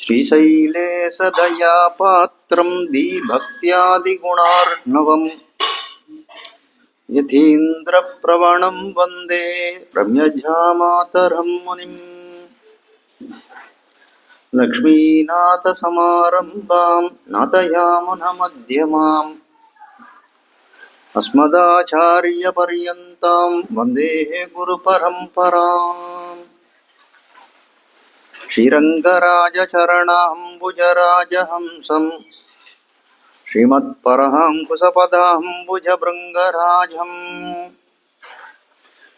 श्रीशैले सदया पात्रं दीभक्त्यादिगुणार्णवम् यतीन्द्रप्रवणं वन्दे रम्यजामातरं मुनिम् लक्ष्मीनाथसमारम्भां नाथयामुनमध्यमाम् अस्मदाचार्यपर्यन्तां वन्दे गुरुपरम्पराम् श्रीरङ्गराजचरणाम्बुजराजहंसं श्रीमत्परहाङ्कुशपदाम्बुजभृङ्गराजम्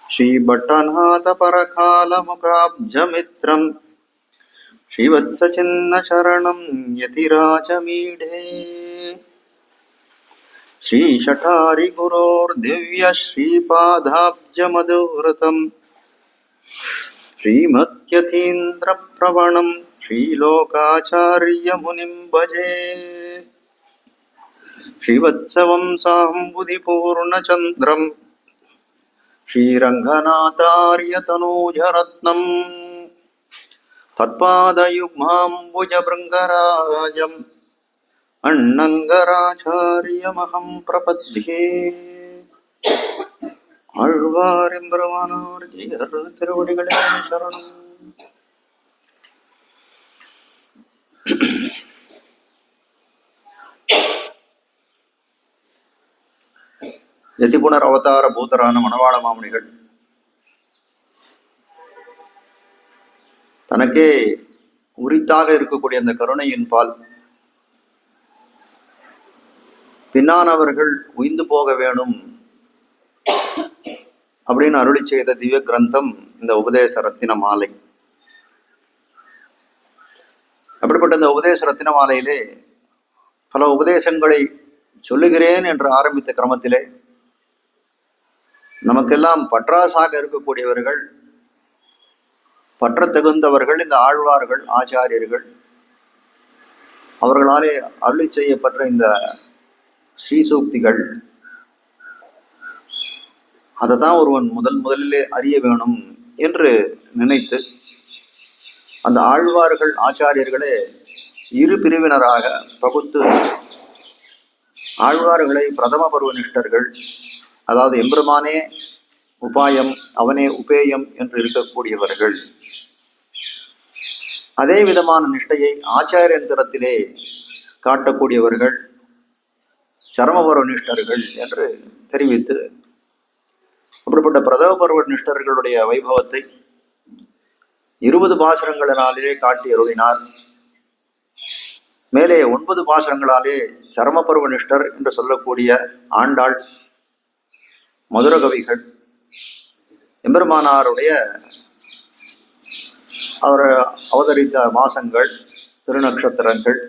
श्रीभट्टनाथपरकालमुखाब्जमित्रं श्रीवत्सचिन्नचरणं यतिराजमीढे श्रीशठारिगुरोर्दिव्यश्रीपादाब्जमधुव्रतम् श्रीमत्यतीन्द्रप्रवणं श्रीलोकाचार्यमुनिं भजे श्रीवत्सवंसाम्बुधिपूर्णचन्द्रं श्रीरङ्गनाथार्यतनूजरत्नं तत्पादयुग्माम्बुजभृङ्गराजम् अण्णङ्गराचार्यमहं प्रपद्ये ஆழ்வாரெம்பெருமானார் திருவடிகளே சரணம். யதிபுனர் அவதார பூதரான மணவாள மாமுனிகள் தனக்கே உரித்தாக இருக்கக்கூடிய அந்த கருணையின் பால் பின்னானவர்கள் உய்ந்து போக வேணும் அப்படின்னு அருளி செய்த திவ்ய கிரந்தம் இந்த உபதேச ரத்தின மாலை. அப்படிப்பட்ட இந்த உபதேச ரத்தின மாலையிலே பல உபதேசங்களை சொல்லுகிறேன் என்று ஆரம்பித்த கிரமத்திலே நமக்கெல்லாம் பற்றாசாக இருக்கக்கூடியவர்கள், பற்ற தகுந்தவர்கள் இந்த ஆழ்வார்கள், ஆச்சாரியர்கள். அவர்களாலே அருளி செய்யப்பட்ட இந்த ஸ்ரீசூக்திகள், அதை தான் ஒருவன் முதலிலே அறிய வேணும் என்று நினைத்து அந்த ஆழ்வார்கள், ஆச்சாரியர்களே இரு பிரிவினராக பகுத்து ஆழ்வார்களை பிரதம பருவனிஷ்டர்கள், அதாவது எம்பெருமானே உபாயம் அவனே உபேயம் என்று இருக்கக்கூடியவர்கள். அதே விதமான நிஷ்டையை ஆச்சாரியந்திரத்திலே காட்டக்கூடியவர்கள் சரமபருவனிஷ்டர்கள் என்று தெரிவித்து அப்படிப்பட்ட பிரதம பருவ நிஷ்டர்களுடைய வைபவத்தை 20 பாசுரங்களினாலே காட்டி அருளினார். மேலே 9 பாசுரங்களாலே சரமபருவ நிஷ்டர் என்று சொல்லக்கூடிய ஆண்டாள், மதுரகவிகள், எம்பெருமானாருடைய அவர் அவதரித்த மாசங்கள், திருநக்ஷத்திரங்கள்,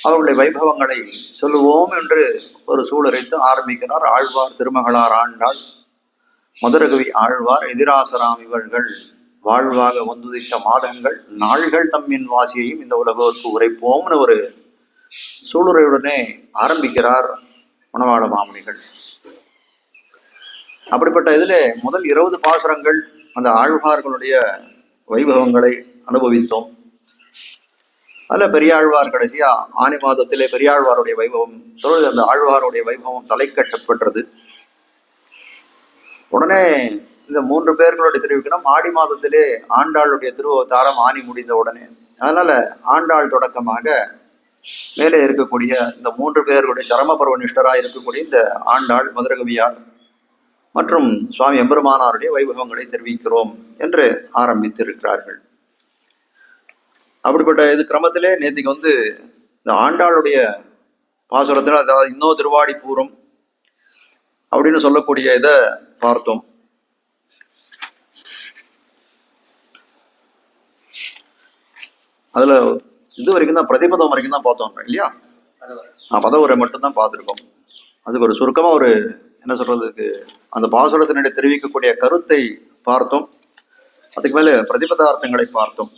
அவருடைய வைபவங்களை சொல்லுவோம் என்று ஒரு சூழலைத்து ஆரம்பிக்கிறார். ஆழ்வார் திருமகளார் ஆண்டாள், மதுரகவி ஆழ்வார், எதிராசராம் இவர்கள் வாழ்வாக வந்துதித்த மாதங்கள் நாள்கள் தம்மின் வாசியையும் இந்த உலகத்திற்கு உரைப்போம்னு ஒரு சூளுரையுடனே ஆரம்பிக்கிறார் மணவாள மாமுனிகள். அப்படிப்பட்ட இதில் முதல் 20 பாசுரங்கள் அந்த ஆழ்வார்களுடைய வைபவங்களை அனுபவித்தோம். அதில் பெரியாழ்வார் கடைசியா ஆனி மாதத்திலே பெரியாழ்வாருடைய வைபவம் சொல்வது, அந்த ஆழ்வாருடைய வைபவம் தலை கட்டப்பட்டது. உடனே இந்த 3 பேர்களுடைய தெரிவிக்கணும். ஆடி மாதத்திலே ஆண்டாளுடைய திருவவதாரம் ஆனி முடிந்த உடனே, அதனால ஆண்டாள் தொடக்கமாக மேலே இருக்கக்கூடிய இந்த 3 பேர்களுடைய சரமபருவ நிஷ்டராக இருக்கக்கூடிய இந்த ஆண்டாள், மதுரகவியார் மற்றும் சுவாமி எம்பெருமானாருடைய வைபவங்களை தெரிவிக்கிறோம் என்று ஆரம்பித்திருக்கிறார்கள். அப்படிப்பட்ட இது கிரமத்திலே நேற்றுக்கு இந்த ஆண்டாளுடைய பாசுரத்தில், அதாவது இன்னோ திருவாடி பூரம் அப்படின்னு சொல்லக்கூடிய இதை பார்த்தோம். அதுல இது வரைக்கும் தான், பிரதிபதம் வரைக்கும் தான் பார்த்தோம் இல்லையா? பதவுரை மட்டும்தான் பார்த்துருக்கோம். அதுக்கு ஒரு சுருக்கமா ஒரு என்ன சொல்றதுக்கு அந்த பாசுரத்தினுடைய தெரிவிக்கக்கூடிய கருத்தை பார்த்தோம். அதுக்கு மேல பிரதிபதார்த்தங்களை பார்த்தோம்.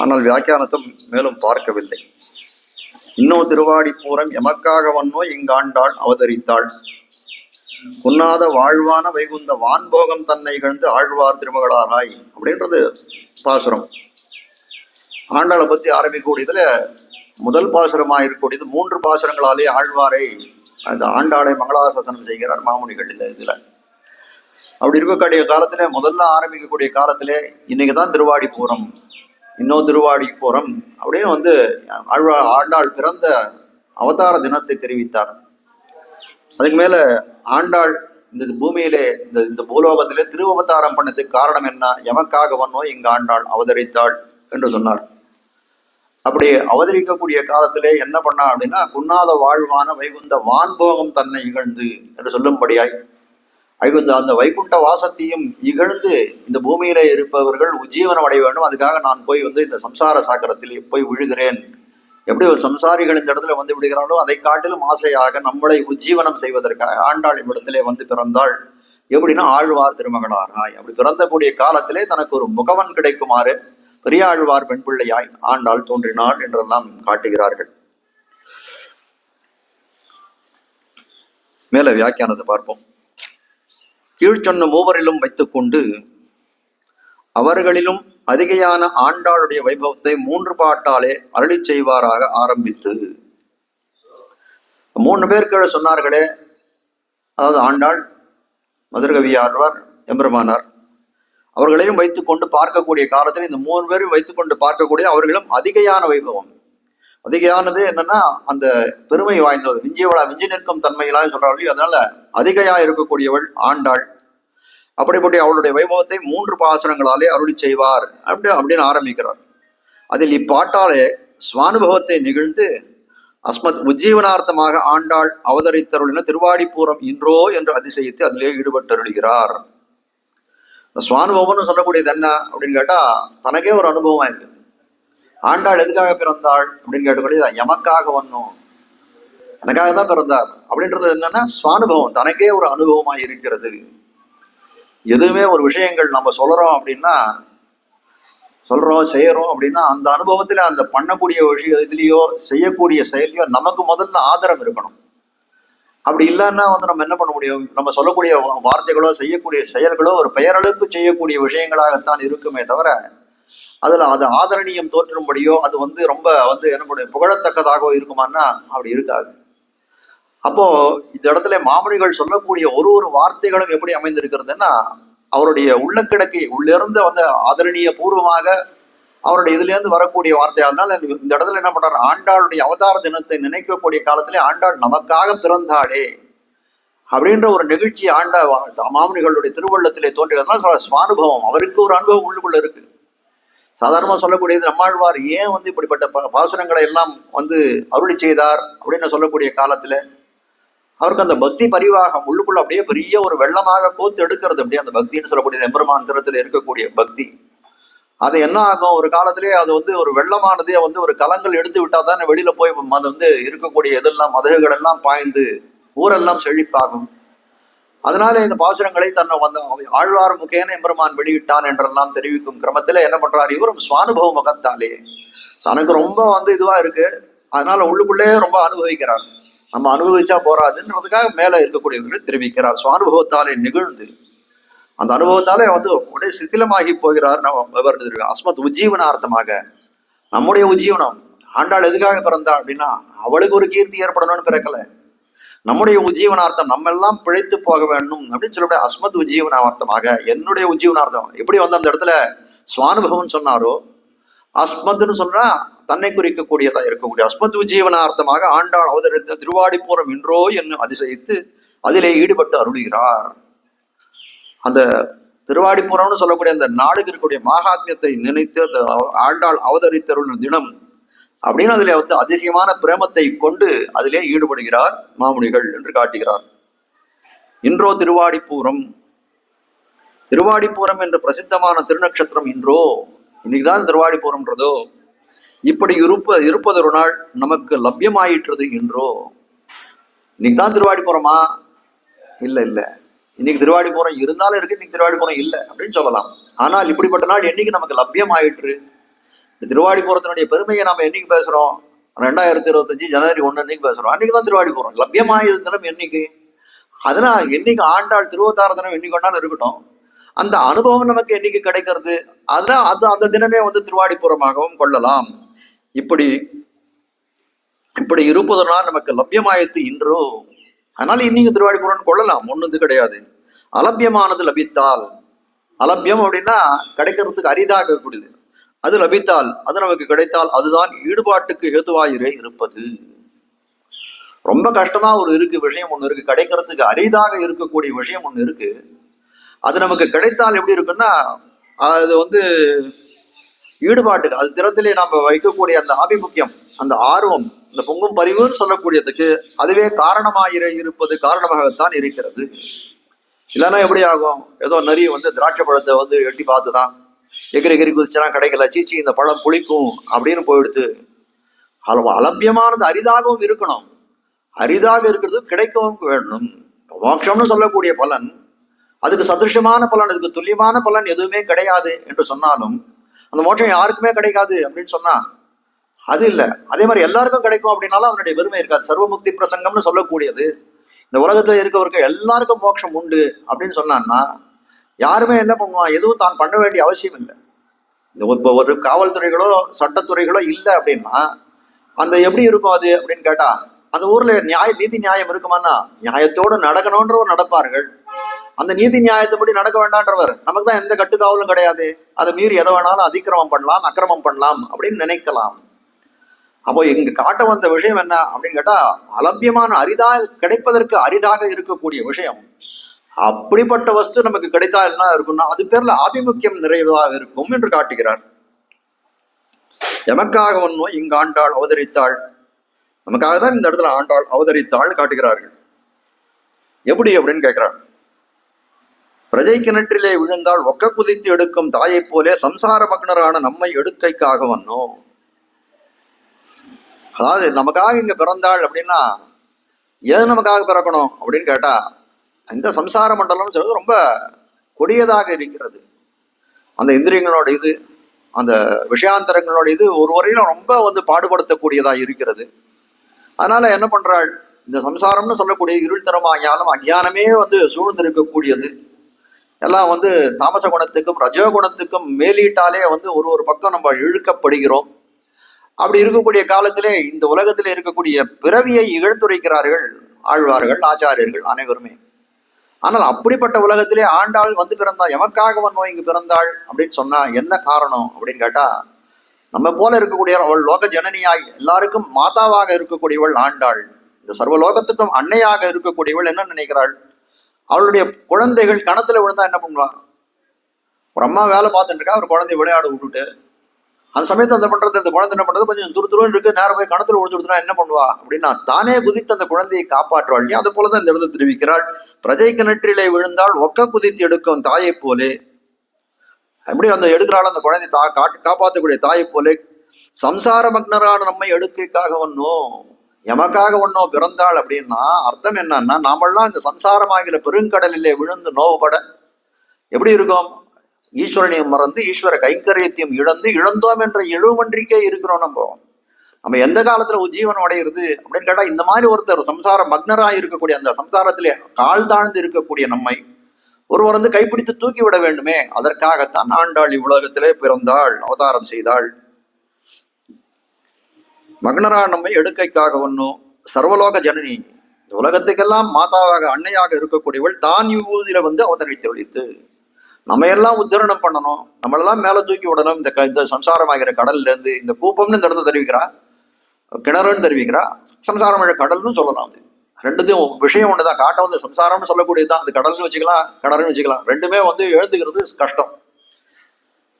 ஆனால் வியாக்கியானத்தை மேலும் பார்க்கவில்லை. இன்னோ திருவாடி பூரம் எமக்காக வன்னோ இங்காண்டாள் அவதரித்தாள், உண்ணாத வாழ்வான வைகுந்த வான்போகம் தன்னை இகழ்ந்து ஆழ்வார் திருமகளாராய் அப்படின்றது பாசுரம். ஆண்டாளை பத்தி ஆரம்பிக்கக்கூடியதுல முதல் பாசுரமா இருக்கக்கூடியது 3 பாசுரங்களாலே ஆழ்வாரை அந்த ஆண்டாளை மங்களாசாசனம் செய்கிறார் மாமுனிகள். இதுல அப்படி இருக்கக்கூடிய காலத்துல முதல்ல ஆரம்பிக்கக்கூடிய காலத்திலே இன்னைக்குதான் திருவாடி பூரம், இன்னும் திருவாடி பூரம் அப்படின்னு ஆண்டாள் பிறந்த அவதார தினத்தை தெரிவித்தார். அதுக்கு மேல ஆண்டாள் இந்த பூமியிலே இந்த பூலோகத்திலே திருவவதாரம் பண்ணதுக்கு காரணம் என்ன, எமக்காக வந்தோ இங்கு ஆண்டாள் அவதரித்தாள் என்று சொன்னார். அப்படி அவதரிக்கக்கூடிய காலத்திலே என்ன பண்ணா அப்படின்னா, குன்னாத வாழ்வான வைகுந்த வான்போகம் தன்னை இகழ்ந்து என்று சொல்லும்படியாய் அந்த வைகுண்ட வாசத்தையும் இகழ்ந்து இந்த பூமியில இருப்பவர்கள் உஜ்ஜீவனம் அடைய வேண்டும், அதுக்காக நான் போய் இந்த சம்சார சாக்கரத்தில் போய் விழுகிறேன். எப்படி ஒரு சம்சாரிகள் இந்த இடத்துல வந்து விடுகிறாளோ அதை காட்டிலும் ஆசையாக நம்மளை உஜ்ஜீவனம் செய்வதற்காக ஆண்டாள் இடத்திலே வந்து பிறந்தாள். எப்படின்னா ஆழ்வார் திருமகளாராய். அப்படி பிறந்தக்கூடிய காலத்திலே தனக்கு ஒரு முகவன் கிடைக்குமாறு பெரியாழ்வார் பெண் பிள்ளையாய் ஆண்டாள் தோன்றினாள் என்றெல்லாம் காட்டுகிறார்கள். மேல வியாக்கியானத்தை பார்ப்போம். கீழ்ச்சொன்ன மூவரிலும் வைத்துக்கொண்டு அவர்களிலும் அதிகையான ஆண்டாளுடைய வைபவத்தை 3 பாட்டாலே அருளி செய்வாராக ஆரம்பித்து 3 பேர் கீழே சொன்னார்களே, அதாவது ஆண்டாள், மதுரகவியாழ்வார், எம்பெருமானார், அவர்களையும் வைத்துக்கொண்டு பார்க்கக்கூடிய காலத்தில் இந்த 3 பேரும் வைத்துக்கொண்டு பார்க்கக்கூடிய அவர்களும் அதிகையான வைபவம். அதிகையானது என்னன்னா அந்த பெருமை வாய்ந்தது, விஞ்சி நிற்கும் தன்மையிலாக சொல்றாள். அதனால அதிகையா இருக்கக்கூடியவள் ஆண்டாள். அப்படிப்பட்ட அவளுடைய வைபவத்தை 3 பாசுரங்களாலே அருளி செய்வார் அப்படின்னு ஆரம்பிக்கிறார். அதில் இப்பாட்டாலே சுவானுபவத்தை நிகழ்ந்து அஸ்மத் உஜ்ஜீவனார்த்தமாக ஆண்டாள் அவதரித்தருளின திருவாடிப்பூரம் இன்றோ என்று அதிசயித்து அதிலே ஈடுபட்டருளுகிறார். சுவானுபவம்னு சொல்லக்கூடியது என்ன அப்படின்னு கேட்டா, தனக்கே ஒரு அனுபவமா இருக்கு. ஆண்டாள் எதுக்காக பிறந்தாள் அப்படின்னு கேட்டக்கூடிய, எமக்காக வந்தோம், எனக்காக தான் பிறந்தார் அப்படின்றது என்னன்னா சுவானுபவம், தனக்கே ஒரு அனுபவமா இருக்கிறது. எதுவுமே ஒரு விஷயங்கள் நம்ம சொல்றோம் அப்படின்னா, செய்யறோம் அப்படின்னா அந்த அனுபவத்துல அந்த பண்ணக்கூடிய விஷயம் இதுலயோ செய்யக்கூடிய செயலையோ நமக்கு முதல்ல ஆதரவு இருக்கணும். அப்படி இல்லைன்னா நம்ம என்ன பண்ண முடியும்? நம்ம சொல்லக்கூடிய வார்த்தைகளோ செய்யக்கூடிய செயல்களோ ஒரு பெயரளவுக்கு செய்யக்கூடிய விஷயங்களாகத்தான் இருக்குமே தவிர அதுல அது ஆதரணியம் தோற்றும்படியோ அது ரொம்ப என்ன பண்ணும் புகழத்தக்கதாகவோ இருக்குமான்னா அப்படி இருக்காது. அப்போ இந்த இடத்துல மாமுனிகள் சொல்லக்கூடிய ஒரு வார்த்தைகளும் எப்படி அமைந்திருக்கிறதுன்னா, அவருடைய உள்ளக்கிடக்கை உள்ளிருந்து ஆதரணிய பூர்வமாக அவருடைய இதுல இருந்து வரக்கூடிய வார்த்தையா. அதனால இந்த இடத்துல என்ன பண்றாரு, ஆண்டாளுடைய அவதார தினத்தை நினைக்கக்கூடிய காலத்திலே ஆண்டாள் நமக்காக பிறந்தாளே அப்படின்ற ஒரு நிகழ்ச்சி மாமுனிகளுடைய திருவள்ளத்திலே தோன்றுகிறதுனால சுவானுபவம், அவருக்கு ஒரு அனுபவம் உள்ளுக்குள்ள இருக்கு. சாதாரணமா சொல்லக்கூடியது நம்மாழ்வார் ஏன் இப்படிப்பட்ட பாசுரங்களை எல்லாம் அருளி செய்தார் அப்படின்னு சொல்லக்கூடிய காலத்துல அவருக்கு அந்த பக்தி பரிவாகம் உள்ளுக்குள்ள அப்படியே பெரிய ஒரு வெள்ளமாக கோத்து எடுக்கிறது. அப்படியே அந்த பக்தின்னு சொல்லக்கூடியது எம்பெருமான் திறத்துல இருக்கக்கூடிய பக்தி, அது என்ன ஆகும் ஒரு காலத்திலேயே அது ஒரு வெள்ளமானதே ஒரு கலங்கள் எடுத்து விட்டா தானே வெளியில போய் அது இருக்கக்கூடிய இதெல்லாம் மதகுகள் எல்லாம் பாய்ந்து ஊரெல்லாம் செழிப்பாகும். அதனால இந்த பாசுரங்களை தன்னை ஆழ்வார் முகேன எம்பெருமான் வெளியிட்டான் என்றெல்லாம் தெரிவிக்கும் கிரமத்துல என்ன பண்றாரு, இவரும் சுவானுபவ முகத்தாலே தனக்கு ரொம்ப இதுவா இருக்கு, அதனால உள்ளுக்குள்ளே ரொம்ப அனுபவிக்கிறார். நம்ம அனுபவிச்சா போறாதுன்றதுக்காக மேல இருக்கக்கூடியவர்களை தெரிவிக்கிறார். சுவானுபவத்தாலே நிகழ்ந்து அந்த அனுபவத்தாலே உடனே சித்திலமாகி போகிறார். அஸ்மத் உஜ்ஜீவனார்த்தமாக நம்முடைய உஜ்ஜீவனம். ஆண்டாள் எதுக்காக பிறந்தா அப்படின்னா அவளுக்கு ஒரு கீர்த்தி ஏற்படணும்னு பிறக்கல, நம்முடைய உஜ்ஜீவனார்த்தம் நம்ம எல்லாம் பிழைத்து போக வேண்டும் அப்படின்னு சொல்லக்கூடிய அஸ்மத் உஜ்ஜீவனார்த்தமாக என்னுடைய உஜ்ஜீவனார்த்தம் எப்படி அந்த இடத்துல சுவானுபவம் சொன்னாரோ, அஸ்மத்னு சொன்னா தன்னை குறிக்கக்கூடியதா இருக்கக்கூடிய அஸ்மத் உஜ்ஜீவனார்த்தமாக ஆண்டாள் அவதரித்த திருவாடிப்பூரம் இன்றோ என்று அதிசயித்து அதிலே ஈடுபட்டு அருளுகிறார். அந்த திருவாடிப்பூரம்னு சொல்லக்கூடிய அந்த நாளுக்கு இருக்கக்கூடிய மகாத்மியத்தை நினைத்து அந்த ஆண்டாள் அவதரித்தருள் தினம் அப்படின்னு அதிலே அதிசயமான பிரேமத்தை கொண்டு அதிலே ஈடுபடுகிறார் மாமுனிகள் என்று காட்டுகிறார். இன்றோ திருவாடிப்பூரம், திருவாடிப்பூரம் என்ற பிரசித்தமான திருநட்சத்திரம் இன்றோ, இன்னைக்குதான் திருவாடிப்பூரம்ன்றதோ, இப்படி இருப்பதொரு நாள் நமக்கு லப்யமாயிற்றது என்றோ. இன்னைக்குதான் திருவாடிப்பூரமா? இல்ல, இன்னைக்கு திருவாடிப்பூரம் இருந்தாலும் இருக்கு, இன்னைக்கு திருவாடிப்பூரம் இல்லை அப்படின்னு சொல்லலாம். ஆனால் இப்படிப்பட்ட நாள் என்னைக்கு நமக்கு லப்யமாயிற்று? திருவாடிப்பூரத்தினுடைய பெருமையை நாம என்னைக்கு பேசுறோம்? 2025 ஜனவரி 1 அன்னைக்கு பேசுறோம். அன்னைக்குதான் திருவாடிப்பூரம். லப்யமாயிருந்தாலும் என்னைக்கு? அதனால என்னைக்கு ஆண்டாள் திருவதார தினம் என்னைக்கு வேணாலும் இருக்கட்டும், அந்த அனுபவம் நமக்கு என்னைக்கு கிடைக்கிறது, அதெல்லாம் அது அந்த தினமே வந்து திருவாடிப்புறமாகவும் கொள்ளலாம். இப்படி இப்படி இருப்பதனால் நமக்கு லபியமாயத்து இன்றோ. அதனால இன்னைக்கு திருவாடிப்புறம் கொள்ளலாம், ஒண்ணுது கிடையாது. அலபியமானது லபித்தால், அலபியம் அப்படின்னா கிடைக்கிறதுக்கு அரிதாக இருக்கக்கூடியது, அது லபித்தால், அது நமக்கு கிடைத்தால் அதுதான் ஈடுபாட்டுக்கு ஹேதுவாயிரே இருப்பது. ரொம்ப கஷ்டமா ஒரு இருக்கு விஷயம் ஒண்ணு இருக்கு, கிடைக்கிறதுக்கு அரிதாக இருக்கக்கூடிய விஷயம் ஒண்ணு இருக்கு, அது நமக்கு கிடைத்தால் எப்படி இருக்குன்னா அது வந்து ஈடுபாட்டுக்கு, அது திறத்திலே நம்ம வைக்கக்கூடிய அந்த ஆபிமுக்கியம், அந்த ஆர்வம், இந்த பொங்கும் பரிவுன்னு சொல்லக்கூடியதுக்கு அதுவே காரணமாயிர இருப்பது காரணமாகத்தான் இருக்கிறது. இல்லைன்னா எப்படி ஆகும், ஏதோ நிறைய வந்து திராட்சை பழத்தை வந்து எட்டி பார்த்துதான் எகிரி எகிரி குதிச்செல்லாம் கிடைக்கல, சீச்சி இந்த பழம் புளிக்கும் அப்படின்னு போயிடுத்து. அலபியமானது அரிதாகவும் இருக்கணும், அரிதாக இருக்கிறது கிடைக்கவும் வேணும். மோட்சம்னு சொல்லக்கூடிய பலன், அதுக்கு சதிருஷமான பலன், அதுக்கு துல்லியமான பலன் எதுவுமே கிடையாது என்று சொன்னாலும், அந்த மோட்சம் யாருக்குமே கிடைக்காது அப்படின்னு சொன்னா அது இல்லை. அதே மாதிரி எல்லாருக்கும் கிடைக்கும் அப்படின்னாலும் அதனுடைய பெருமை இருக்காது. சர்வமுக்தி பிரசங்கம்னு சொல்லக்கூடியது இந்த உலகத்துல இருக்கவருக்கு எல்லாருக்கும் மோட்சம் உண்டு அப்படின்னு சொன்னான்னா யாருமே என்ன பண்ணுவான், எதுவும் தான் பண்ண வேண்டிய அவசியம் இல்லை. இந்த இப்போ ஒரு காவல்துறைகளோ சட்டத்துறைகளோ இல்லை அப்படின்னா அந்த எப்படி இருக்கும் அது அப்படின்னு கேட்டா, அந்த ஊர்ல நீதி நியாயம் இருக்குமான்னா நியாயத்தோடு நடக்கணும்ன்றவர் நடப்பார்கள், அந்த நீதி நியாயத்தைப்படி நடக்க வேண்டான்றவர் நமக்கு தான் எந்த கட்டுக்காவலும் கிடையாது, அதை மீறி எதை வேணாலும் அதிக்கிரமம் பண்ணலாம், அக்கிரமம் பண்ணலாம் அப்படின்னு நினைக்கலாம். அப்போ இங்க காட்ட வந்த விஷயம் என்ன அப்படின்னு கேட்டா, அலபியமான அரிதாக கிடைப்பதற்கு அரிதாக இருக்கக்கூடிய விஷயம், அப்படிப்பட்ட வஸ்து நமக்கு கிடைத்தா என்ன இருக்கும்னா அது பேர்ல ஆபிமுக்கியம் நிறைவாக இருக்கும் என்று காட்டுகிறார். எமக்காக ஒன்னோ இங்கு ஆண்டாள் அவதரித்தாள், நமக்காக தான் இந்த இடத்துல ஆண்டாள் அவதரித்தாள் காட்டுகிறார்கள். எப்படி அப்படின்னு கேட்கிறார். பிரஜை கிணற்றிலே விழுந்தால் ஒக்க குதித்து எடுக்கும் தாயை போலே சம்சார மக்னரான நம்மை எடுக்கைக்காக வந்தோ. அதாவது நமக்காக இங்க பிறந்தாள் அப்படின்னா ஏன் நமக்காக பிறக்கணும் அப்படின்னு கேட்டா, இந்த சம்சார மண்டலம்னு சொல்றது ரொம்ப கொடியதாக இருக்கிறது. அந்த இந்திரியங்களோட இது, அந்த விஷயாந்தரங்களோட இது ஒரு வரையிலும் ரொம்ப வந்து பாடுபடுத்தக்கூடியதாக இருக்கிறது. அதனால என்ன பண்றாள், இந்த சம்சாரம்னு சொல்லக்கூடிய இருள் தரமாகியாலும் அஞ்ஞானமே வந்து சூழ்ந்திருக்கக்கூடியது, எல்லாம் வந்து தாமச குணத்துக்கும் ரஜோகுணத்துக்கும் மேலீட்டாலே வந்து ஒரு பக்கம் நம்ம இழுக்கப்படுகிறோம். அப்படி இருக்கக்கூடிய காலத்திலே இந்த உலகத்திலே இருக்கக்கூடிய பிறவியை இகழ்த்துரைக்கிறார்கள் ஆழ்வார்கள், ஆச்சாரியர்கள் அனைவருமே. ஆனால் அப்படிப்பட்ட உலகத்திலே ஆண்டாள் வந்து பிறந்தாள், எமக்காக வந்தோம் இங்கு பிறந்தாள் அப்படின்னு சொன்னா என்ன காரணம் அப்படின்னு கேட்டா, நம்ம போல இருக்கக்கூடிய அவள் லோக ஜனனியாய் எல்லாருக்கும் மாதாவாக இருக்கக்கூடியவள் ஆண்டாள், இந்த சர்வலோகத்துக்கும் அன்னையாக இருக்கக்கூடியவள் என்ன நினைக்கிறாள், அவளுடைய குழந்தைகள் கணத்துல விழுந்தா என்ன பண்ணுவா, ஒரு அம்மா வேலை பார்த்துட்டு இருக்கா, ஒரு குழந்தைய விளையாட விட்டுட்டு அந்த சமயத்தை அந்த பண்றது, அந்த குழந்தை என்ன பண்றது, கொஞ்சம் துருன்னு இருக்கு, நேரம் போய் கணத்துல விழுந்து விடுத்துனா என்ன பண்ணுவா அப்படின்னா தானே குதித்து அந்த குழந்தையை காப்பாற்றுவாள். அது போலதான் இந்த இடத்துல தெரிவிக்கிறாள். பிரஜை கிணற்றிலே விழுந்தால் ஒக்க குதித்து எடுக்கும் தாயை போலே, எப்படி அந்த எடுக்கிறாள் அந்த குழந்தை காப்பாற்றக்கூடிய தாயை போலே சம்சார மக்னரான நம்மை எடுக்கைக்காக ஒன்னும் எமக்காக ஒன்னும் பிறந்தாள் அப்படின்னா அர்த்தம் என்னன்னா, நாமெல்லாம் இந்த சம்சாரமாகிற பெருங்கடலிலே விழுந்து நோவுபட எப்படி இருக்கும், ஈஸ்வரனையும் மறந்து ஈஸ்வர கைங்கரியத்தையும் இழந்தோம் என்ற எழுவன்றிக்கே இருக்கிறோம். நம்ம எந்த காலத்துல உஜ்ஜீவனம் அடைகிறது அப்படின்னு கேட்டா, இந்த மாதிரி ஒருத்தர் சம்சார மக்னராக இருக்கக்கூடிய அந்த சம்சாரத்திலே கால் தாழ்ந்து இருக்கக்கூடிய நம்மை ஒருவர் வந்து கைப்பிடித்து தூக்கி விட வேண்டுமே, அதற்காகத்தான் ஆண்டாள் இவ்வுலகத்திலே பிறந்தாள், அவதாரம் செய்தாள். மக்னரா நம்மை எடுக்கைக்காக ஒன்னும் சர்வலோக ஜனனி, இந்த உலகத்துக்கெல்லாம் மாதாவாக அன்னையாக இருக்கக்கூடியவள் தான் இவ்வூதியில வந்து அவதரித்து ஒழித்து நம்ம எல்லாம் உத்தரணம் பண்ணணும், நம்மளெல்லாம் மேல தூக்கி விடணும். இந்த சம்சாரமாகிற கடல்ல இருந்து, இந்த கூப்பம்னு இந்த இடத்துல தெரிவிக்கிறா, கிணறுன்னு தெரிவிக்கிறா, சம்சாரம் கடல்னு சொல்லலாம். ரெண்டுத்தையும் விஷயம் ஒண்ணுதான், காட்ட வந்து சம்சாரம்னு சொல்லக்கூடியதுதான், அது கடல்னு வச்சுக்கலாம், கிணறுன்னு வச்சுக்கலாம், ரெண்டுமே வந்து எழுதுகிறது கஷ்டம்.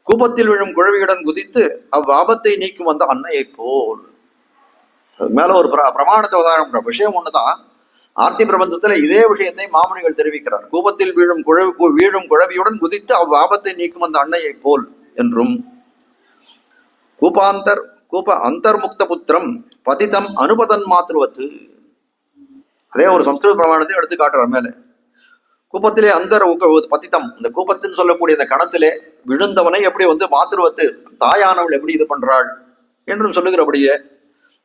கூப்பத்தில் விழும் குழவியுடன் குதித்து அவ்வாபத்தை நீக்கும் வந்த அன்னையை போல், மேல ஒரு பிரமாணத்தை உதாரணம் விஷயம் ஒண்ணுதான். ஆர்த்தி பிரபந்தத்துல இதே விஷயத்தை மாமுனிகள் தெரிவிக்கிறார். கூபத்தில் வீழும் குழவியுடன் குதித்து அவ்வாபத்தை நீக்கும் அந்த அன்னையை போல் என்றும், கூப அந்தர்முக்த புத்திரம் பதிதம் அனுபதன் மாத்திருவத்து, அதே ஒரு சம்ஸ்கிருத பிரமாணத்தை எடுத்து காட்டுற மேல, கூப்பத்திலே பதித்தம், இந்த கூப்பத்தின்னு சொல்லக்கூடிய இந்த கணத்திலே விழுந்தவனை எப்படி வந்து மாத்திருவத்து தாயானவள் எப்படி இது பண்றாள் என்றும் சொல்லுகிறபடியே,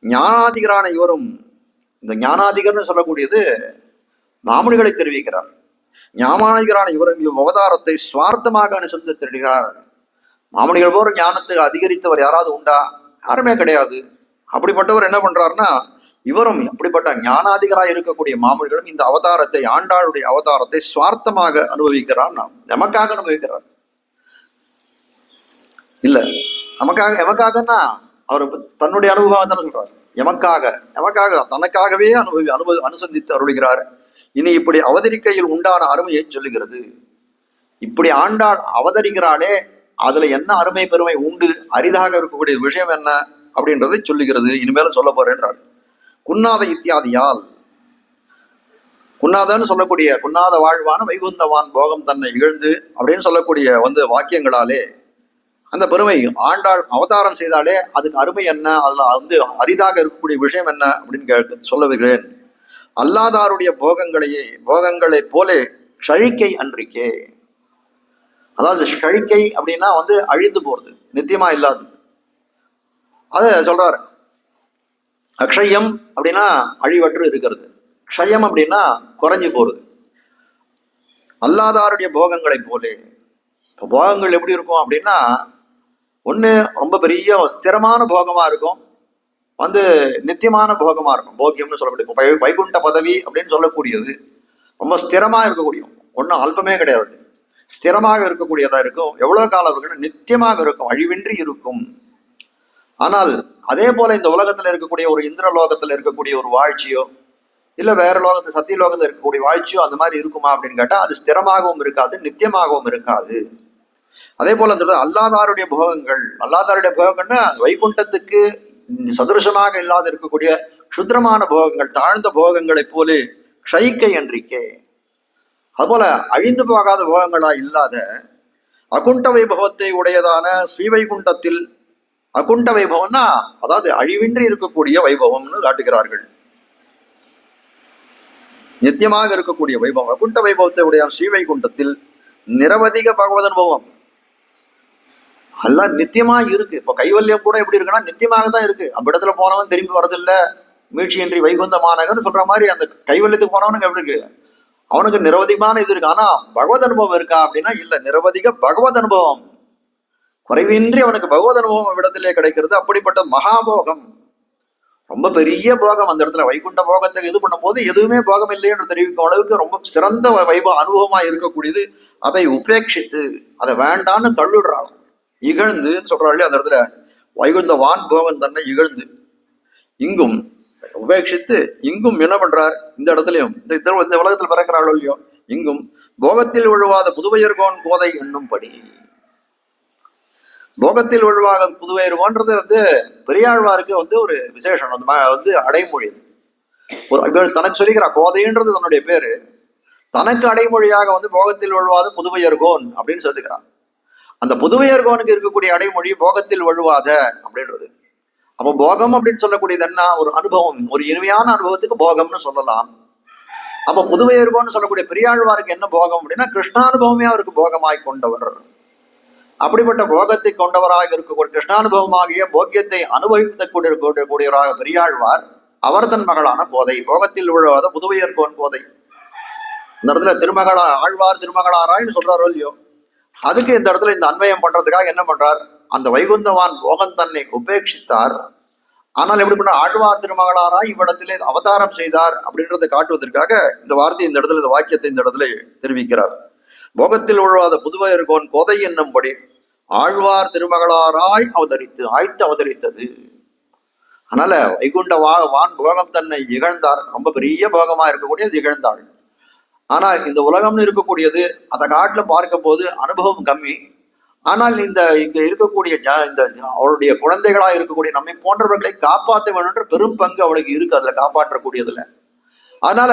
ஞானாதிகரான இவரும், இந்த ஞானாதிகர்னு சொல்லக்கூடியது மாமுனிகளை தெரிவிக்கிறார். ஞானாதிகரான இவரும் இவ்வவதாரத்தை சுவார்த்தமாக அனுசந்தித்திருக்கிறார். மாமணிகள் போற ஞானத்துக்கு அதிகரித்தவர் யாராவது உண்டா? யாருமே கிடையாது. அப்படிப்பட்டவர் என்ன பண்றாருன்னா, இவரும் அப்படிப்பட்ட ஞானாதிகராக இருக்கக்கூடிய மாமணிகளும் இந்த அவதாரத்தை, ஆண்டாளுடைய அவதாரத்தை சுவார்த்தமாக அனுபவிக்கிறார். நமக்காக அனுபவிக்கிறார் இல்ல, எமக்காகன்னா அவர் தன்னுடைய அனுபவம் தானே சொல்றாரு. எமக்காக தனக்காகவே அனுசந்தித்து அருளுகிறார். இனி இப்படி அவதரிக்கையில் உண்டான அருமையை சொல்லுகிறது. இப்படி ஆண்டாள் அவதரிக்கிறாளே, அதுல என்ன அருமை பெருமை உண்டு, அரிதாக இருக்கக்கூடிய விஷயம் என்ன அப்படின்றதை சொல்லுகிறது. இனிமேல சொல்ல போறேன்றார். குன்னாத இத்தியாதியால், குன்னாதன்னு சொல்லக்கூடிய குன்னாத வாழ்வான வைகுந்தவான் போகம் தன்னை இகழ்ந்து அப்படின்னு சொல்லக்கூடிய வாக்கியங்களாலே அந்த பெருமை, ஆண்டாள் அவதாரம் செய்தாலே அதுக்கு அருமை என்ன, அதுல அரிதாக இருக்கக்கூடிய விஷயம் என்ன அப்படின்னு சொல்ல வருகிறேன். அல்லாதாருடைய போகங்களை போலே ஷழிக்கை அன்றிக்கே. அதாவது ஷழிக்கை அப்படின்னா அழிந்து போறது, நித்தியமா இல்லாது. அத சொல்றாரு. அக்ஷயம் அப்படின்னா அழிவற்று இருக்கிறது, க்ஷயம் அப்படின்னா குறைஞ்சு போறது. அல்லாதாருடைய போகங்களை போலே. இப்போ போகங்கள் எப்படி இருக்கும் அப்படின்னா, ஒண்ணு ரொம்ப பெரிய ஸ்திரமான போகமா இருக்கும், நித்தியமான போகமா இருக்கும். போக்கியம்னு சொல்லக்கூடிய வைகுண்ட பதவி அப்படின்னு சொல்லக்கூடியது ரொம்ப ஸ்திரமா இருக்கக்கூடிய ஒன்றும் அல்பமே கிடையாது, ஸ்திரமாக இருக்கக்கூடியதா இருக்கும். எவ்வளவு காலம் இருக்குன்னு நித்தியமாக இருக்கும், அழிவின்றி இருக்கும். ஆனால் அதே போல இந்த உலகத்துல இருக்கக்கூடிய ஒரு இந்திரலோகத்துல இருக்கக்கூடிய ஒரு வாழ்ச்சியோ இல்ல வேற லோகத்து சத்தியலோகத்துல இருக்கக்கூடிய வாழ்ச்சியோ அந்த மாதிரி இருக்குமா அப்படின்னு கேட்டா அது ஸ்திரமாகவும் இருக்காது, நித்தியமாகவும் இருக்காது. அதே போல அந்த அல்லாதாருடைய போகங்கள்னா வைகுண்டத்துக்கு சதுரசமாக இல்லாத இருக்கக்கூடிய சுத்திரமான போகங்கள், தாழ்ந்த போகங்களை போல க்ஷயிக்கை அன்றிக்கே. அதுபோல அழிந்து போகாத போகங்களா இல்லாத அகுண்ட வைபவத்தை உடையதான ஸ்ரீவைகுண்டத்தில், அகுண்ட வைபவம்னா அதாவது அழிவின்றி இருக்கக்கூடிய வைபவம்னு காட்டுகிறார்கள். நித்தியமாக இருக்கக்கூடிய வைபவம் அகுண்ட வைபவத்தை உடைய ஸ்ரீவைகுண்டத்தில் நிரவதிக பகவத் அனுபவம் எல்லாம் நித்தியமா இருக்கு. இப்போ கைவல்யம் கூட எப்படி இருக்குன்னா நித்தியமாக தான் இருக்கு. அவ்விடத்துல போனவன் திரும்பி வரதில்லை, மீட்சியின்றி வைகுந்தமானகன்னு சொல்ற மாதிரி அந்த கைவல்யத்துக்கு போனவனுக்கு எப்படி இருக்கு, அவனுக்கு நிரவதிகமான இது இருக்கு. ஆனா பகவத் அனுபவம் இருக்கா அப்படின்னா இல்ல, நிரவதிக பகவத் அனுபவம், குறைவின்றி அவனுக்கு பகவத் அனுபவம் இவ்விடத்திலே கிடைக்கிறது. அப்படிப்பட்ட மகாபோகம், ரொம்ப பெரிய போகம் அந்த இடத்துல. வைகுண்ட போகத்துக்கு இது பண்ணும்போது எதுவுமே போகம் இல்லை என்று தெரிவிக்கும் அளவுக்கு ரொம்ப சிறந்த அனுபவமா இருக்கக்கூடியது. அதை உபேட்சித்து அதை வேண்டான்னு தள்ளுடுறாள், இகழ்ந்து சொல்றாள் அந்த இடத்துல. வைகுந்தவான் போகம் தன்னை இகழ்ந்து இங்கும் உபேட்சித்து இங்கும் என்ன பண்றார், இந்த இடத்துலயும் இந்த உலகத்தில் பிறக்கிறாளோ இல்லையோ, இங்கும் போகத்தில் விழுவாத புதுவையர்கோன் கோதை என்னும்படி. போகத்தில் விழுவாக புதுவையர்கோன்றது பெரியாழ்வாருக்கு ஒரு விசேஷம், அடைமொழி. தனக்கு சொல்லிக்கிறார், கோதைன்றது தன்னுடைய பேரு, தனக்கு அடைமொழியாக போகத்தில் வழுவாத புதுவையர்கோன் அப்படின்னு சொல்லிக்கிறான். அந்த புதுவையர்கோனுக்கு இருக்கக்கூடிய அடைமொழி போகத்தில் வழுவாத அப்படின்றது. அப்போ போகம் அப்படின்னு சொல்லக்கூடியது என்ன, ஒரு அனுபவம், ஒரு இனிமையான அனுபவத்துக்கு போகம்னு சொல்லலாம். அப்போ புதுவையர்கோன்னு சொல்லக்கூடிய பெரியாழ்வாருக்கு என்ன போகம் அப்படின்னா கிருஷ்ணானுபவமே அவருக்கு போகமாய் கொண்டவர். அப்படிப்பட்ட போகத்தை கொண்டவராக இருக்கக்கூடிய கிருஷ்ணானுபவமாகிய போக்கியத்தை அனுபவிக்கக்கூடியவராக பெரியாழ்வார். அவர் தன் மகளான கோதை, போகத்தில் விழுவாத புதுவையர்கோன் கோதை. இந்த இடத்துல ஆழ்வார் திருமகளாராய்னு சொல்றாரோ இல்லையோ, அதுக்கு இந்த இடத்துல இந்த அன்வயம் பண்றதுக்காக என்ன பண்றார், அந்த வைகுந்தவான் போகன் தன்னை உபேட்சித்தார். ஆனால் எப்படி பண்ண, ஆழ்வார் திருமகளாராய் இவ்விடத்திலே அவதாரம் செய்தார் அப்படின்றத காட்டுவதற்காக இந்த வார்த்தை இந்த இடத்துல, இந்த வாக்கியத்தை இந்த இடத்துல தெரிவிக்கிறார். போகத்தில் விழுவாத புதுவையர்கோன் கோதை என்னும்படி ஆழ்வார் திருமகளாராய் அவதரித்தது. அதனால வைகுண்ட வான் போகம் தன்னை இகழ்ந்தார். ரொம்ப பெரிய போகமா இருக்கக்கூடியது இகழ்ந்தாள். ஆனா இந்த உலகம்னு இருக்கக்கூடியது அதை காட்டுல பார்க்கும் போது அனுபவம் கம்மி. ஆனால் இங்க இருக்கக்கூடிய இந்த அவளுடைய குழந்தைகளா இருக்கக்கூடிய நம்மை போன்றவர்களை காப்பாற்ற வேணுன்ற பெரும் பங்கு அவளுக்கு இருக்கு அதுல, காப்பாற்றக்கூடியதுல. அதனால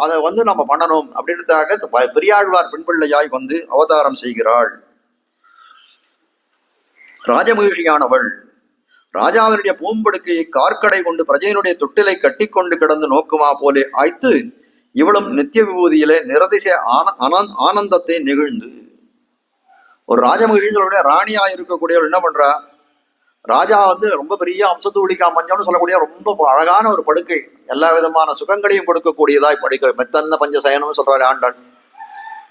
அதை நம்ம பண்ணணும் அப்படின்றதுக்காக பெரியாழ்வார் பெண்பிள்ளையாய் அவதாரம் செய்கிறாள். ராஜமகிழ்ச்சியானவள் ராஜாவினுடைய பூம்படுக்கையை கார்க்கடை கொண்டு பிரஜையினுடைய தொட்டிலை கட்டி கொண்டு கிடந்து நோக்குமா போலே ஆய்த்து இவளும் நித்திய விபூதியிலே நிரதிசை ஆனந்தத்தை நெகிழ்ந்து. ஒரு ராஜமகிழ்ச்சிகளுடைய ராணியா இருக்கக்கூடியவள் என்ன பண்றா, ராஜா ரொம்ப பெரிய அம்சத்தூளிக்கா மஞ்சம்னு சொல்லக்கூடிய ரொம்ப அழகான ஒரு படுக்கை, எல்லா விதமான சுகங்களையும் கொடுக்கக்கூடியதாய் படுக்கை, மெத்தன்ன பஞ்சசயனம்னு சொல்றாரு ஆண்டாள்.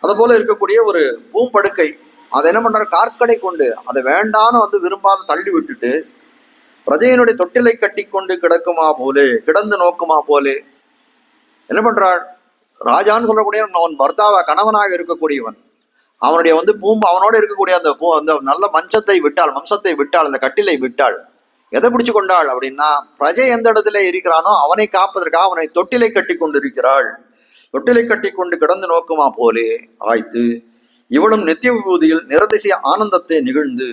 அதை போல இருக்கக்கூடிய ஒரு பூம்படுக்கை, அதை என்ன பண்றாரு, கார்க்கடை கொண்டு அதை வேண்டான்னு வந்து விரும்பாத தள்ளி விட்டுட்டு பிரஜையினுடைய தொட்டிலை கட்டி கொண்டு கிடக்குமா போலே, கிடந்து நோக்குமா போலே என்ன பண்றாள், ராஜான்னு சொல்லக்கூடிய அவன் பர்த்தாவா கணவனாக இருக்கக்கூடியவன், அவனுடைய வந்து அவனோட இருக்கக்கூடிய அந்த அந்த நல்ல மஞ்சத்தை விட்டாள், மம்சத்தை விட்டாள், அந்த கட்டிலை விட்டாள். எதை பிடிச்சு கொண்டாள் அப்படின்னா, பிரஜை எந்த இடத்துல இருக்கிறானோ அவனை காப்பதற்காக அவனை தொட்டிலை கட்டி கொண்டு இருக்கிறாள். தொட்டிலை கட்டி கொண்டு கிடந்து நோக்குமா போலே ஆய்த்து இவளும் நித்திய விபூதியில் நிரதிசய ஆனந்தத்தை நிகழ்ந்து.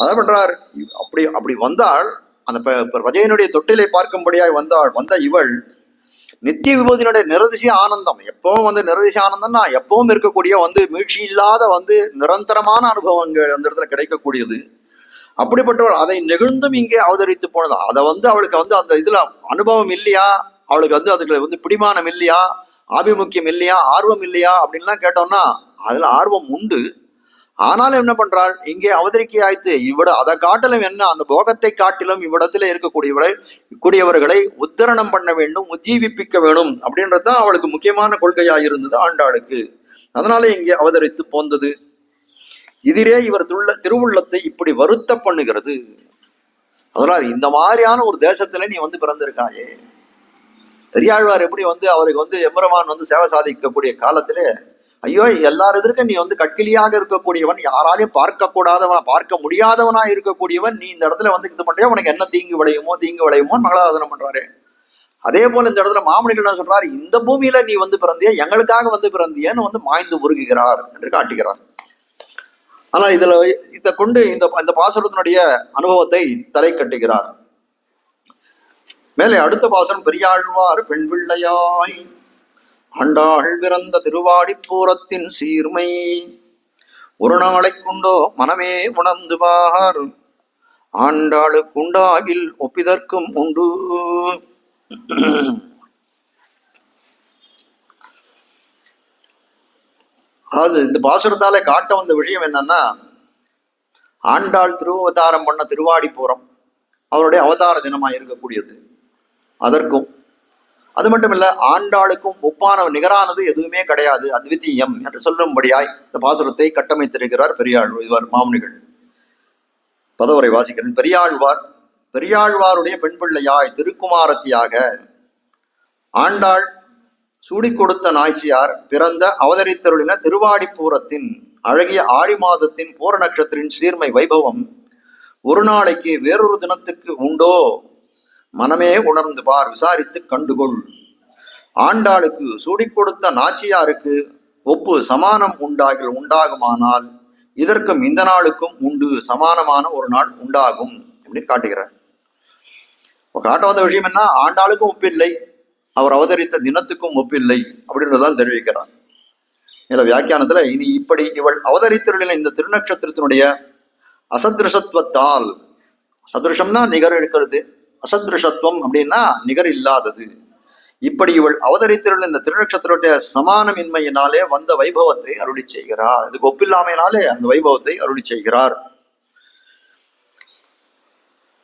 அதை பண்றார். அப்படி அப்படி வந்தாள், அந்த பிரஜையினுடைய தொட்டிலை பார்க்கும்படியாய் வந்த இவள் நித்திய விபூதியினுடைய நிரதிசய ஆனந்தம், எப்பவும் வந்து நிரதிசய ஆனந்தம்னா எப்பவும் இருக்கக்கூடிய வந்து மீழ்ச்சி இல்லாத வந்து நிரந்தரமான அனுபவங்கள் அந்த இடத்துல கிடைக்கக்கூடியது. அப்படிப்பட்டவள் அதை நெகிழ்ந்தும் இங்கே அவதரித்து போனது. அதை வந்து அவளுக்கு வந்து அந்த இதுல அனுபவம் இல்லையா, அவளுக்கு வந்து அதுல வந்து பிடிமானம் இல்லையா, ஆபிமுக்கியம் இல்லையா, ஆர்வம் இல்லையா அப்படின்லாம் கேட்டோம்னா அதுல ஆர்வம் உண்டு. ஆனாலும் என்ன பண்றாள், இங்கே அவதரிக்கை ஆய்த்து இவிட அதை காட்டிலும் என்ன, அந்த போகத்தை காட்டிலும் இவ்விடத்துல இருக்கக்கூடியவர்களை உத்தரணம் பண்ண வேண்டும், உஜ்ஜீவிப்பிக்க வேணும் அப்படின்றதுதான் அவளுக்கு முக்கியமான கொள்கையாக இருந்தது ஆண்டாளுக்கு. அதனால இங்கே அவதரித்து போந்தது. இதிலே இவர் திருவுள்ளத்தை இப்படி வருத்த பண்ணுகிறது. அதனால இந்த மாதிரியான ஒரு தேசத்துல நீ வந்து பிறந்திருக்காயே. பெரியாழ்வார் எப்படி வந்து அவருக்கு வந்து எம்பெருமான் வந்து சேவை சாதிக்கக்கூடிய காலத்திலே, ஐயோ எல்லாரும் எதிர்க்க நீ வந்து கட்கிலியாக இருக்கக்கூடியவன், யாராலையும் பார்க்க கூடாதவன், பார்க்க முடியாதவனா இருக்கக்கூடியவன், நீ இந்த இடத்துல வந்து இது பண்றியா, உனக்கு என்ன தீங்கு விளையுமோ மங்களாதாசனம் பண்றாரு. அதே போல இந்த இடத்துல மாமனிகள் என்ன சொல்றாரு, இந்த பூமியில நீ வந்து பிறந்திய, எங்களுக்காக வந்து பிறந்தியன்னு வந்து மாய்ந்து உருகுகிறார் என்று காட்டுகிறார். ஆனால் இதை கொண்டு இந்த பாசுரத்தினுடைய அனுபவத்தை தலை கட்டுகிறார். மேலே அடுத்த பாசுரம், பெரியாழ்வார் பெண் பிள்ளையாய் ஆண்டாள் பிறந்த திருவாடிப்பூரத்தின் சீர்மை ஒரு நாளை கொண்டோ மனமே உணர்ந்து பார், ஆண்டாளுக்குண்டாகில் ஒப்பிதற்கும் உண்டு. அதாவது இந்த பாசுரத்தால காட்ட வந்த விஷயம் என்னன்னா, ஆண்டாள் திருவவதாரம் பண்ண திருவாடிப்பூரம் அவருடைய அவதார தினமாக இருக்கக்கூடியது. அதற்கும் அது மட்டும் இல்ல, ஆண்டாளுக்கும் ஒப்பான நிகரானது எதுவுமே கிடையாது, அத்விதீயம் என்று சொல்லும்படியாய் இந்த பாசுரத்தை கட்டமைத்திருக்கிறார் பெரியாழ்வார் மாமுனிகள். பதவரை வாசிக்கிறேன். பெரியாழ்வாருடைய பெண் பிள்ளையாய் திருக்குமாரத்தியாக ஆண்டாள் சூடி கொடுத்த நாய்ச்சியார் பிறந்த அவதரித்தருளின திருவாடிப்பூரத்தின் அழகிய ஆடி மாதத்தின் பூர நட்சத்திரின் சீர்மை வைபவம் ஒரு நாளைக்கு வேறொரு தினத்துக்கு உண்டோ, மனமே உணர்ந்து பார், விசாரித்து கண்டுகொள். ஆண்டாளுக்கு சூடி கொடுத்த நாச்சியாருக்கு ஒப்பு சமானம் உண்டாகுமானால் இதற்கும் இந்த நாளுக்கும் உண்டு சமானமான ஒரு நாள் உண்டாகும் அப்படின்னு காட்டுகிறார். காட்ட வந்த விஷயம் என்ன, ஆண்டாளுக்கும் ஒப்பில்லை, அவர் அவதரித்த தினத்துக்கும் ஒப்பில்லை அப்படின்றதான் தெரிவிக்கிறார். இதுல வியாக்கியானத்துல இனி இப்படி இவள் அவதரித்தருளின இந்த திருநட்சத்திரத்தினுடைய அசத்ருஷத்துவத்தால், சதுருஷம்னா நிகர் இருக்கிறது, அசத்ருஷத்துவம் அப்படின்னா நிகர் இல்லாதது, இப்படி இவள் அவதரித்தருள் இந்த திருநட்சத்திரத்துடைய சமானமின்மையினாலே வந்த வைபவத்தை அருளி செய்கிறார். இதுக்கு ஒப்பில்லாமையினாலே அந்த வைபவத்தை அருளி செய்கிறார்.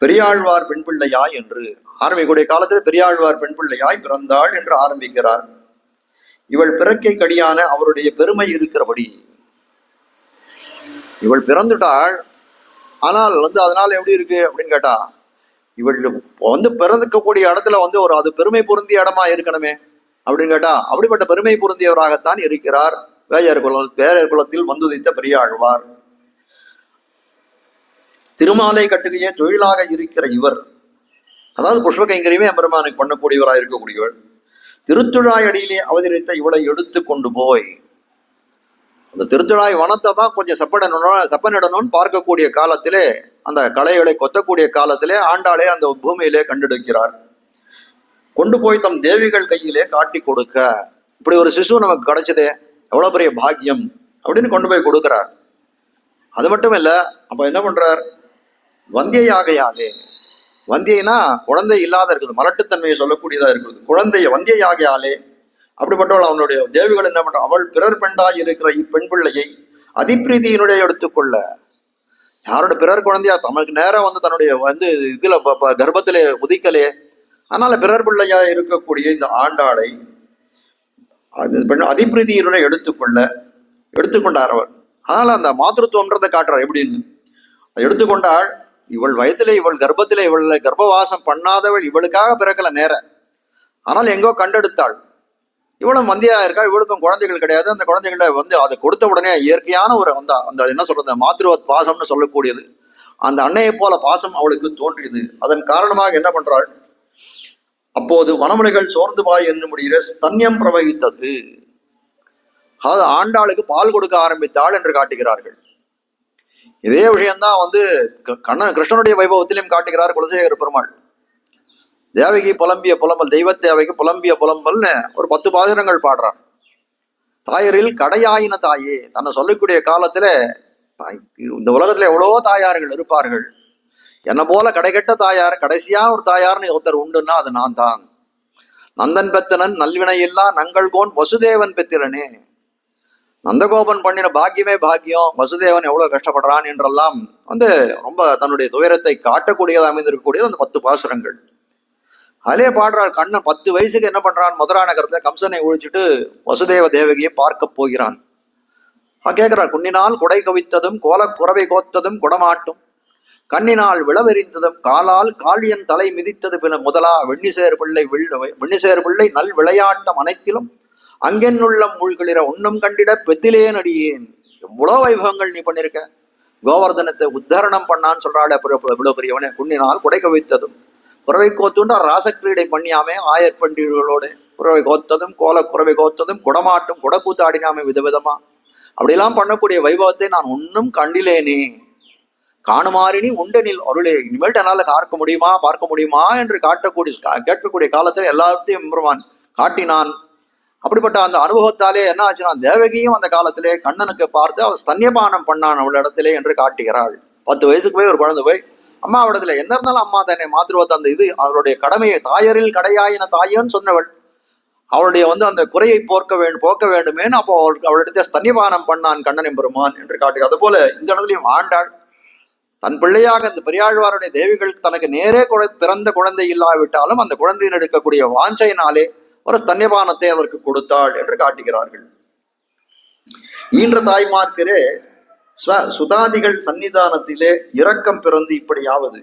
பெரியாழ்வார் பெண் பிள்ளையாய் என்று ஆரம்பிக்கூடிய காலத்தில் பெரியாழ்வார் பெண் பிள்ளையாய் பிறந்தாள் என்று ஆரம்பிக்கிறார். இவள் பிறக்கை கடியான அவருடைய பெருமை இருக்கிறபடி இவள் பிறந்துட்டாள். ஆனால் வந்து அதனால எப்படி இருக்கு அப்படின்னு கேட்டா, இவள் வந்து பிறந்துக்கக்கூடிய இடத்துல வந்து ஒரு அது பெருமை பொருந்திய இடமா இருக்கணுமே அப்படின்னு கேட்டா, அப்படிப்பட்ட பெருமை பொருந்தியவராகத்தான் இருக்கிறார் வேயர் குலத்தில் வந்துதித்த பெரியாழ்வார். திருமாலை கட்டுகையே தொழிலாக இருக்கிற இவர், அதாவது புஷ்ப கைங்கரியமே எம்பெருமானுக்கு பண்ணக்கூடியவராக இருக்கக்கூடியவள், திருத்துழாய் அடியிலே அவதரித்த இவளை எடுத்து கொண்டு போய் அந்த திருத்துழாய் வனத்தை தான் கொஞ்சம் செப்பனிடணும்னு பார்க்கக்கூடிய காலத்திலே, அந்த களைகளை கொத்தக்கூடிய காலத்திலே ஆண்டாளே அந்த பூமியிலே கண்டெடுக்கிறார். கொண்டு போய் தம் தேவிகள் கையிலே காட்டி கொடுக்க, இப்படி ஒரு சிசு நமக்கு கிடைச்சதே எவ்வளவு பெரிய பாக்கியம் அப்படின்னு கொண்டு போய் கொடுக்கிறார். அது மட்டும் இல்ல, அப்ப என்ன பண்றார், வந்தியாகையாலே, வந்தியைனா குழந்தை இல்லாத இருக்குது, மலட்டுத்தன்மையை சொல்லக்கூடியதா இருக்குது, குழந்தைய வந்தியாகையாலே அப்படிப்பட்டவள் அவனுடைய தேவிகள் என்ன பண்ற, அவள் பிறர் பெண்டாய் இருக்கிற இப்பெண் பிள்ளையை அதிப்பிரீதியினுடைய எடுத்துக்கொள்ள, யாரோட பிறர் குழந்தையா தமக்கு நேரம் வந்து தன்னுடைய வந்து இதுல கர்ப்பத்திலே உதிக்கலே, அதனால பிறர் பிள்ளையா இருக்கக்கூடிய இந்த ஆண்டாளை அது பெண் அதிபிரீதியினுடைய எடுத்துக்கொண்டார் அவர். அதனால அந்த மாதృత్வம்ன்றதை காட்டுறார் எப்படின்னு. அதை எடுத்துக்கொண்டாள். இவள் வயதிலே, இவள் கர்ப்பத்திலே, இவளை கர்ப்பவாசம் பண்ணாதவள், இவளுக்காக பிறக்கல நேர, ஆனால் எங்கோ கண்டெடுத்தாள். இவளும் மந்தியா இருக்கா, இவளுக்கும் குழந்தைகள் கிடையாது. அந்த குழந்தைகளை அதை கொடுத்த உடனே இயற்கையான ஒரு அந்த என்ன சொல்றது, மாத்ருவத் பாசம்னு சொல்லக்கூடியது, அந்த அன்னையை போல பாசம் அவளுக்கு தோன்றியது. அதன் காரணமாக என்ன பண்றாள், அப்போது வனமுலைகள் சோர்ந்து பாய் என்று முடிகிற ஸ்தன்யம் பிரவகித்தது. அதாவது ஆண்டாளுக்கு பால் கொடுக்க ஆரம்பித்தாள் என்று காட்டுகிறார்கள். இதே விஷயம்தான் கிருஷ்ணனுடைய வைபவத்திலையும் காட்டுகிறார் குலசேகர பெருமாள். தேவகி புலம்பிய புலம்பல், தெய்வ தேவகி புலம்பிய புலம்பல்னு ஒரு 10 பாசுரங்கள் பாடுறார். தாயரில் கடையாயின தாயே, தன்னை சொல்லக்கூடிய காலத்துல இந்த உலகத்துல எவ்வளவோ தாயார்கள் இருப்பார்கள், என்ன போல கடைகட்ட தாயார், கடைசியா ஒரு தாயார்னு ஒருத்தர் உண்டுன்னா அது நான் தான். நந்தன் பெத்தனன் நல்வினையில்லா நங்கள்கோன் வசுதேவன் பெத்திரனே. நந்தகோபன் பண்ணின பாக்கியமே பாக்கியம், வசுதேவன் எவ்வளவு கஷ்டப்படுறான் என்றெல்லாம் ரொம்ப தன்னுடைய துயரத்தை காட்டக்கூடியதாக அமைந்திருக்கக்கூடியது அந்த 10 பாசுரங்கள். அதிலே பாடுறாள். கண்ணன் 10 வயசுக்கு என்ன பண்றான், மதுரா நகரத்துல கம்சனை ஒழிச்சுட்டு வசுதேவ தேவகியை பார்க்க போகிறான். கேட்கிறார், குன்னினால் குடை கவித்ததும் குறவை கோத்ததும் குடமாட்டும், கண்ணினால் விளவெறிந்ததும் காலால் காளியன் தலை மிதித்தது முதலா வெண்ணிசேர் பிள்ளை நல் விளையாட்டம் அனைத்திலும் அங்கென்னுள்ள மூழ்களிற ஒன்னும் கண்டிட பெத்திலேன் அடியேன். எவ்வளோ வைபவங்கள் நீ பண்ணிருக்க. கோவர்தனத்தை உத்தரணம் பண்ணான்னு சொல்றாள். இவ்வளவு பெரியவனே. குன்னினால் குடை கவித்ததும் குறவை கோத்துண்டா ராசக்கிரீடை பண்ணியாமே ஆயர் பண்டிகளோடு குறவை கோத்ததும் குறவை கோத்ததும் குடமாட்டும் குடக்கூத்தாடினாமே விதவிதமா. அப்படிலாம் பண்ணக்கூடிய வைபவத்தை நான் ஒன்னும் கண்டிலேனே. காணுமாறினி உண்டனில் அருளே. இனிமேல்ட்டு என்னால பார்க்க முடியுமா என்று கேட்கக்கூடிய காலத்தில் எல்லாத்தையும் பெருமான் காட்டினான். அப்படிப்பட்ட அந்த அனுபவத்தாலே என்ன ஆச்சுன்னா, தேவகியும் அந்த காலத்திலே கண்ணனுக்கு பார்த்து அவள் ஸ்தன்யபானம் பண்ணான் அவள் இடத்திலே என்று காட்டுகிறாள். 10 வயசுக்கு போய் ஒரு குழந்தை போய் அம்மா இடத்துல என்ன இருந்தாலும் அம்மா தானே, மாத்ருவத்தை அந்த அவளுடைய கடமையை, தாயரில் கடையாயின தாயன்னு சொன்னவள், அவளுடைய அந்த குறையை போக்க வேண்டுமேன்னு அப்போ அவளிடத்தை ஸ்தன்யபானம் பண்ணான் கண்ணனின் பெருமான் என்று காட்டுகிறார். அது போல இந்த இடத்துலையும் ஆண்டாள் தன் பிள்ளையாக இந்த பெரியாழ்வாருடைய தேவிகள் தனக்கு நேரே பிறந்த குழந்தை இல்லாவிட்டாலும் அந்த குழந்தையின் எடுக்கக்கூடிய வாஞ்சையினாலே ஒரு ஸ்தன்யபானத்தை அதற்கு கொடுத்தாள் என்று காட்டுகிறார்கள். ஈன்ற தாய்மார்க்கரே சுதாதிகள் சன்னிதானத்திலே இரக்கம் பிறந்து இப்படியாவது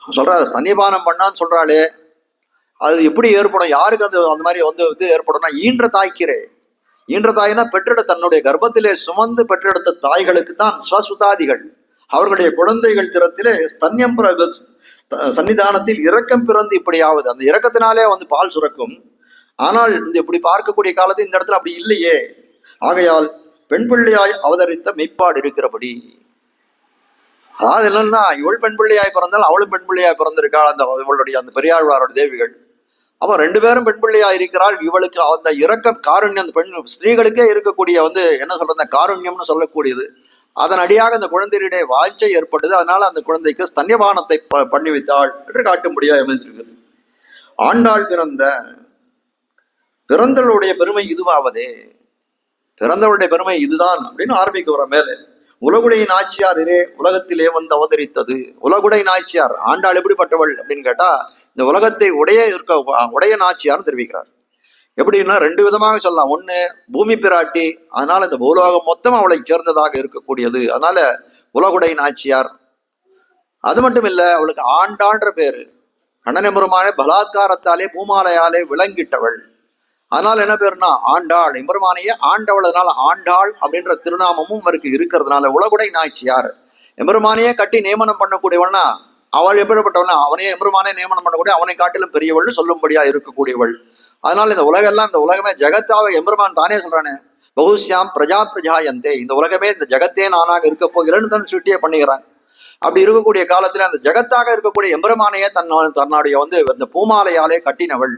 சொல்றாரு. ஸ்தன்யபானம் பண்ணான்னு சொல்றாளே, அது எப்படி ஏற்படும், யாருக்கு அந்த மாதிரி ஏற்படும்னா, ஈன்ற தாய்க்கிறே. ஈன்ற தாய்னா தன்னுடைய கர்ப்பத்திலே சுமந்து பெற்றெடுத்த தாய்களுக்கு தான் ஸ்வசுதாதிகள், அவர்களுடைய குழந்தைகள் திறத்திலே ஸ்தன்யம் சன்னிதானத்தில் இரக்கம் பிறந்து இப்படியாவது. அந்த இரக்கத்தினாலே பால் சுரக்கும். ஆனால் இப்படி பார்க்கக்கூடிய காலத்தில் இந்த இடத்துல அப்படி இல்லையே. ஆகையால் பெண் பிள்ளையாய் அவதரித்த மெய்ப்பாடு இருக்கிறபடி, அதாவது என்னன்னா, இவள் பெண் பிள்ளையாய் பிறந்தால் அவளும் பெண் பிள்ளையாய் பிறந்திருக்காள் இவளுடைய அந்த பெரியாழ்வாரோட தேவிகள். அவன் 2 பேரும் பெண் பிள்ளையாய் இருக்கிறாள். இவளுக்கு அந்த இரக்கம் காருண்யம், அந்த பெண் ஸ்திரீகளுக்கே இருக்கக்கூடிய என்ன சொல்றது, காருண்யம்னு சொல்லக்கூடியது, அதன் அடியாக அந்த குழந்தையுடைய வாஞ்சை ஏற்பட்டது. அதனால அந்த குழந்தைக்கு ஸ்தன்யபானத்தை பண்ணி வைத்தாள் என்று காட்டும்படியாக அமைந்திருக்கிறது. ஆண்டாள் பிறந்தவளுடைய பெருமை இதுவாவதே, பிறந்தவளுடைய பெருமை இதுதான் அப்படின்னு ஆரம்பிக்க வர மேலே, உலகுடை நாச்சியார் உலகத்திலே அவதரித்தது. உலகுடை நாச்சியார் ஆண்டாள் எப்படிப்பட்டவள் அப்படின்னு கேட்டா, இந்த உலகத்தை உடைய நாச்சியார் தெரிவிக்கிறார். எப்படின்னா 2 விதமாக சொல்லலாம். ஒண்ணு பூமி பிராட்டி, அதனால இந்த பூலோகம் மொத்தம் அவளை சேர்ந்ததாக இருக்கக்கூடியது, அதனால உலகுடை நாச்சியார். அது மட்டும் இல்ல, அவளுக்கு ஆண்டான்ற பேரு. கண்ணன் பெருமானே பலாத்காரத்தாலே பூமாலையாலே விளங்கிட்டவள், அதனால என்ன பேருனா ஆண்டாள். எம்பெருமானையே ஆண்டவள், அதனால ஆண்டாள் அப்படின்ற திருநாமமும் அவருக்கு இருக்கிறதுனால உலகுடை நாச்சியார். எம்பெருமானையே கட்டி நியமனம் பண்ணக்கூடியவள்னா அவள் எப்படிப்பட்டவள்னா, அவனே எம்பெருமானே நியமனம் பண்ணக்கூடிய அவனை காட்டிலும் பெரியவள்னு சொல்லும்படியா இருக்கக்கூடியவள். அதனால இந்த உலகமே ஜெகத்தாவை எம்பெருமான் தானே சொல்றானே, பகுஷ்யாம் பிரஜா பிரஜாயந்தே, இந்த உலகமே இந்த ஜெகத்தே நானாக இருக்க போகிறேன்னு தன் சுட்டியே பண்ணுகிறான். அப்படி இருக்கக்கூடிய காலத்துல அந்த ஜெகத்தாக இருக்கக்கூடிய எம்பெருமானையே தன்னுடைய இந்த பூமாலையாலே கட்டினவள்.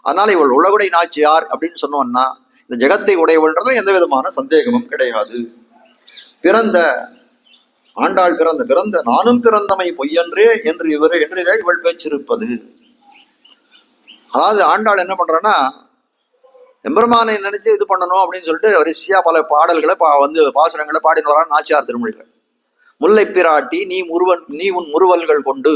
அதனால இவள் உலகுடை நாச்சியார் அப்படின்னு சொன்னோம்னா, இந்த ஜெகத்தை உடையவள்ன்றதும் எந்த விதமான சந்தேகமும் கிடையாது. ஆண்டாள் பிறந்த நானும் பிறந்தமை பொய்யன்றே என்று இவள் பேச்சிருப்பது. அதாவது ஆண்டாள் என்ன பண்றான்னா, எம்பெருமானை நினைச்சு இது பண்ணணும் அப்படின்னு சொல்லிட்டு வரிசையா பல பாடல்களை பாசுரங்களை பாடின்னு வரான் நாச்சியார் திருமொழிகள். முல்லை பிராட்டி நீ உன் முறுவல்கள் கொண்டு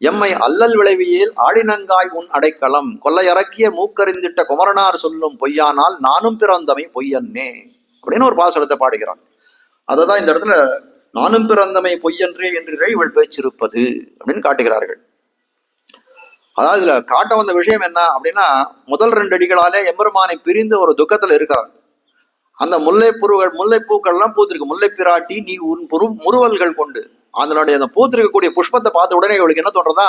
எம்மை அல்லல் விளைவியேல் ஆழினங்காய் உன் அடைக்கலம் கொல்லையறக்கிய மூக்கறிந்திட்ட குமரனார் சொல்லும் பொய்யானால் நானும் பிறந்தமை பொய்யன்னே அப்படின்னு ஒரு பாசுரத்தை பாடுகிறான். அததான் இந்த இடத்துல நானும் பிறந்தமை பொய்யன்றே என்று இவள் பேச்சிருப்பது அப்படின்னு காட்டுகிறார்கள். அதாவது இதுல காட்ட வந்த விஷயம் என்ன அப்படின்னா, முதல் 2 அடிகளாலே எம்பெருமானை பிரிந்து ஒரு துக்கத்துல இருக்கிறார். அந்த முல்லைப்பூக்கள் எல்லாம் பூத்திருக்கு. முல்லை பிராட்டி நீ உன் முறுவல்கள் கொண்டு அதனுடைய அந்த பூத்திருக்கக்கூடிய புஷ்பத்தை பார்த்த உடனே இவளுக்கு என்ன தோன்றதா,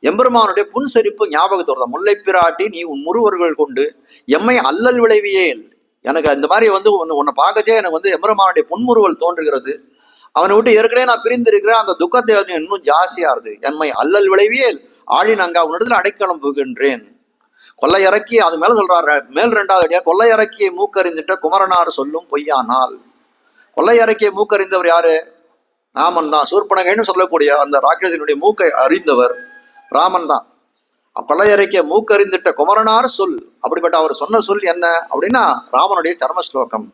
எம்பெருமானுடைய புன்சரிப்பு ஞாபகத்தோட முல்லை பிராட்டி நீ உன் முறுவல்கள் கொண்டு எம்மை அல்லல் விளைவியேல், எனக்கு இந்த மாதிரி உன்னை பார்க்கச்சே எனக்கு எம்பெருமானுடைய புன்முறுவல் தோன்றுகிறது. அவனை விட்டு ஏற்கனவே நான் பிரிந்திருக்கிறேன், அந்த துக்கத்தை இன்னும் ஜாஸ்தியாருது. எம்மை அல்லல் விளைவியேல் ஆழினங்கா உன்னிடத்துல அடைக்கலம் புகின்றேன். கொள்ளை இறக்கி அது மேல சொல்றாரு, மேல் 2வது அடியா கொள்ளை இறக்கிய மூக்கறிந்துட்ட குமரனார் சொல்லும் பொய்யானால். கொள்ளை இறக்கிய மூக்கறிந்தவர் யாரு? ராமன் தான். சூர்பனகைன்னு சொல்லக்கூடிய அந்த ராட்சசனுடைய மூக்கை அறிந்தவர் ராமன் தான். கொள்ளை இறக்கிய மூக்கறிந்துட்ட குமரனார் சொல், அப்படிப்பட்ட அவர் சொன்ன சொல் என்ன அப்படின்னா ராமனுடைய சர்ம ஸ்லோகம்.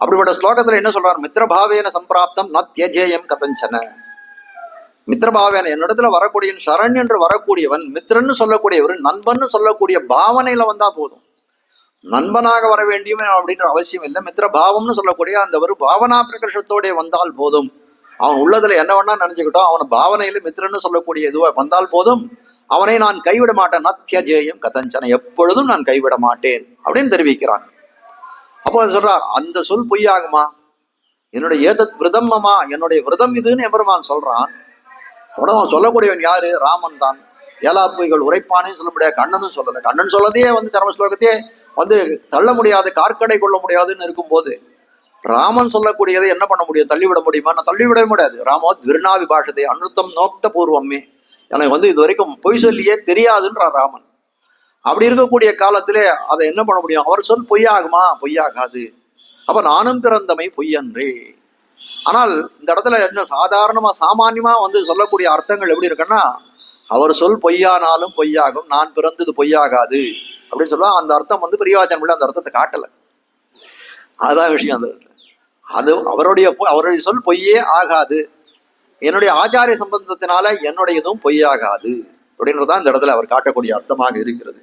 அப்படிப்பட்ட ஸ்லோகத்துல என்ன சொல்றார், மித்திரபாவேன சம்பிராப்தம் ந தியஜேயம் கதஞ்சன. மித்திரபாவேன என்னிடத்துல வரக்கூடிய சரண் என்று வரக்கூடியவன், மித்திரன்னு சொல்லக்கூடியவர், நண்பன்னு சொல்லக்கூடிய பாவனையில வந்தா போதும். நண்பனாக வர வேண்டியவன் அப்படின்ற அவசியம் இல்லை. மித்திரபாவம்னு சொல்லக்கூடிய அந்த ஒரு பாவனா பிரகர்ஷத்தோட வந்தால் போதும். அவன் உள்ளதுல என்ன வேணா நினைச்சுக்கிட்டோம், அவன் பாவனையில மித்திரன்னு சொல்லக்கூடிய இதுவா வந்தால் போதும். அவனை நான் கைவிட மாட்டேன். நத்தியஜேயம் கதஞ்சன, எப்பொழுதும் நான் கைவிட மாட்டேன் அப்படின்னு தெரிவிக்கிறான். அப்போ சொல்றார், அந்த சொல் பொய்யாகுமா? என்னுடைய ஏதத் விரதம்மமா, என்னுடைய விரதம் இதுன்னு எம்பெருமான் சொல்றான். உடனே அவன் சொல்லக்கூடியவன் யாரு? ராமன் தான். ஏலாப்பொய்கள் உரைப்பானே சொல்ல முடியாது, கண்ணனும் சொல்லலை. கண்ணன் சொல்லதே சர்ம ஸ்லோகத்தையே தள்ள முடியாது, கார்க்கடை கொள்ள முடியாதுன்னு இருக்கும்போது ராமன் சொல்லக்கூடியதை என்ன பண்ண முடியும்? தள்ளிவிட முடியுமா? நான் தள்ளிவிடவே முடியாது. ராமோ திருநா விபாஷத்தை அனுத்தம் நோக்த பூர்வமே, எனக்கு இது வரைக்கும் பொய் சொல்லியே தெரியாதுன்றான் ராமன். அப்படி இருக்கக்கூடிய காலத்திலே அதை என்ன பண்ண முடியும்? அவர் சொல் பொய்யாகுமா? பொய்யாகாது. அப்ப நானும் பிறந்தமை பொய்யன்றே. ஆனால் இந்த இடத்துல என்ன சாதாரணமா சாமான்யமா சொல்லக்கூடிய அர்த்தங்கள் எப்படி இருக்குன்னா, அவர் சொல் பொய்யானாலும் பொய்யாகும், நான் பிறந்தது பொய்யாகாது அப்படின்னு சொல்லுவா. அந்த அர்த்தம் பெரியவாச்சன் அந்த அர்த்தத்தை காட்டல. அதுதான் விஷயம். அந்த இடத்துல அவருடைய சொல் பொய்யே ஆகாது, என்னுடைய ஆச்சாரிய சம்பந்தத்தினால என்னுடையதும் பொய்யாகாது அப்படின்றதான் இந்த இடத்துல அவர் காட்டக்கூடிய அர்த்தமாக இருக்கிறது.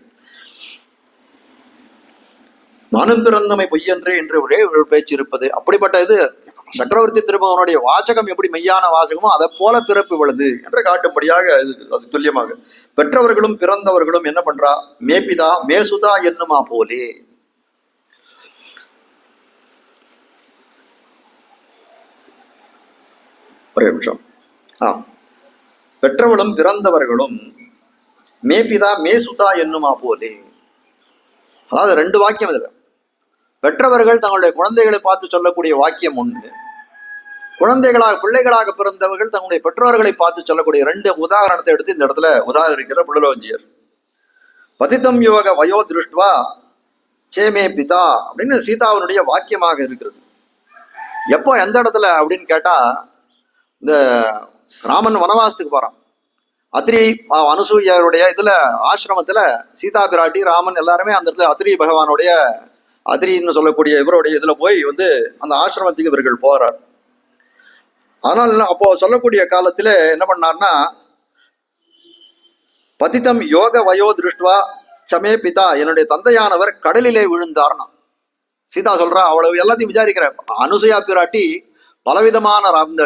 நானும் பிறந்தமை பொய்யன்றே என்று ஒரே பேச்சு இருப்பது. அப்படிப்பட்ட இது சக்கரவர்த்தி திருமகனுடைய வாசகம் எப்படி மெய்யான வாசகமோ அதை போல பிறப்பு விழுது என்று காட்டும்படியாக அது துல்லியமாக. பெற்றவர்களும் பிறந்தவர்களும் என்ன பண்றா, மேபிதா மேசுதா என்னுமா போலே. ஒரே நிமிஷம். பெற்றவளும் பிறந்தவர்களும் மேபிதா மேசுதா என்னுமா போலே. அதாவது 2 வாக்கியம் இதுல. பெற்றவர்கள் தங்களுடைய குழந்தைகளை பார்த்து சொல்லக்கூடிய வாக்கியம் ஒன்று, பிள்ளைகளாக பிறந்தவர்கள் தங்களுடைய பெற்றோர்களை பார்த்து சொல்லக்கூடிய 2 உதாரணத்தை எடுத்து இந்த இடத்துல உதாகரிக்கிற புள்ளலோஞ்சியர். பதித்தம் யோக வயோ திருஷ்டுவா சேமே பிதா அப்படின்னு சீதாவினுடைய வாக்கியமாக இருக்கிறது. எப்போ எந்த இடத்துல அப்படின்னு கேட்டா, இந்த ராமன் வனவாசத்துக்கு போறான். அத்ரி அனுசூயருடைய இதுல ஆசிரமத்துல சீதா பிராட்டி ராமன் எல்லாருமே அந்த இடத்துல அத்ரி பகவானுடைய அத்ரின்னு சொல்லக்கூடிய இவருடைய இதுல போய் அந்த ஆசிரமத்துக்கு இவர்கள் போறார். அதனால அப்போ சொல்லக்கூடிய காலத்துல என்ன பண்ணார்னா, பதித்தம் யோக வயோ திருஷ்டுவா சமே பிதா, என்னுடைய தந்தையானவர் கடலிலே விழுந்தார்னா. சீதா சொல்றா, அவ்வளவு எல்லாத்தையும் விசாரிக்கிற அனுசூயா பிராட்டி பலவிதமான இந்த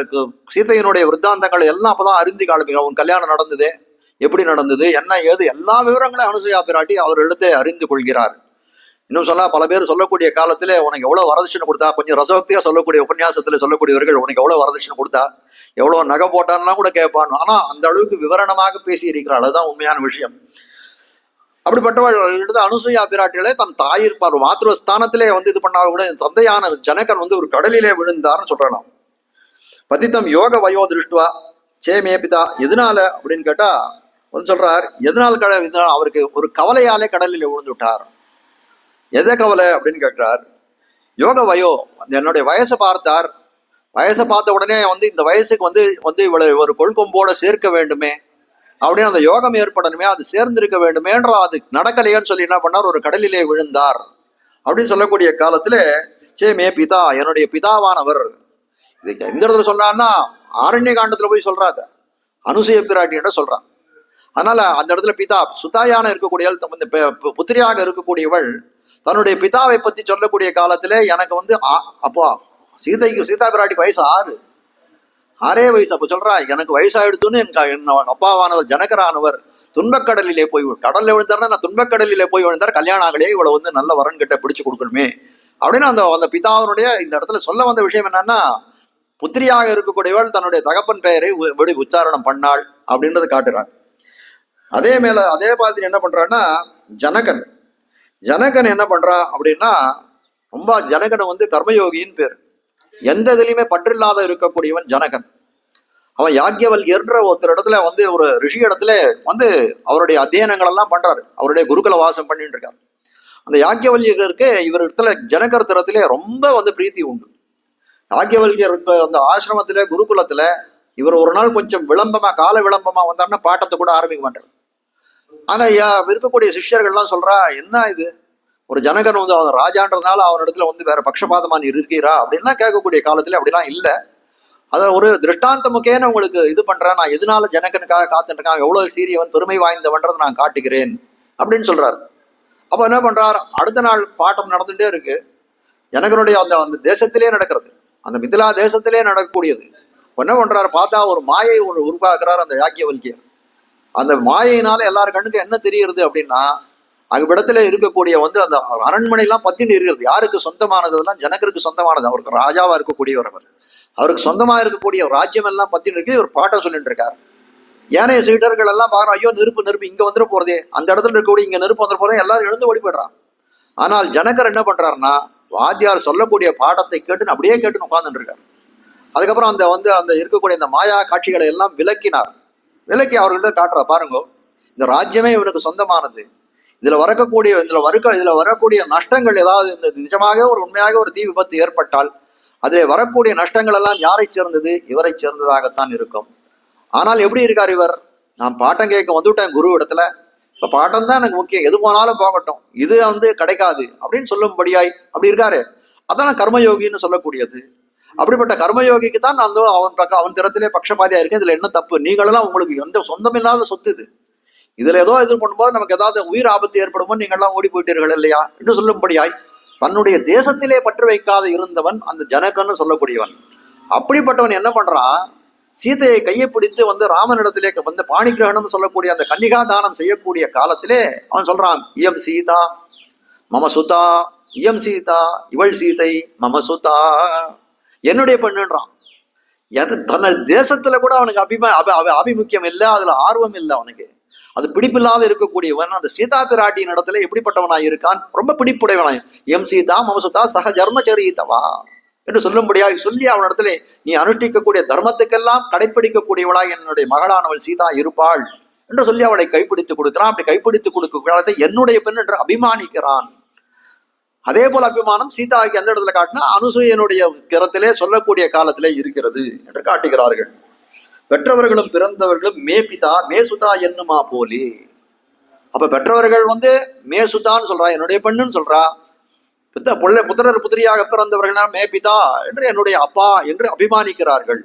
சீதையினுடைய விருத்தாந்தங்கள் எல்லாம் அப்பதான் அறிந்து காலப்பிக்கிறார். உன் கல்யாணம் நடந்தது, எப்படி நடந்தது, என்ன ஏது, எல்லா விவரங்களையும் அனுசூயா பிராட்டி அவர்களிடத்தை அறிந்து கொள்கிறார். இன்னும் சொன்னா பல பேர் சொல்லக்கூடிய காலத்துல உனக்கு எவ்வளவு வரதட்சணை கொடுத்தா, கொஞ்சம் ரசோக்தியா சொல்லக்கூடிய உபன்யாசத்துல சொல்லக்கூடியவர்கள் உனக்கு எவ்வளவு வரதட்சணை கொடுத்தா, எவ்வளவு நகை போட்டான்லாம் கூட கேட்பான். ஆனா அந்த அளவுக்கு விவரணமாக பேசி இருக்கிறாள். அதுதான் உண்மையான விஷயம். அப்படிப்பட்டவள் அனுசூயா பிராட்டிகளே தன் தாயிருப்பார் மாத்ருவஸ்தானத்திலே இது பண்ணாத கூட தந்தையான ஜனகன் ஒரு கடலிலே விழுந்தார்னு சொல்றான். பதித்தம் யோக வயோ திருஷ்டுவா சேமே பிதா. எதனால அப்படின்னு கேட்டா சொல்றார், எதனால அவருக்கு ஒரு கவலையாலே கடலிலே விழுந்து விட்டார். எதை கவலை அப்படின்னு கேட்டார். யோக வயோ, என்னுடைய வயசை பார்த்தார். வயசை பார்த்த உடனே இந்த வயசுக்கு இவளை ஒரு கொள்கொம்போட சேர்க்க வேண்டுமே அப்படின்னு அந்த யோகம் ஏற்படணுமே, அது சேர்ந்திருக்க வேண்டுமேன்ற அது நடக்கலையேன்னு சொல்லி என்ன பண்ணார், ஒரு கடலிலே விழுந்தார் அப்படின்னு சொல்லக்கூடிய காலத்துல சேமே பிதா, என்னுடைய பிதாவானவர். இது எந்த இடத்துல சொன்னான்னா ஆரண்ய காண்டத்துல போய் சொல்றாங்க, அனுசூய பிராட்டி என்ற சொல்றான். அதனால அந்த இடத்துல பிதா சுதாயான இருக்கக்கூடியவள் புத்திரியாக இருக்கக்கூடியவள் தன்னுடைய பிதாவை பத்தி சொல்லக்கூடிய காலத்திலே எனக்கு வந்து அப்போ சீதா பிராட்டிக்கு வயசு 6 வயசு. அப்ப சொல்றா எனக்கு வயசாயிடுத்துன்னு என் அப்பாவானவர் ஜனகரானவர் துன்பக்கடலிலே போய் கடல்ல விழுந்தாருன்னா நான் துன்பக்கடலிலே போய் விழுந்தார், கல்யாணம் ஆகலையே, இவ்வளவு வந்து நல்ல வரன் கிட்ட பிடிச்சு கொடுக்கணுமே அப்படின்னு அந்த பிதாவினுடைய இந்த இடத்துல சொல்ல வந்த விஷயம் என்னன்னா, புத்திரியாக இருக்கக்கூடியவள் தன்னுடைய தகப்பன் பெயரை உச்சாரணம் பண்ணாள் அப்படின்றத காட்டுறாங்க. அதே மாதிரி என்ன பண்றான்னா ஜனகன் என்ன பண்றான் அப்படின்னா, ரொம்ப ஜனகன் வந்து கர்மயோகின்னு பேர், எந்த இதுலையுமே பற்றில்லாத இருக்கக்கூடியவன் ஜனகன். அவன் யாக்ஞவல்யர்ன்ற ஒருத்தர் இடத்துல வந்து ஒரு ரிஷி இடத்துல வந்து அவருடைய அத்தியனங்கள் எல்லாம் பண்றாரு, அவருடைய குருகுல வாசம் பண்ணிட்டு இருக்காரு. அந்த யாக்ஞவல்யருக்கு இவர் இடத்துல ஜனகர் தரத்திலே ரொம்ப வந்து பிரீத்தி உண்டு. யாக்ஞவல்யர் அந்த ஆசிரமத்துல குருகுலத்துல இவர் ஒரு நாள் கொஞ்சம் கால விளம்பமா வந்தாருன்னா பாட்டத்தை கூட ஆரம்பிக்க மாட்டார். ஆனா இருக்கக்கூடிய சிஷ்யர்கள்லாம் சொல்றா, என்ன இது, ஒரு ஜனகன் வந்து அவன் ராஜான்றதுனால அவன் இடத்துல வந்து வேற பட்சபாதமா நீ இருக்கிறா அப்படின்லாம் கேட்கக்கூடிய காலத்துல அப்படிலாம் இல்லை. அதை ஒரு திருஷ்டாந்தமுக்கேன்னு உங்களுக்கு இது பண்றேன், நான் எதனால ஜனகனுக்காக காத்துட்டு இருக்கான், எவ்வளவு சீரியவன் பெருமை வாய்ந்தவன்றதை நான் காட்டுகிறேன் அப்படின்னு சொல்றாரு. அப்ப என்ன பண்றார், அடுத்த நாள் பாட்டம் நடந்துட்டே இருக்கு. ஜனகனுடைய அந்த தேசத்திலே நடக்கிறது, அந்த மிதிலா தேசத்திலே நடக்கக்கூடியது. என்ன பண்றாரு, பார்த்தா ஒரு மாயை உருவாக்குறார் அந்த யாக்ஞவல்கியர். அந்த மாயையினால எல்லாரும் கண்ணுக்கு என்ன தெரியுது அப்படின்னா, அவ்விடத்துல இருக்கக்கூடிய வந்து அந்த அரண்மனை எல்லாம் பத்தின்னு இருக்கிறது. யாருக்கு சொந்தமானதுலாம் ஜனகருக்கு சொந்தமானது, அவருக்கு ராஜாவா இருக்கக்கூடியவர், அவருக்கு சொந்தமா இருக்கக்கூடிய ராஜ்யம் எல்லாம் பத்தின்னு இருக்கு. ஒரு பாட்டம் சொல்லிட்டு இருக்காரு. ஏனைய சீடர்கள் எல்லாம் பாக்குறோம், ஐயோ நெருப்பு இங்க வந்துட போறதே, அந்த இடத்துல இருக்கக்கூடிய இங்க நெருப்பு வந்துட போறதே, எல்லாரும் எழுந்து ஓடி போயிடுறான். ஆனால் ஜனகர் என்ன பண்றாருன்னா, வாத்தியார் சொல்லக்கூடிய பாடத்தை கேட்டுன்னு அப்படியே கேட்டுன்னு உட்கார்ந்துட்டு இருக்காரு. அதுக்கப்புறம் அந்த இருக்கக்கூடிய இந்த மாயா காட்சிகளை எல்லாம் விலக்கி அவர்கள்ட்ட காட்டுறா, பாருங்க இந்த ராஜ்யமே இவனுக்கு சொந்தமானது, இதுல வரக்கூடிய நஷ்டங்கள் ஏதாவது இந்த நிஜமாக ஒரு உண்மையாக ஒரு தீ விபத்து ஏற்பட்டால் அதில் வரக்கூடிய நஷ்டங்கள் எல்லாம் யாரை சேர்ந்தது, இவரை சேர்ந்ததாகத்தான் இருக்கும். ஆனால் எப்படி இருக்கார் இவர், நான் பாட்டம் கேட்க வந்துவிட்டேன் குரு இடத்துல, இப்ப பாட்டம் தான் எனக்கு முக்கியம், எது போனாலும் போகட்டும், இது வந்து கிடைக்காது அப்படின்னு சொல்லும்படியாய் அப்படி இருக்காரு. அதான் கர்மயோகின்னு சொல்லக்கூடியது. அப்படிப்பட்ட கர்மயோகிக்கு தான் நான் அவன் திறத்திலே பட்சபாதியா இருக்கேன், இதுல என்ன தப்பு, நீங்களெல்லாம் உங்களுக்கு எந்த சொந்தம் இல்லாத சொத்து இதுல ஏதோ இது பண்ணும்போது நமக்கு ஏதாவது உயிர் ஆபத்து ஏற்படுமோ நீங்கள்லாம் ஓடி போயிட்டீர்கள் இல்லையா என்று சொல்லும்படியாய் தன்னுடைய தேசத்திலே பற்று வைக்காத இருந்தவன் அந்த ஜனகன்னு சொல்லக்கூடியவன். அப்படிப்பட்டவன் என்ன பண்றான், சீதையை கையை பிடித்து வந்து ராமனிடத்திலே வந்து பாணிகிரகணம் சொல்லக்கூடிய அந்த கன்னிகா தானம் செய்யக்கூடிய காலத்திலே அவன் சொல்றான், இயம் சீதா மம சுதா, இயம் சீதா இவள் சீதை மம சுதா, என்னுடைய பெண்ணுன்றான். தன்னுடைய தேசத்துல கூட அவனுக்கு அபிமுக்கியம் இல்லை, அதுல ஆர்வம் இல்லை அவனுக்கு, அது பிடிப்பில்லாத இருக்கக்கூடியவன். அந்த சீதா பிராட்டியின் இடத்துல எப்படிப்பட்டவனாய் இருக்கான், ரொம்ப பிடிப்புடையவனாய், எம் சீதா மமசுதா சக ஜர்மச்சரீதவா என்று சொல்லும்படியாக சொல்லி அவனிடத்துல நீ அனுஷ்டிக்கக்கூடிய தர்மத்துக்கெல்லாம் கடைப்பிடிக்கக்கூடியவளாய் என்னுடைய மகளானவள் சீதா இருப்பாள் என்று சொல்லி அவளை கைப்பிடித்து கொடுக்கிறான். அப்படி கைப்பிடித்து கொடுக்க என்னுடைய பெண் என்று அபிமானிக்கிறான். அதே போல அபிமானம் சீதாவுக்கு எந்த இடத்துல காட்டினா அனுசூயனுடைய கிரத்திலே சொல்லக்கூடிய காலத்திலே இருக்கிறது என்று காட்டுகிறார்கள். பெற்றவர்களும் பிறந்தவர்களும் மேபிதா மேசுதா என்னுமா போலே. அப்ப பெற்றவர்கள் வந்து மேசுதான்னு சொல்றா, என்னுடைய பெண்ணுன்னு சொல்றா. புத்திரர் புத்திரியாக பிறந்தவர்கள் மேபிதா என்று என்னுடைய அப்பா என்று அபிமானிக்கிறார்கள்.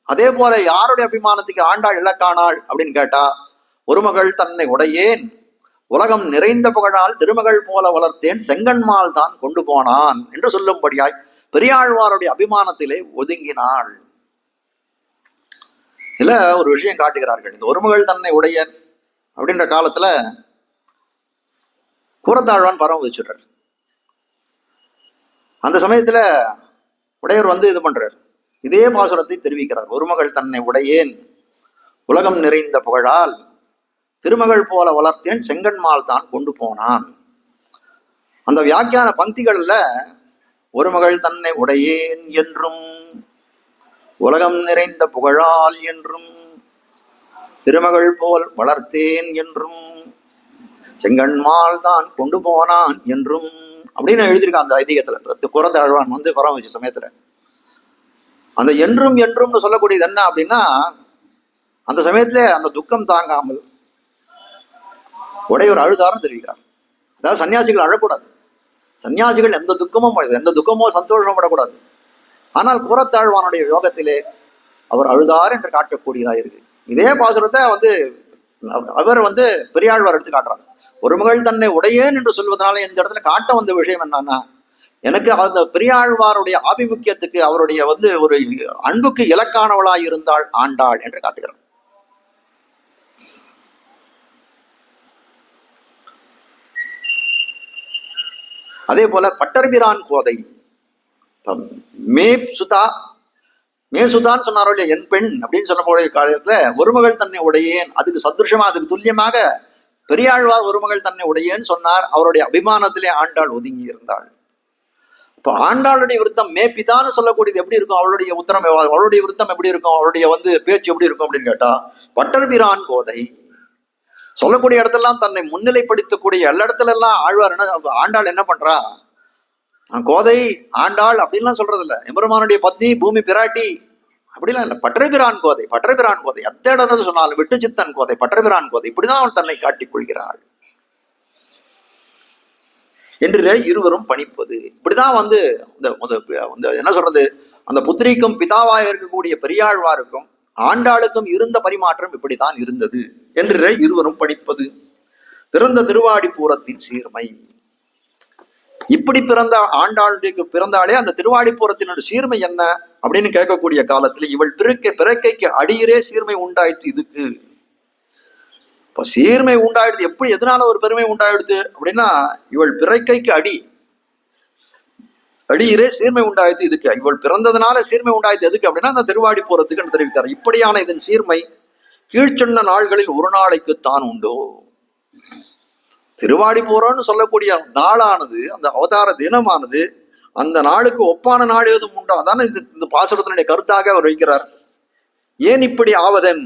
அதே போல யாருடைய அபிமானத்துக்கு ஆண்டாள் இலக்கானாள் அப்படின்னு கேட்டா, ஒரு மகள் தன்னை உடையேன் உலகம் நிறைந்த புகழால் திருமகள் போல வளர்த்தேன் செங்கன்மால் தான் கொண்டு போனான் என்று சொல்லும்படியாய் பெரியாழ்வாருடைய அபிமானத்திலே ஒதுங்கினாள். இல்ல ஒரு விஷயம் காட்டுகிறார்கள். இந்த ஒரு மகள் தன்னை உடையன் அப்படின்ற காலத்துல கூரத்தாழ்வான் பரம வச்சுடுறார். அந்த சமயத்துல உடையவர் வந்து இது பண்றார், இதே பாசுரத்தை தெரிவிக்கிறார். ஒரு மகள் தன்னை உடையேன் உலகம் நிறைந்த புகழால் திருமகள் போல வளர்த்தேன் செங்கன்மால் தான் கொண்டு போனான். அந்த வியாக்கியான பங்கிகள்ல ஒரு மகள் தன்னை உடையேன் என்றும் உலகம் நிறைந்த புகழால் என்றும் திருமகள் போல் வளர்த்தேன் என்றும் செங்கன்மால் தான் கொண்டு போனான் என்றும் அப்படின்னு எழுதியிருக்கான் அந்த ஐதீகத்துல. குரத்தாழ்வான் வந்து பரம் வச்ச சமயத்துல அந்த என்றும் என்றும்னு சொல்லக்கூடியது என்ன அப்படின்னா, அந்த சமயத்துல அந்த துக்கம் தாங்காமல் உடையவர் அழுதாரம் தெரிவிக்கிறார். அதாவது சன்னியாசிகள் அழக்கூடாது, சன்னியாசிகள் எந்த துக்கமோ சந்தோஷப்படக்கூடாது. ஆனால் கூரத்தாழ்வானுடைய யோகத்திலே அவர் அழுதார் என்று காட்டக்கூடியதா இருக்கு. இதே பாசுரத்தை வந்து அவர் வந்து பெரியாழ்வார் எடுத்து காட்டுறார். ஒரு மகள் தன்னை உடையேன் என்று சொல்வதனால இந்த இடத்துல காட்ட வந்த விஷயம் என்னன்னா, எனக்கு அந்த பெரியாழ்வாருடைய ஆபிமுக்கியத்துக்கு அவருடைய வந்து ஒரு அன்புக்கு இலக்கானவளாய் இருந்தாள் ஆண்டாள் என்று காட்டுகிறார். அதே போல பட்டர்பிரான் கோதை மே சுதா மே சுதான்னு சொன்னாரோ இல்லையா, என் பெண் அப்படின்னு சொல்லக்கூடிய காலத்துல ஒரு மகள் தன்னை உடையேன், அதுக்கு சதுருஷமா அதுக்கு துல்லியமாக பெரியாழ்வார் ஒரு மகள் தன்னை உடையேன்னு சொன்னார். அவருடைய அபிமானத்திலே ஆண்டாள் ஒதுங்கி இருந்தாள். இப்போ ஆண்டாளுடைய விருத்தம் மே பிதான்னு சொல்லக்கூடியது எப்படி இருக்கும், அவளுடைய உத்தரம் அவளுடைய விருத்தம் எப்படி இருக்கும், அவளுடைய வந்து பேச்சு எப்படி இருக்கும் அப்படின்னு கேட்டா, பட்டர்பிரான் கோதை சொல்லக்கூடிய இடத்தெல்லாம் தன்னை முன்னிலைப்படுத்தக்கூடிய எல்லா இடத்துல எல்லாம் ஆழ்வார் ஆண்டாள் என்ன பண்றா, கோதை ஆண்டாள் அப்படின்லாம் சொல்றது இல்ல, எம்பெருமானுடைய பத்னி பூமி பிராட்டி அப்படிலாம் இல்லை, பட்டர்பிரான் கோதை பட்டர்பிரான் கோதை எத்த இடத்துல சொன்னாலும் விட்டு சித்தன் கோதை பட்டர்பிரான் கோதை இப்படிதான் அவள் தன்னை காட்டிக் கொள்கிறாள் என்று இருவரும் பணிப்பது. இப்படிதான் வந்து என்ன சொல்றது, அந்த புத்திரிக்கும் பிதாவாக இருக்கக்கூடிய பெரியாழ்வாருக்கும் ஆண்டாளுக்கும் இருந்த பரிமாற்றம் இப்படித்தான் இருந்தது என்று இருவரும் பணிப்பது. பிறந்த திருவாடிப்பூரத்தின் சீர்மை, இப்படி பிறந்த ஆண்டாளுக்கு பிறந்தாலே அந்த திருவாடிப்பூரத்தினோட சீர்மை என்ன அப்படின்னு கேட்கக்கூடிய காலத்துல இவள் பிறக்கைக்கு அடியிலே சீர்மை உண்டாயிற்று. இதுக்கு இப்ப சீர்மை உண்டாயிடுது எப்படி, எதனால ஒரு பெருமை உண்டாயிடுது அப்படின்னா, இவள் பிறக்கைக்கு அடியிலே சீர்மை உண்டாயிடுது. இதுக்கு இவள் பிறந்ததுனால சீர்மை உண்டாயிடுது எதுக்கு அப்படின்னா, அந்த திருவாடிப்பூரத்துக்கு தெரிவித்தார். இப்படியான இதன் சீர்மை கீழ்ச்சொன்ன நாள்களில் ஒரு நாளைக்குத்தான் உண்டோ. திருவாடிப்பூரம்னு சொல்லக்கூடிய நாளானது, அந்த அவதார தினமானது, அந்த நாளுக்கு ஒப்பான நாள் எதுவும் உண்டா? அதான இந்த பாசுரத்தினுடைய கருத்தாக அவர் வைக்கிறார். ஏன் இப்படி ஆவதன்,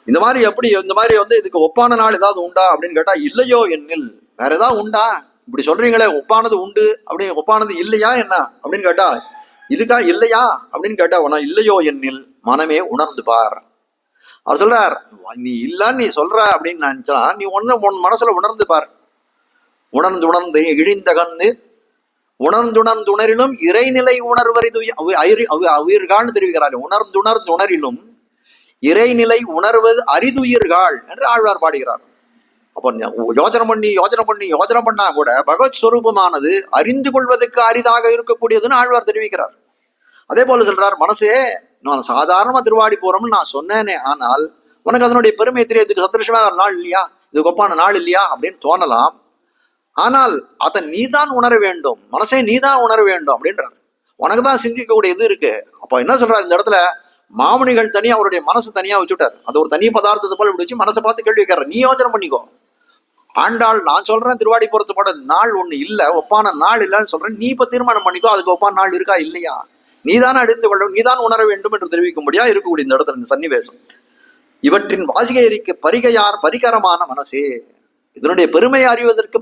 இந்த மாதிரி எப்படி இந்த மாதிரி வந்து இதுக்கு ஒப்பான நாள் ஏதாவது உண்டா அப்படின்னு கேட்டா, இல்லையோ என்னில், வேற ஏதாவது உண்டா, இப்படி சொல்றீங்களே ஒப்பானது உண்டு அப்படி ஒப்பானது இல்லையா என்ன அப்படின்னு கேட்டா, இருக்கா இல்லையா அப்படின்னு கேட்டா, உன இல்லையோ என்னில் மனமே உணர்ந்து பார். அவர் சொல்றார், நீ இல்லன்னு நீ சொல்ற அப்படின்னு நினைச்சா நீ உன் மனசுல உணர்ந்து பார். உணர்ந்து இழிந்த கந்து உணர்ந்துணர்ந்துணரிலும் இறைநிலை உணர்வறிது உயிர்கால்னு தெரிவிக்கிறார். உணர்ந்துணர்ந்துணரிலும் இறைநிலை உணர்வது அரிதுயிர்கள் என்று ஆழ்வார் பாடுகிறார். அப்போ யோஜனை பண்ணா கூட பகவத் ஸ்வரூபமானது அறிந்து கொள்வதற்கு அரிதாக இருக்கக்கூடியதுன்னு ஆழ்வார் தெரிவிக்கிறார். அதே போல சொல்றார், மனசே நான் சாதாரணமா திருவாடி போறோம்னு நான் சொன்னேனே, ஆனால் உனக்கு அதனுடைய பெருமை தெரியறதுக்கு சத்திருஷமான நாள் இல்லையா, இது ஒப்பான நாள் இல்லையா அப்படின்னு தோணலாம். ஆனால் அதை நீதான் உணர வேண்டும், மனசே நீதான் உணர வேண்டும் அப்படின்றார். உனக்கு தான் சிந்திக்கக்கூடிய இது இருக்கு. அப்போ என்ன சொல்றாரு, இந்த இடத்துல மாமுனிகள் தனியா அவருடைய மனசு தனியா வச்சுட்டார். அது ஒரு தனி பதார்த்தத்தை போல இப்படி வச்சு மனசை பார்த்து கேள்வி வைக்கிறார். நீ யோசனை பண்ணிக்கோ. ஆண்டாள் நான் சொல்றேன் திருவாடி போறது போட நாள் ஒண்ணு இல்ல, ஒப்பான நாள் இல்லைன்னு சொல்றேன், நீ இப்ப தீர்மானம் பண்ணிக்கோ அதுக்கு ஒப்பான நாள் இருக்கா இல்லையா, நீதான் அறிந்து கொள்ள, நீதான் உணர வேண்டும் என்று தெரிவிக்கும்படியா இருக்கக்கூடிய இந்த இடத்துல இந்த சன்னிவேசம். இவற்றின் வாசிகையரிக்கு பரிகரமான மனசே, இதனுடைய பெருமையை அறிவதற்கு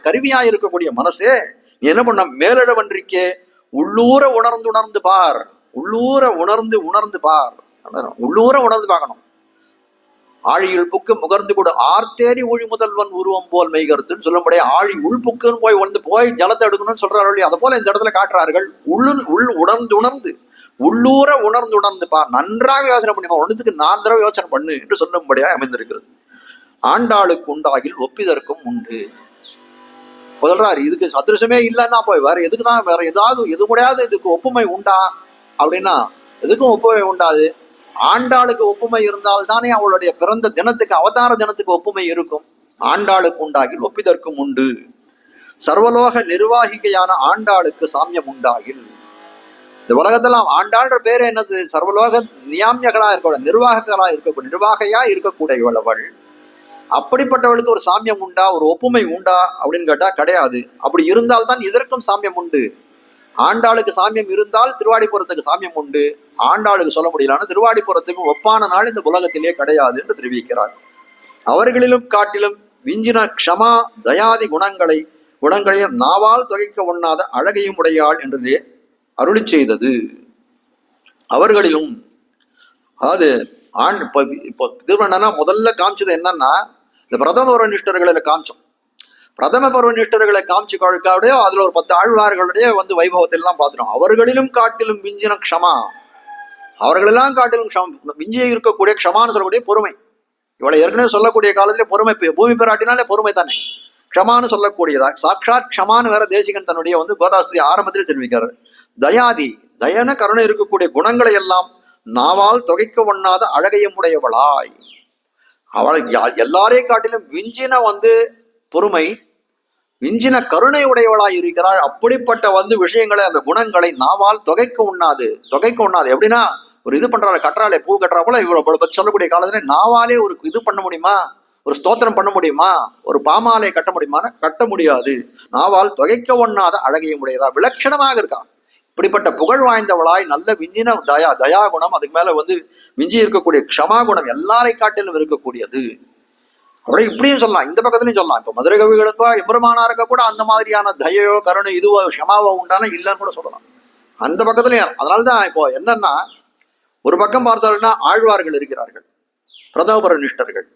கருவியாய் இருக்கக்கூடிய மனசே, நீ என்ன பண்ண, மேலிடவன்றிக்கே உள்ளூர உணர்ந்து பார், உள்ளூர உணர்ந்து பார், உள்ளூர உணர்ந்து பார்க்கணும். ஆழியுள் புக்கு முகர்ந்து கூட ஆர்த்தேரி ஊழி முதல்வன் உருவம் போல் மெய்கருத்துன்னு சொல்லும்படியா ஆழி உள்புக்குன்னு போய் ஜலத்தை எடுக்கணும்னு சொல்றாரு. அதை போல இந்த இடத்துல காட்டுறார்கள். உணர்ந்து உள்ளூர உணர்ந்து பார், நன்றாக யோசனை பண்ணிப்பா, ஒன்றுத்துக்கு 4 தடவை யோசனை பண்ணு என்று சொல்லும்படியா அமைந்திருக்கிறது. ஆண்டாளுக்கு உண்டாகில் ஒப்பிதற்கும் உண்டு சொல்றாரு. இதுக்கு சதிருஷமே இல்லைன்னா போய் வேற எதுக்குதான், வேற ஏதாவது எது முடியாது இதுக்கு ஒப்புமை உண்டா அப்படின்னா எதுக்கும் ஒப்புமை உண்டாது. ஆண்டாளுக்கு ஒப்புமை இருந்தால் தானே அவளுடைய பிறந்த தினத்துக்கு அவதார தினத்துக்கு ஒப்புமை இருக்கும். ஆண்டாளுக்கு உண்டாகில் ஒப்பிதற்கும் உண்டு. சர்வலோக நிர்வாகிகையான ஆண்டாளுக்கு சாமியம் உண்டாகில், இந்த உலகத்தெல்லாம் ஆண்டாள்ன்ற பேரு என்னது, சர்வலோக நியாமியகளா இருக்கக்கூடிய நிர்வாகங்களா இருக்கக்கூடிய நிர்வாகையா இருக்கக்கூடிய இவளவள். அப்படிப்பட்டவளுக்கு ஒரு சாமியம் உண்டா, ஒரு ஒப்புமை உண்டா அப்படின்னு கேட்டா கிடையாது. அப்படி இருந்தால்தான் இதற்கும் சாமியம் உண்டு. ஆண்டாளுக்கு சாமியம் இருந்தால் திருவாடிப்புறத்துக்கு சாமியம் உண்டு. ஆண்டாளுக்கு சொல்ல முடியலான திருவாடிப்புறத்துக்கு ஒப்பான நாள் இந்த உலகத்திலே கிடையாது என்று தெரிவிக்கிறார். அவர்களிலும் காட்டிலும் விஞ்சின க்ஷமா தயாதி குணங்களையும் நாவால் தொகைக்க ஒண்ணாத அழகையும் உடையாள் என்று அருளி செய்தது. அவர்களிலும் அதாவது இப்போ திருவண்ணா முதல்ல காமிச்சது என்னன்னா, இந்த பிரதம பருவநிஷ்டர்களை காமிச்சோம். பிரதம பருவநிஷ்டர்களை காமிச்சு கழுக்காவுடைய அதுல ஒரு 10 ஆழ்வார்களுடைய வைபவத்தை எல்லாம் பார்த்துட்டோம். அவர்களிலும் காட்டிலும் விஞ்சின க்ஷமா, அவர்களெல்லாம் காட்டிலும் விஞ்சிய இருக்கக்கூடிய க்ஷமான்னு சொல்லக்கூடிய பொறுமை, இவளை ஏற்கனவே சொல்லக்கூடிய காலத்திலே பொறுமை, பூமி பிராட்டினாலே பொறுமை தானே. க்ஷமான்னு சொல்லக்கூடியதா, சாட்சாத் க்ஷமான்னு வேற தேசிகன் தன்னுடைய கோதாஸ்துதி ஆரம்பத்திலே தெரிவிக்கிறார். தயாதி, தயன கருணை இருக்கக்கூடிய குணங்களை எல்லாம் நாவால் தொகைக்க ஒண்ணாத அழகையமுடையவளாய், அவளை எல்லாரையும் காட்டிலும் விஞ்சின பொறுமை, விஞ்சின கருணை உடையவளாய் இருக்கிறாள். அப்படிப்பட்ட விஷயங்களை, அந்த குணங்களை நாவால் தொகைக்க உண்ணாது. எப்படின்னா, ஒரு இது பண்றாள், கட்டுறாளே, பூ கட்டுறா போல இவ்வளவு பத்தி சொல்லக்கூடிய காலத்துல நாவாலே ஒரு இது பண்ண முடியுமா, ஒரு ஸ்தோத்திரம் பண்ண முடியுமா, ஒரு பாமாலை கட்ட முடியுமா? கட்ட முடியாது. நாவால் தொகைக்க ஒண்ணாத அழகையும் உடையதா, விலட்சணமாக இருக்கா. இப்படிப்பட்ட புகழ் வாய்ந்தவளாய், நல்ல விஞ்சின தயா குணம், அதுக்கு மேல விஞ்சி இருக்கக்கூடிய க்ஷமா குணம் எல்லாரை காட்டிலும் இருக்கக்கூடியது. அப்படியே இப்படியும் சொல்லலாம், இந்த பக்கத்துலயும் சொல்லலாம். இப்ப மதுரை கவிகளுக்கோ எம்பெருமானாருக்கோ கூட அந்த மாதிரியான தயையோ கருணை இதுவோ க்ஷமாவோ உண்டான இல்லைன்னு கூட சொல்லலாம். அந்த பக்கத்துலயும். அதனாலதான் இப்போ என்னன்னா, ஒரு பக்கம் பார்த்தாலும்னா ஆழ்வார்கள் இருக்கிறார்கள், பிரதோபர நிஷ்டர்கள்.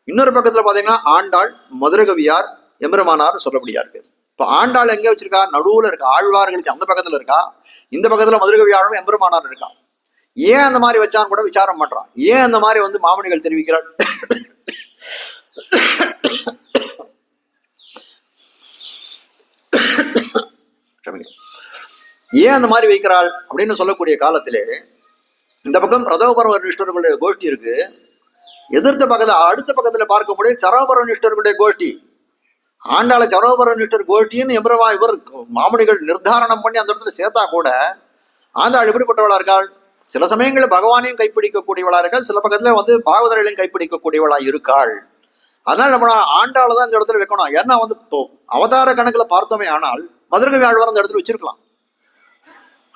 இன்னொரு பக்கத்துல பாத்தீங்கன்னா ஆண்டாள், மதுரகவியார், எம்பெருமானார் சொல்லப்படியா இருக்கு. இப்ப ஆண்டாள் எங்க வச்சிருக்கா? நடுவுல இருக்கா. ஆழ்வார்களுக்கு அந்த பக்கத்துல இருக்கா, இந்த பக்கத்துல மதுரகவியாரும் எம்பெருமானார் இருக்கா. ஏன் அந்த மாதிரி வச்சான்னு கூட விசாரம் பண்றான். ஏன் அந்த மாதிரி மாமனிகள் தெரிவிக்கிறார். ஏன் அந்த மாதிரி வைக்கிறாள் அப்படின்னு சொல்லக்கூடிய காலத்திலே, இந்த பக்கம் பிரதோபர நிஷ்டர்களுடைய கோஷ்டி இருக்கு, எதிர்த்த பக்கத்துல அடுத்த பக்கத்துல பார்க்கக்கூடிய சரோபர நிஷ்டர்களுடைய கோஷ்டி. ஆண்டாள சரோபர நிஷ்டர் கோஷ்டின்னு இவர் மாமனிகள் நிர்தாரணம் பண்ணி அந்த இடத்துல சேர்த்தா கூட, ஆண்டாள் எப்படிப்பட்டவளா இருக்காள்? சில சமயங்களில் பகவானையும் கைப்பிடிக்கக்கூடியவளா இருக்காள், சில பக்கத்துல பாகவதர்களையும் கைப்பிடிக்கக்கூடியவளா இருக்காள். அதனால நம்ம ஆண்டாளை தான் இந்த இடத்துல வைக்கணும். ஏன்னா அவதார கணக்குல பார்த்தோமே, ஆனால் மதுரகவி ஆழ்வார் அந்த இடத்துல வச்சிருக்கலாம்.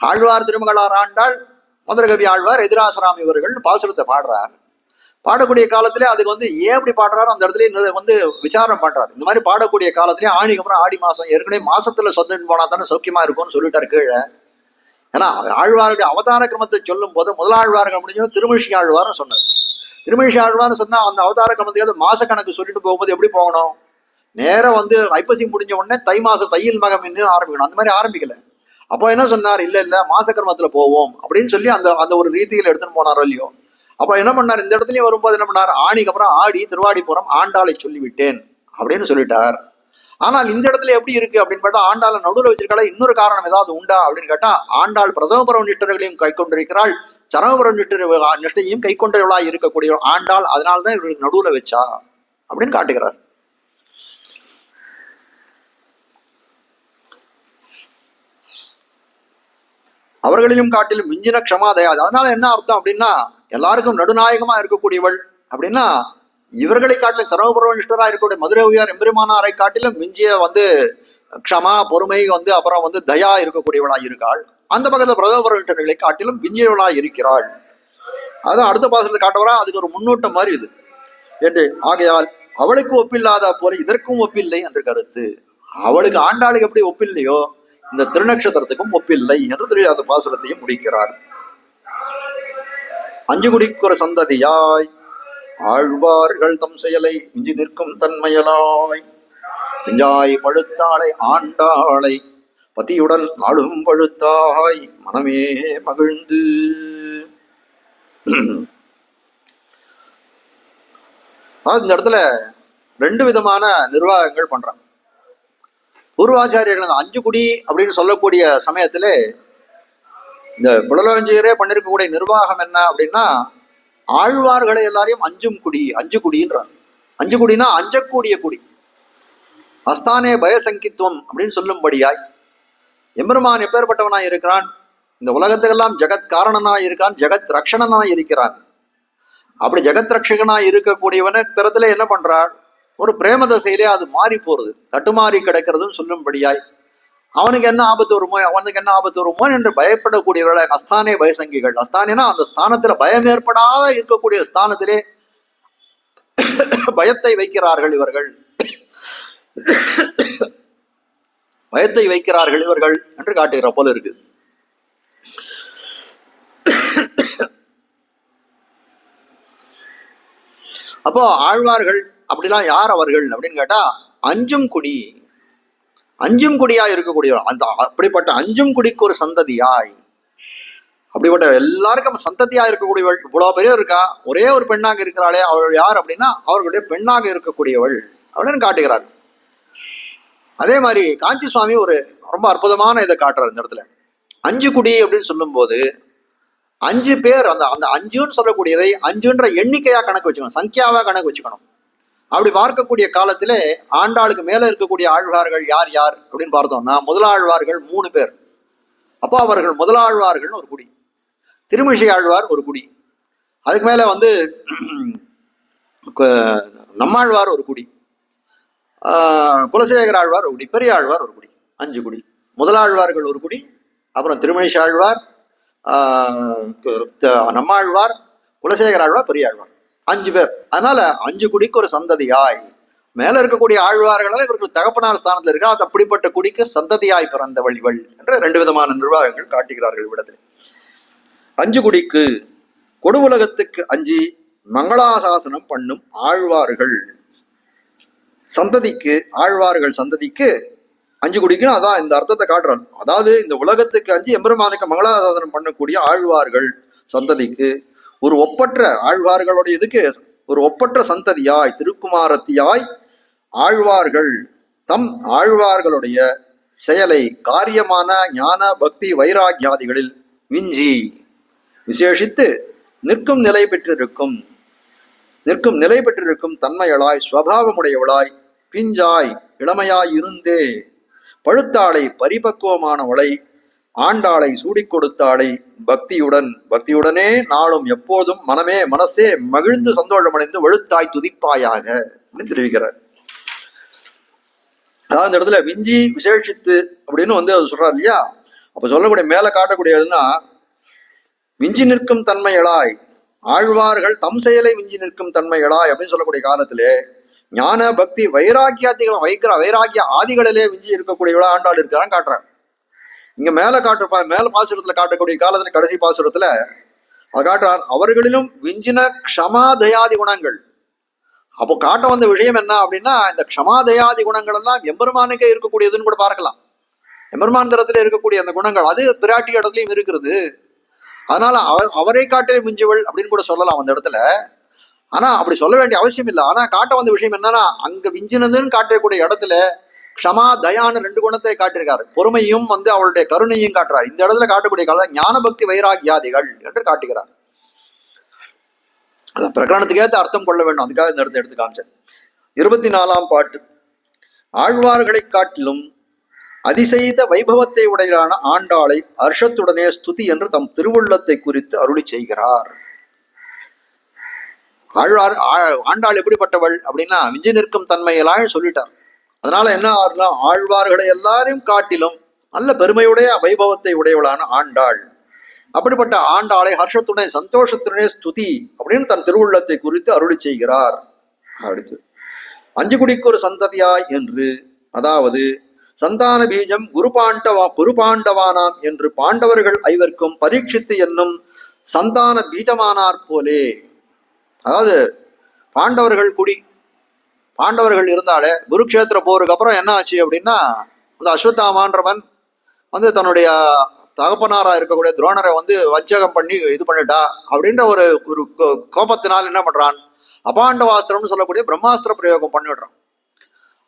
ஆழ்வார் திருமகளார் ஆண்டாள், மதுரகவி ஆழ்வார், எதிராசராம் இவர்கள் பாசுரத்தை பாடுறார். பாடக்கூடிய காலத்திலே அதுக்கு ஏன் இப்படி பாடுறாரு அந்த இடத்துல விசாரம் பண்றாரு. இந்த மாதிரி பாடக்கூடிய காலத்திலே ஆணிக்கு அப்புறம் ஆடி மாசம், ஏற்கனவே மாசத்துல சொந்தம் போனா தானே சௌக்கியமா இருக்கும்னு சொல்லிட்டாரு கீழே. ஏன்னா ஆழ்வாருடைய அவதார கிரமத்தை சொல்லும் போது முதலாழ்வார்கள் முடிஞ்சு திருமிஷி ஆழ்வார்னு சொன்னார். திருமிஷி ஆழ்வார்னு சொன்னா அந்த அவதார கிரமத்துக்கு மாச கணக்கு சொல்லிட்டு போகும்போது எப்படி போகணும்? நேரம் ஐப்பசி முடிஞ்ச உடனே தை மாசம் தையில் மகம் ஆரம்பிக்கணும். அந்த மாதிரி ஆரம்பிக்கல. அப்போ என்ன சொன்னார்? இல்ல மாச கிரமத்துல போவோம் அப்படின்னு சொல்லி அந்த ஒரு ரீதியில் எடுத்துன்னு போனாரோ இல்லையோ. அப்ப என்ன பண்ணார்? இந்த இடத்துலயும் வரும்போது என்ன பண்ணார்? ஆணிக்கு அப்புறம் ஆடி திருவாடிபுரம் ஆண்டாளை சொல்லிவிட்டேன் அப்படின்னு சொல்லிட்டார். ஆனால் இந்த இடத்துல எப்படி இருக்கு அப்படின்னு கேட்டா, ஆண்டாளை நடுவில் வச்சிருக்காளா? இன்னொரு காரணம் ஏதாவது உண்டா அப்படின்னு கேட்டா, ஆண்டாள் பிரதோபர நிஷ்டர்களையும் கை கொண்டிருக்கிறாள், சரவபர நிஷ்டையும் கை கொண்டவளாய் இருக்கக்கூடிய ஆண்டாள். அதனால்தான் இவர்களுக்கு நடுவுல வச்சா அப்படின்னு காட்டுகிறார். அவர்களிலும் காட்டிலும் மிஞ்சின க்ஷமாதயா. அதனால என்ன அர்த்தம் அப்படின்னா, எல்லாருக்கும் நடுநாயகமா இருக்கக்கூடியவள் அப்படின்னா, இவர்களை காட்டிலும் சரவபர நிஷ்டரா இருக்கக்கூடிய மதுரவியார் எம்பெருமானாரை காட்டிலும் மிஞ்சிய க்ஷமா பொறுமை அப்புறம் தயா இருக்கக்கூடியவளாய் இருக்காள். அந்த பக்கத்துல பிரதோபர நிஷ்டர்களை காட்டிலும் மிஞ்சியவளாய் இருக்கிறாள். அதான் அடுத்த பாசத்துல காட்டவரா, அதுக்கு ஒரு முன்னோட்டம் மாதிரி இது என்று. ஆகையால் அவளுக்கு ஒப்பில்லாத போல இதற்கும் ஒப்பில்லை என்று கருத்து. அவளுக்கு ஆண்டாளுக்கு எப்படி ஒப்பில்லையோ, இந்த திருநக்ஷத்திரத்துக்கும் ஒப்பில்லை என்று அந்த பாசுரத்தையும் முடிக்கிறார். அஞ்சு குடிக்குற சந்ததியாய் ஆழ்வார்கள் தம் செயலை இஞ்சி நிற்கும் தன்மையலாய், பிஞ்சாய் பழுத்தாளை ஆண்டாளை பதியுடன் நாளும் பழுத்தாய் மனமே மகிழ்ந்து. இந்த இடத்துல ரெண்டு விதமான நிர்வாகங்கள் பண்றாங்க பூர்வாச்சாரியர்கள். அந்த அஞ்சு குடி அப்படின்னு சொல்லக்கூடிய சமயத்துல இந்த புலலோஞ்சியரே பண்ணிருக்கக்கூடிய நிர்வாகம் என்ன அப்படின்னா, ஆழ்வார்களை எல்லாரையும் அஞ்சு குடின்றார். அஞ்சு குடினா அஞ்சக்கூடிய குடி. அஸ்தானே பயசங்கித்துவம் அப்படின்னு சொல்லும்படியாய் எம்பெருமான் எப்பேற்பட்டவனாய் இருக்கிறான்? இந்த உலகத்துக்கெல்லாம் ஜெகத் காரணனாய் இருக்கான், ஜெகத் ரக்ஷணனாய் இருக்கிறான். அப்படி ஜெகத் ரட்சகனாய் இருக்கக்கூடியவன தரத்துல என்ன பண்றாள்? ஒரு பிரேம தசையிலே அது மாறி போறது, தட்டுமாறி கிடக்கிறதுன்னு சொல்லும்படியாய் அவனுக்கு என்ன ஆபத்து வருமோ என்று பயப்படக்கூடியவர்களை அஸ்தானே பயசங்கிகள். அஸ்தானினா அந்த ஸ்தானத்துல பயம் ஏற்படாத இருக்கக்கூடிய ஸ்தானத்திலே பயத்தை வைக்கிறார்கள் இவர்கள், பயத்தை வைக்கிறார்கள் இவர்கள் என்று காட்டுகிற போல இருக்கு. அப்போ ஆழ்வார்கள் அப்படிலாம் யார் அவர்கள் அப்படின்னு கேட்டா, அஞ்சும் குடியாய் இருக்கக்கூடியவர். அந்த அப்படிப்பட்ட அஞ்சும் குடிக்கு ஒரு சந்ததியாய் அப்படிப்பட்ட எல்லாருக்கும் சந்ததியா இருக்கக்கூடியவள் இவ்வளவு பெரிய இருக்கா, ஒரே ஒரு பெண்ணாக இருக்கிறாளே அவள் யார் அப்படின்னா அவர்களுடைய பெண்ணாக இருக்கக்கூடியவள் அப்படின்னு காட்டுகிறார். அதே மாதிரி காஞ்சி சுவாமி ஒரு ரொம்ப அற்புதமான இதை காட்டுறாரு இந்த இடத்துல. 5 குடி அப்படின்னு சொல்லும் போது 5 பேர், அந்த அந்த 5ன்னு சொல்லக்கூடியதை 5ன்ற எண்ணிக்கையா கணக்கு வச்சுக்கணும், சங்கியாவா கணக்கு வச்சுக்கணும். அப்படி பார்க்கக்கூடிய காலத்திலே ஆண்டாளுக்கு மேல இருக்கக்கூடிய ஆழ்வார்கள் யார் யார் அப்படின்னு பார்த்தோம்னா முதலாழ்வார்கள் 3 பேர். அப்போ அவர்கள் முதலாழ்வார்கள் ஒரு குடி, திருமிஷை ஆழ்வார் ஒரு குடி, அதுக்கு மேல வந்து நம்மாழ்வார் ஒரு குடி, குலசேகர ஆழ்வார் ஒரு குடி, பெரிய ஆழ்வார் ஒரு குடி. 5 குடி. முதலாழ்வார்கள் ஒரு குடி, அப்புறம் திருமணிஷ ஆழ்வார், நம்மாழ்வார், குலசேகர ஆழ்வார், பெரிய ஆழ்வார், 5 பேர். அதனால 5 குடிக்கு ஒரு சந்ததியாய் மேல இருக்கக்கூடிய ஆழ்வார்களால் இவர்கள் தகப்பனார் ஸ்தானத்தில் இருக்கா, அது அப்படிப்பட்ட குடிக்கு சந்ததியாய் பிறந்தவள் இவள் என்று 2 விதமான நிர்வாகங்கள் காட்டுகிறார்கள் இவ்விடத்தில். 5 குடிக்கு கொடு உலகத்துக்கு அஞ்சி மங்களாசாசனம் பண்ணும் ஆழ்வார்கள் சந்ததிக்கு, ஆழ்வார்கள் சந்ததிக்கு 5 குடிக்கு அதான் இந்த அர்த்தத்தை காட்டுறாங்க. அதாவது இந்த உலகத்துக்கு அஞ்சு எம்பெருமானுக்கு மங்களாசாசனம் பண்ணக்கூடிய ஆழ்வார்கள் சந்ததிக்கு ஒரு ஒப்பற்ற, ஆழ்வார்களுடைய இதுக்கு ஒரு ஒப்பற்ற சந்ததியாய் திருக்குமாரத்தியாய் ஆழ்வார்கள் தம் ஆழ்வார்களுடைய செயலை காரியமான ஞான பக்தி வைராகியாதிகளில் விஞ்சி விசேஷித்து நிற்கும் நிலை பெற்றிருக்கும் தன்மையளாய் ஸ்வபாவமுடையவளாய் பிஞ்சாய் இளமையாய் இருந்தே பழுத்தாளை பரிபக்குவமானவளை ஆண்டாளை சூடிக் கொடுத்தாளை பக்தியுடனே நாளும் எப்போதும் மனசே மகிழ்ந்து சந்தோஷமடைந்து வழுத்தாய் துதிப்பாயாக தெரிவிக்கிறார். அதாவது இந்த இடத்துல விஞ்சி விசேஷித்து அப்படின்னு வந்து அது சொல்றாரு இல்லையா. அப்ப சொல்லக்கூடிய மேல காட்டக்கூடியதுன்னா விஞ்சி நிற்கும் தன்மையளாய் ஆழ்வார்கள் தம் செயலை விஞ்சி நிற்கும் தன்மையளாய் அப்படின்னு சொல்லக்கூடிய காலத்திலே ஞான பக்தி வைராக்கியாதிகள் வைராக்கிய ஆதிகளிலே விஞ்சி இருக்கக்கூடியவளா ஆண்டாள் இருக்கிறான்னு காட்டுறாங்க. இங்க மேல மேல பாசுரத்துல காட்டக்கூடிய காலத்துல கடைசி பாசுரத்துல அது காட்டுறார் அவர்களிலும் விஞ்சின க்ஷமாதயாதி குணங்கள். அப்போ காட்ட வந்த விஷயம் என்ன அப்படின்னா இந்த க்ஷமாதயாதி குணங்கள் எல்லாம் எம்பெருமானுக்கே இருக்கக்கூடியதுன்னு கூட பார்க்கலாம். எம்பெருமான் தரத்துல இருக்கக்கூடிய அந்த குணங்கள் அது பிராட்டி இடத்துலயும் இருக்கிறது. அதனால அவரை காட்டிலே மிஞ்சுவள் அப்படின்னு கூட சொல்லலாம் அந்த இடத்துல. ஆனா அப்படி சொல்ல வேண்டிய அவசியம் இல்லை. ஆனா காட்ட வந்த விஷயம் என்னன்னா அங்க விஞ்சினதுன்னு காட்டக்கூடிய இடத்துல க்ஷமா தயான்னு 2 குணத்தை காட்டியிருக்காரு. பொறுமையும் வந்து அவளுடைய கருணையும் காட்டுறாரு. இந்த இடத்துல காட்டக்கூடிய காலம் ஞான பக்தி வைராகியாதிகள் என்று காட்டுகிறார். பிரகரணத்துக்கு ஏற்ற அர்த்தம் கொள்ள வேண்டும், அதுக்காக இந்த இடத்தை எடுத்து காமிச்சேன். 24ஆம் பாட்டு. ஆழ்வார்களை காட்டிலும் அதிசெய்த வைபவத்தை உடையலான ஆண்டாளை ஹர்ஷத்துடனே ஸ்துதி என்று தம் திருவுள்ளத்தை குறித்து அருளி செய்கிறார். ஆண்டாள் எப்படிப்பட்டவள் அப்படின்னா விஞ்சி நிற்கும் தன்மையெல்லாம் சொல்லிட்டார். அதனால என்ன ஆறுனா ஆழ்வார்களை எல்லாரையும் காட்டிலும் நல்ல பெருமையுடைய வைபவத்தை உடையவளான ஆண்டாள். அப்படிப்பட்ட ஆண்டாளை ஹர்ஷத்துடனே சந்தோஷத்துடனே ஸ்துதி அப்படின்னு தன் திருவுள்ளத்தை குறித்து அருளி செய்கிறார். அடுத்து 5 குடிக்கு ஒரு சந்ததியாய் என்று, அதாவது சந்தான பீஜம் குருபாண்டவானாம் என்று பாண்டவர்கள் ஐவருக்கும் பரீட்சித்து என்னும் சந்தான பீஜமானார் போலே. அதாவது பாண்டவர்கள் குடி, பாண்டவர்கள் இருந்தாலே குருக்ஷேத்திர போருக்கு அப்புறம் என்ன ஆச்சு அப்படின்னா அந்த அஸ்வத்தாமான்றவன் வந்து தன்னுடைய தகப்பனாரா இருக்கக்கூடிய துரோணரை வந்து வஞ்சகம் பண்ணி இது பண்ணிட்டா அப்படின்ற ஒரு கோபத்தினால் என்ன பண்றான், அபாண்டவாஸ்திரம்னு சொல்லக்கூடிய பிரம்மாஸ்திர பிரயோகம் பண்ணிவிடுறான்.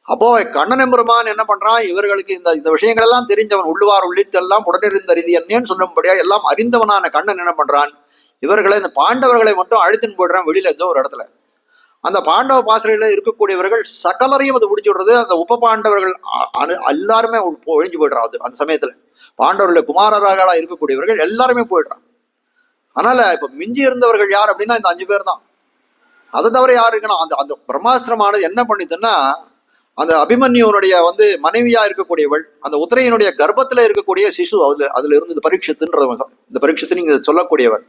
அப்போ கண்ணன் எம்பெருமான் என்ன பண்றான், இவர்களுக்கு இந்த விஷயங்கள் எல்லாம் தெரிஞ்சவன் உள்ளுவார் உள்ளிட்டெல்லாம் உடனிருந்த ரீதி என்னன்னு சொல்லும்படியா எல்லாம் அறிந்தவனான கண்ணன் என்ன பண்றான், இவர்களை இந்த பாண்டவர்களை மட்டும் அழுத்தின்னு போயிடுறான் வெளியில ஏதோ ஒரு இடத்துல. அந்த பாண்டவ பாசறையில இருக்கக்கூடியவர்கள் சகலரையும் அது முடிச்சு விடுறது. அந்த உப பாண்டவர்கள் எல்லாருமே ஒழிஞ்சு போயிடுறான். அந்த சமயத்துல பாண்டவர்களுடைய குமாரர்களா இருக்கக்கூடியவர்கள் எல்லாருமே போயிடுறான். அதனால இப்ப மிஞ்சி இருந்தவர்கள் யார் அப்படின்னா இந்த 5 பேர் தான். அதை தவிர யாரு இருக்குன்னா அந்த பிரம்மாஸ்திரமானது என்ன பண்ணிதுன்னா அந்த அபிமன்யுனுடைய வந்து மனைவியா இருக்கக்கூடியவள், அந்த உத்திரையினுடைய கர்ப்பத்துல இருக்கக்கூடிய சிசு அதுல இருந்து பரீட்சித்துன்ற இந்த பரீட்சித்து நீங்க சொல்லக்கூடியவள்,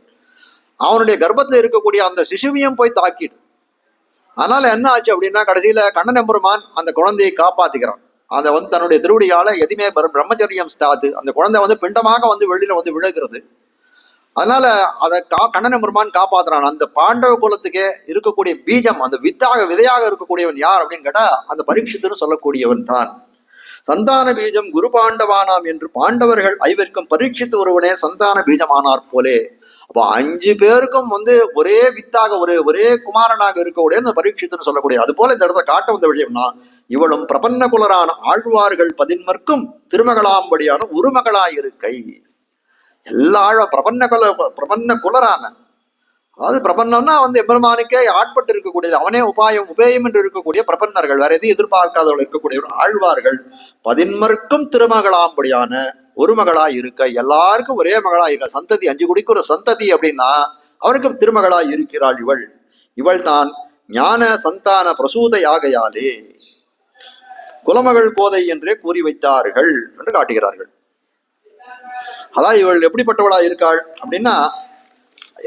அவனுடைய கர்ப்பத்துல இருக்கக்கூடிய அந்த சிசுவையும் போய் தாக்கிடு. அதனால என்ன ஆச்சு அப்படின்னா கடைசியில கண்ணன் எம்பெருமான் அந்த குழந்தையை காப்பாத்திக்கிறான். அதை வந்து தன்னுடைய திருவடியால எதுவுமே பிரம்மச்சரியம் ஸ்தாத்து அந்த குழந்தை வந்து பிண்டமாக வந்து வெளியில வந்து விழுகிறது. அதனால அதை கண்ணன் எம்பெருமான் காப்பாத்துறான். அந்த பாண்டவ குலத்துக்கே இருக்கக்கூடிய பீஜம், அந்த விதையாக இருக்கக்கூடியவன் யார் அப்படின்னு கேட்டா அந்த பரீட்சித்துன்னு சொல்லக்கூடியவன் தான். சந்தான பீஜம் குரு பாண்டவானாம் என்று பாண்டவர்கள் ஐவருக்கும் பரீட்சித்து ஒருவனே சந்தான பீஜமானார் போலே. அப்போ 5 பேருக்கும் ஒரே வித்தாக ஒரே குமாரனாக இருக்கக்கூடிய அந்த பரீட்சித்துன்னு சொல்லக்கூடிய அது போல இந்த இடத்துல காட்ட வந்த விஷயம்னா, இவளும் பிரபன்ன குலரான ஆழ்வார்கள் 11 திருமகளாம்படியான உருமகளாயிருக்கை. எல்லா பிரபன்ன குலரான, அதாவது பிரபன்னம்னா எம்பெருமானுக்கே ஆட்பட்டு இருக்கக்கூடியது, அவனே உபேயம் என்று இருக்கக்கூடிய பிரபன்னர்கள், வேற எதையும் எதிர்பார்க்காதவர்கள் இருக்கக்கூடிய ஆழ்வார்கள் 11 திருமகளாம்படியான ஒரு மகளாய் இருக்க. எல்லாருக்கும் ஒரே மகளா இருக்க. சந்ததி 5 குடிக்கு ஒரு சந்ததி அப்படின்னா அவருக்கு திருமகளாய் இருக்கிறாள் இவள் தான் ஞான சந்தான பிரசூத யாகையாலே குலமகள் கோதை என்றே கூறி வைத்தார்கள் என்று காட்டுகிறார்கள். அதான் இவள் எப்படிப்பட்டவளா இருக்காள் அப்படின்னா,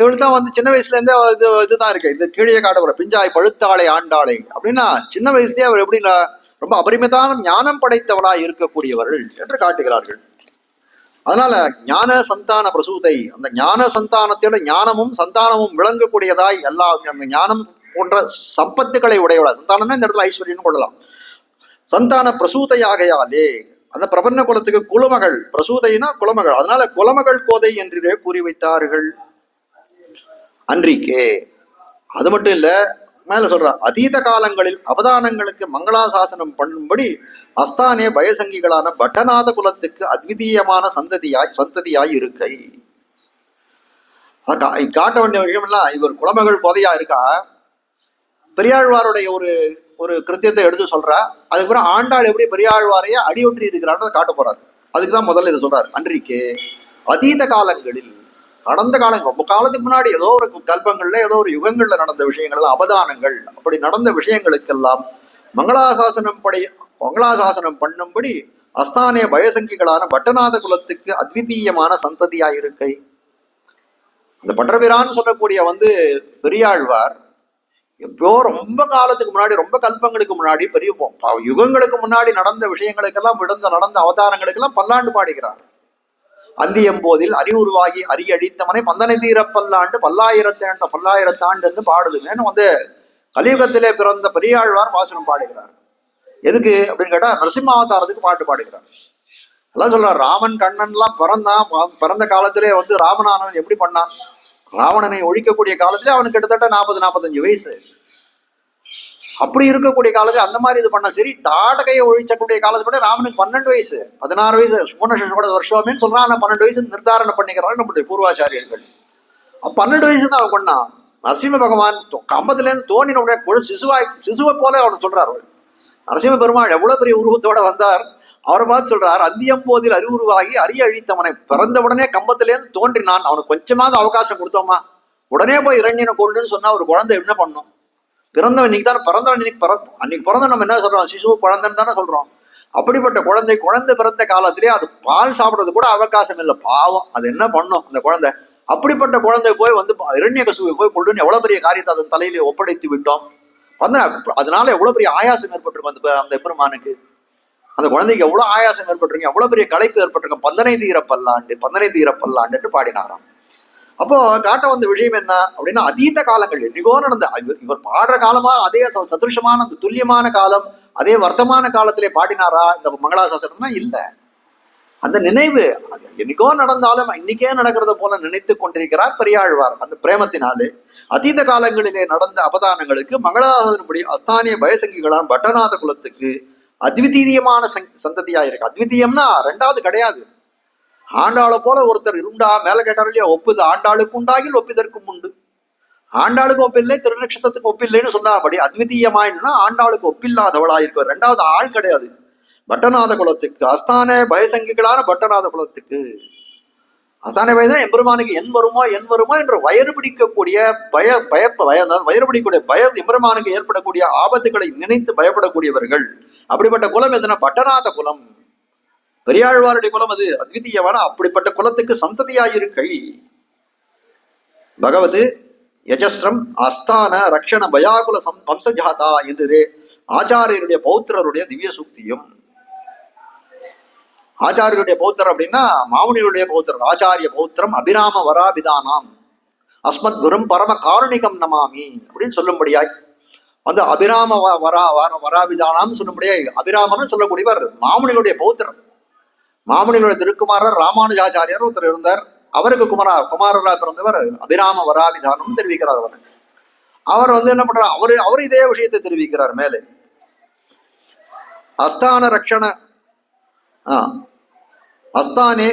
இவள் தான் சின்ன வயசுல இருந்தே இதுதான் இருக்கு. இது கீழே காட்டுற பிஞ்சாய் பழுத்தாளை ஆண்டாளை அப்படின்னா சின்ன வயசுலயே அவள் எப்படி ரொம்ப அபரிமிதான ஞானம் படைத்தவளா இருக்கக்கூடியவர்கள் என்று காட்டுகிறார்கள். அதனால ஞான சந்தான பிரசூதை, அந்த ஞான சந்தானத்தோட ஞானமும் சந்தானமும் விளங்கக்கூடியதாய் எல்லா அந்த ஞானம் போன்ற சம்பத்துக்களை உடையவளா. சந்தானம்னா இந்த இடத்துல ஐஸ்வர்யம் கொள்ளலாம். சந்தான பிரசூதையாகையாலே அந்த பிரபன்ன குலத்துக்கு குலமகள், பிரசூதைனா குலமகள், அதனால குலமகள் கோதை என்றே கூறி வைத்தார்கள் அன்றிக்கே. அது மட்டும் இல்ல, மேல சொல்ற அதீத காலங்களில் அவதானங்களுக்கு மங்களாசாசனம் பண்ணும்படி அஸ்தானே பயசங்கிகளான பட்டநாத குலத்துக்கு அத்விதீயமான சந்ததியாய் இருக்கை. காட்ட வேண்டிய விஷயம் எல்லாம் இவர் குலமகள் கோதையா இருக்கா. பெரியாழ்வாருடைய ஒரு கிருத்தியத்தை எடுத்து சொல்றா. அதுக்கப்புறம் ஆண்டாள் எப்படி பெரியாழ்வாரையே அடியொற்றி இருக்கிறான்னு காட்ட போறாரு. அதுக்குதான் முதல்ல இதை சொல்றாரு. அன்றைக்கு அதீத காலங்களில், கடந்த காலம் ரொம்ப காலத்துக்கு முன்னாடி ஏதோ ஒரு கல்பங்கள்ல ஏதோ ஒரு யுகங்கள்ல நடந்த விஷயங்கள் அவதானங்கள், அப்படி நடந்த விஷயங்களுக்கெல்லாம் மங்களாசாசனம் பண்ணும்படி அஸ்தானிய பயசங்கிகளான பட்டநாத குலத்துக்கு அத்விதீயமான சந்ததியாயிருக்கை. அந்த பட்டர்பிரான்னு சொல்லக்கூடிய பெரியாழ்வார் எப்போ ரொம்ப காலத்துக்கு முன்னாடி, ரொம்ப கல்பங்களுக்கு முன்னாடி, பெரிய யுகங்களுக்கு முன்னாடி நடந்த விஷயங்களுக்கெல்லாம் நடந்த அவதாரங்களுக்கெல்லாம் பல்லாண்டு பாடுகிறார். அந்தியம்போதில் அறிவுருவாகி அரியழித்தவனை பந்தனை தீர பல்லாண்டு பல்லாயிரத்தாண்டு என்று பாடுதுன்னு கலியுகத்திலே பிறந்த பெரியாழ்வார் பாசனம் பாடுகிறார். எதுக்கு அப்படின்னு கேட்டா நரசிம்மாவதாரத்துக்கு பாட்டு பாடுகிறார். எல்லாம் சொல்றார், ராமன் கண்ணன் எல்லாம் பிறந்த காலத்திலே ராமனானவன் எப்படி பண்ணான், ராவணனை ஒழிக்கக்கூடிய காலத்திலே அவனுக்கு கிட்டத்தட்ட 40-45 வயசு. அப்படி இருக்கக்கூடிய காலத்துல அந்த மாதிரி இது பண்ண சரி. தாடகையை ஒழிச்சக்கூடிய காலத்தை விட ராமனுக்கு 12 வயசு 16 வயசு சுமண வருஷமே சொல்றான். 12 வயசு நிர்தாரணம் பண்ணிக்கிறாங்க நம்முடைய பூர்வாச்சாரியர்கள். 12 வயசு தான் அவன் பண்ணான். நரசிம்ம பகவான் கம்பத்துல இருந்து தோணினுடைய சிசுவை போல அவனை சொல்றாரு. நரசிம்ம பெருமாள் எவ்வளவு பெரிய உருவத்தோட வந்தார். அவரை பார்த்து சொல்றார், அந்தியம்போதில் அறிவுருவாகி அரிய அழித்தவனை பிறந்த உடனே கம்பத்திலேருந்து தோன்றினான். அவனுக்கு கொஞ்சமாவது அவகாசம் கொடுத்தோமா, உடனே போய் இரண்யனை கொள்ளுன்னு சொன்னா ஒரு குழந்தை என்ன பண்ணும்? பிறந்தவன் இன்னைக்கு தானே பிறந்தவன், அன்னைக்கு பிறந்த நம்ம என்ன சொல்றோம், சிசு குழந்தைன்னு தானே சொல்றோம். அப்படிப்பட்ட குழந்தை பிறந்த காலத்திலே அது பால் சாப்பிடுறது கூட அவகாசம் இல்லை. பாவம், அது என்ன பண்ணும் அந்த குழந்தை? அப்படிப்பட்ட குழந்தை போய் இரண்ய கசுவை போய் கொள்ளுன்னு எவ்வளவு பெரிய காரியத்தை அதன் தலையிலே ஒப்படைத்து விட்டோம். அதனால எவ்வளவு பெரிய ஆயாசம் ஏற்பட்டிருக்கும் அந்த பெருமானுக்கு. அந்த குழந்தைக்கு எவ்வளவு ஆயாசம் ஏற்பட்டிருக்கும், எவ்வளவு பெரிய களைப்பு ஏற்பட்டிருக்கும். பந்தனை தீர பல்லாண்டு என்று பாடினாராம். அப்போ காட்ட வந்த விஷயம் என்ன அப்படின்னா, அதீத காலங்கள் என்னைக்கோ நடந்த இவர் பாடுற காலமா அதே சதுருஷமான அந்த துல்லியமான காலம் அதே வர்த்தமான காலத்திலே பாடினாரா இந்த மங்களாசாசனம்னா இல்லை. அந்த நினைவு அது என்னைக்கோ நடந்தாலும் இன்னைக்கே நடக்கிறத போல நினைத்து கொண்டிருக்கிறார் பெரியாழ்வார். அந்த பிரேமத்தினாலே அதீத காலங்களிலே நடந்த அவதானங்களுக்கு மங்களாசாசனப்படி அஸ்தானிய பயசங்கிகளான பட்டநாத குலத்துக்கு அத்விதீயமான சந்ததியாயிருக்கு. அத்விதீயம்னா ரெண்டாவது கிடையாது. ஆண்டாளை போல ஒருத்தர் இருந்தா மேல கேட்டார் இல்லையா, ஒப்புது ஆண்டாளுக்கு உண்டாகில் ஒப்பிதற்கும் உண்டு. ஆண்டாளுக்கு ஒப்பில்லை, திருநட்சத்திரத்துக்கு ஒப்பில்லைன்னு சொன்னாபடி அத்விதீயமாயினா ஆண்டாளுக்கு ஒப்பில்லாதவளாயிருக்க ரெண்டாவது ஆள் கிடையாது. பட்டநாத குலத்துக்கு அஸ்தான பயசங்கிகளான பட்டநாத குலத்துக்கு அஸ்தான பயதான் எம்பெருமானுக்கு என் வருமோ என்று வயறு பிடிக்கக்கூடிய வயறு பிடிக்கக்கூடிய எம்பெருமானுக்கு ஏற்படக்கூடிய ஆபத்துக்களை நினைத்து பயப்படக்கூடியவர்கள். அப்படிப்பட்ட குலம் எதுனா பட்டநாத குலம். பெரியாழ்வாருடைய குலம் அது அத்விதீயமான அப்படிப்பட்ட குலத்துக்கு சந்ததியாயிருக்கை. பகவது யஜஸ்ரம் அஸ்தான ரக்ஷண பயாகுல வம்சஜாதா என்று ஆச்சாரியருடைய பௌத்திரருடைய திவ்ய சூக்தியும். ஆச்சாரியருடைய பௌத்திரம் அப்படின்னா மாமுனியுடைய பௌத்திரம். ஆச்சாரிய பௌத்திரம் அபிராம வராபிதானாம் அஸ்மத் குரும் பரம காருணிகம் நமாமி அப்படின்னு சொல்லும்படியாய் வந்து அபிராம வராபிதானான்னு சொல்லும்படியே அபிராமன்னு சொல்லக்கூடியவர் மாமுனிகளுடைய பௌத்திரன். மாமுனிகளுடைய திருக்குமாரர் ராமானுஜாச்சாரியார் ஒருத்தர் இருந்தார். அவருக்கு குமாரரா பிறந்தவர் அபிராம வராபிதானம் தெரிவிக்கிறார். அவர் வந்து என்ன பண்றார், அவரு இதே விஷயத்தை தெரிவிக்கிறார் மேலே. அஸ்தான ரக்ஷண அஸ்தானே